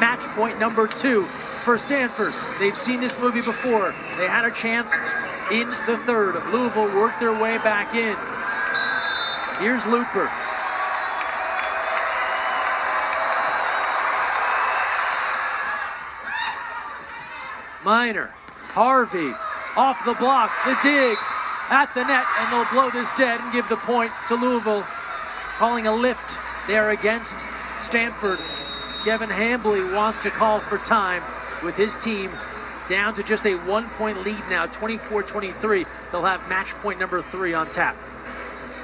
Match point number 2 for Stanford. They've seen this movie before. They had a chance in the 3rd. Louisville worked their way back in. Here's Looper. Minor, Harvey, off the block, the dig at the net, and they'll blow this dead and give the point to Louisville. Calling a lift there against Stanford. Kevin Hambley wants to call for time with his team down to just a 1-point lead now, 24-23. They'll have match point number 3 on tap.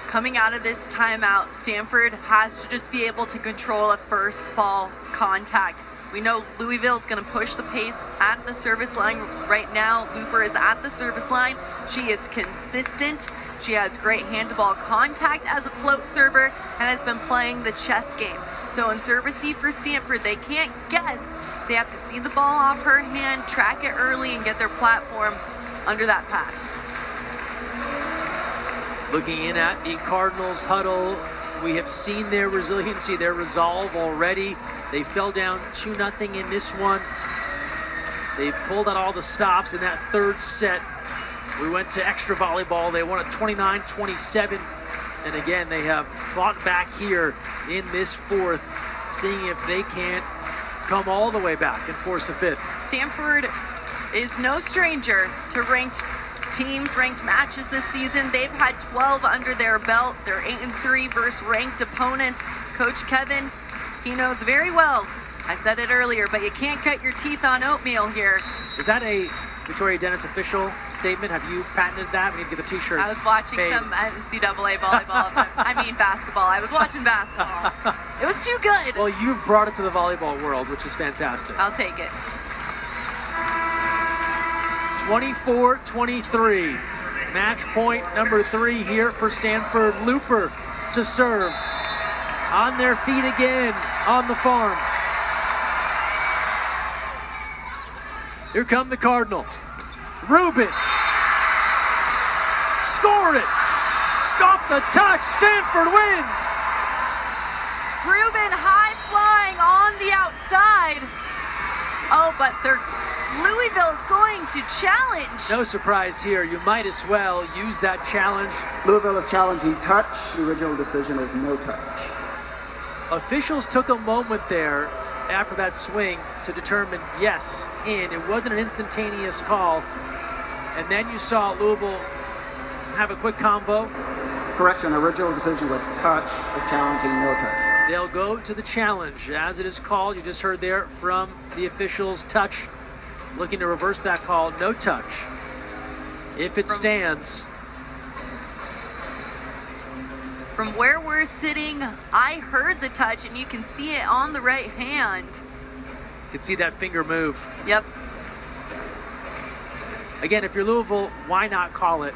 Coming out of this timeout, Stanford has to just be able to control a first ball contact. We know Louisville's going to push the pace at the service line right now. Looper is at the service line. She is consistent. She has great hand-to-ball contact as a float server and has been playing the chess game. So in service-y for Stanford, they can't guess. They have to see the ball off her hand, track it early, and get their platform under that pass. Looking in at the Cardinals huddle, we have seen their resiliency, their resolve already. They fell down 2-0 in this one. They pulled out all the stops in that 3rd set. We went to extra volleyball. They won at 29-27. And again, they have fought back here in this 4th, seeing if they can't come all the way back and force a 5th. Stanford is no stranger to ranked teams, ranked matches this season. They've had 12 under their belt. They're 8-3 versus ranked opponents. Coach Kevin, he knows very well. I said it earlier, but you can't cut your teeth on oatmeal here. Is that a Victoria Dennis official statement? Have you patented that? We need to get the t-shirts. I was watching made. some NCAA volleyball. Basketball. I was watching basketball. It was too good. Well, you brought it to the volleyball world, which is fantastic. I'll take it. 24-23. Match point number 3 here for Stanford. Looper to serve. On their feet again on the farm. Here come the Cardinal. Rubin. Score it. Stop the touch. Stanford wins. Rubin high flying on the outside. Oh, but Louisville is going to challenge. No surprise here. You might as well use that challenge. Louisville is challenging touch. The original decision is no touch. Officials took a moment there after that swing to determine, yes, in. It wasn't an instantaneous call. And then you saw Louisville have a quick convo. Correction, original decision was touch, but challenging no touch. They'll go to the challenge as it is called. You just heard there from the officials, touch. Looking to reverse that call, no touch. If it stands. From where we're sitting, I heard the touch, and you can see it on the right hand. You can see that finger move. Yep. Again, if you're Louisville, why not call it?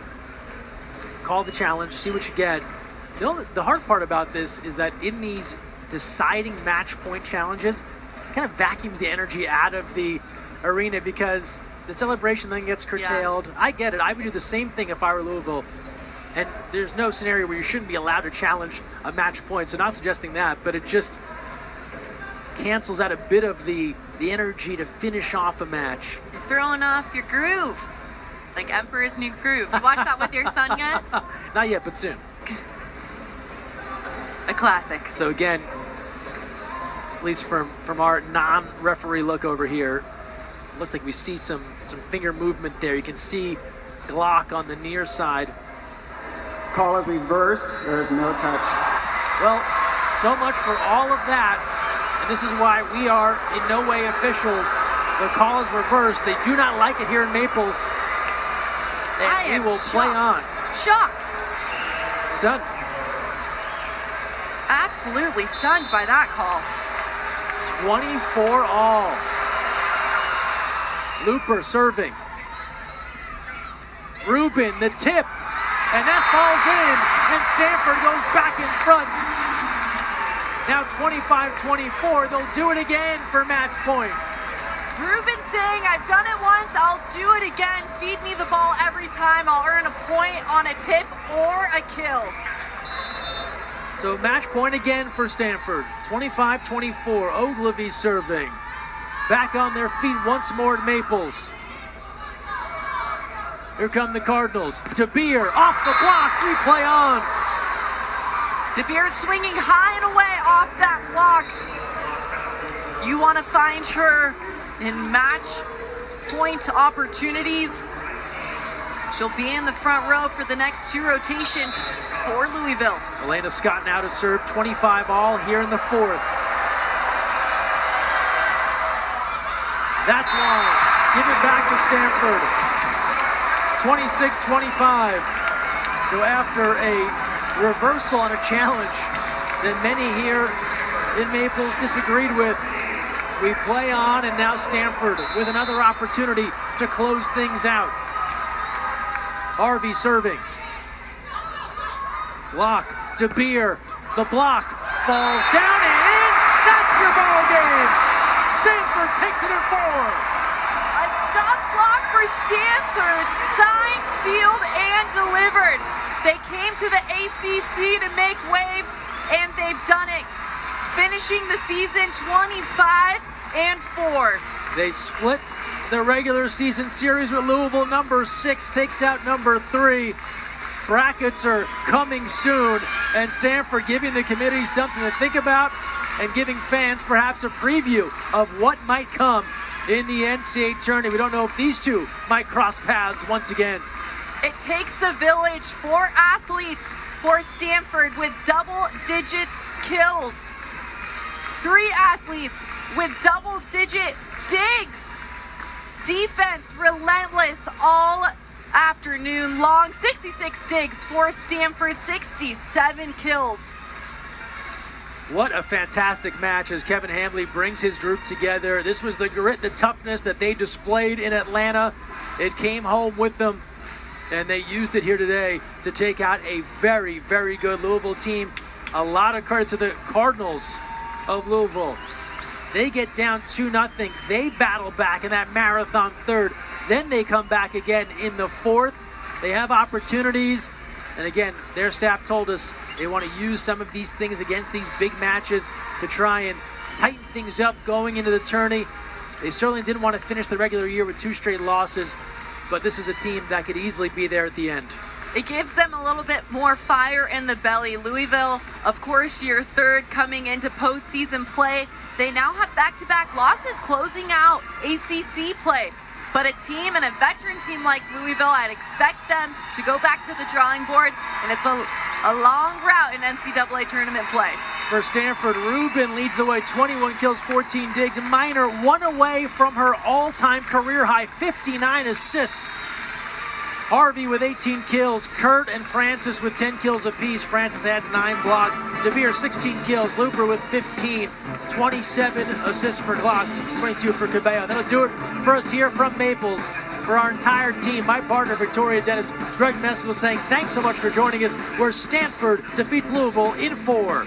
Call the challenge, see what you get. The hard part about this is that in these deciding match point challenges, it kind of vacuums the energy out of the arena because the celebration then gets curtailed. Yeah. I get it. I would do the same thing if I were Louisville. And there's no scenario where you shouldn't be allowed to challenge a match point. So not suggesting that, but it just cancels out a bit of the energy to finish off a match. You're throwing off your groove. Like Emperor's New Groove. You watched that with your son yet? Not yet, but soon. A classic. So again, at least from our non-referee look over here, looks like we see some finger movement there. You can see Glock on the near side. Call is reversed. There is no touch. Well, so much for all of that. And this is why we are in no way officials. The call is reversed. They do not like it here in Maples. And we will play on. Shocked. Stunned. Absolutely stunned by that call. 24 all. Looper serving. Rubin, the tip. And that falls in, and Stanford goes back in front. Now 25-24, they'll do it again for match point. Rubin saying, I've done it once, I'll do it again. Feed me the ball every time. I'll earn a point on a tip or a kill. So match point again for Stanford. 25-24, Ogilvy serving. Back on their feet once more at Maples. Here come the Cardinals. DeBeer off the block, replay on. DeBeer swinging high and away off that block. You want to find her in match point opportunities. She'll be in the front row for the next 2 rotations for Louisville. Elena Scott now to serve 25 all here in the 4th. That's long. Give it back to Stanford. 26-25. So after a reversal on a challenge that many here in Maples disagreed with, we play on, and now Stanford with another opportunity to close things out. Harvey serving. Block. DeBeer. The block falls down and in. That's your ball game. Stanford takes it in 4. A stop block for Stanford. Signed, sealed, and delivered. They came to the ACC to make waves, and they've done it. Finishing the season 25-4. They split the regular season series with Louisville. Number 6 takes out number 3. Brackets are coming soon, and Stanford giving the committee something to think about and giving fans perhaps a preview of what might come in the NCAA tournament. We don't know if these two might cross paths once again. It takes a village, 4 athletes for Stanford with double-digit kills. 3 athletes with double-digit digs. Defense relentless all afternoon long. 66 digs for Stanford, 67 kills. What a fantastic match as Kevin Hambley brings his group together. This was the grit, the toughness that they displayed in Atlanta. It came home with them, and they used it here today to take out a very, very good Louisville team. A lot of credit to the Cardinals of Louisville. They get down 2-0. They battle back in that marathon 3rd. Then they come back again in the 4th. They have opportunities. And again, their staff told us they want to use some of these things against these big matches to try and tighten things up going into the tourney. They certainly didn't want to finish the regular year with 2 straight losses, but this is a team that could easily be there at the end. It gives them a little bit more fire in the belly. Louisville, of course, year 3rd coming into postseason play. They now have back-to-back losses closing out ACC play. But a team and a veteran team like Louisville, I'd expect them to go back to the drawing board, and it's a long route in NCAA tournament play. For Stanford, Rubin leads the way, 21 kills, 14 digs. Minor 1 away from her all-time career high, 59 assists. Harvey with 18 kills. Kurt and Francis with 10 kills apiece. Francis adds 9 blocks. DeBeer 16 kills. Looper with 15. 27 assists for Glock. 22 for Cabello. That'll do it for us here from Maples. For our entire team, my partner Victoria Dennis, Greg Messick saying thanks so much for joining us, where Stanford defeats Louisville in 4.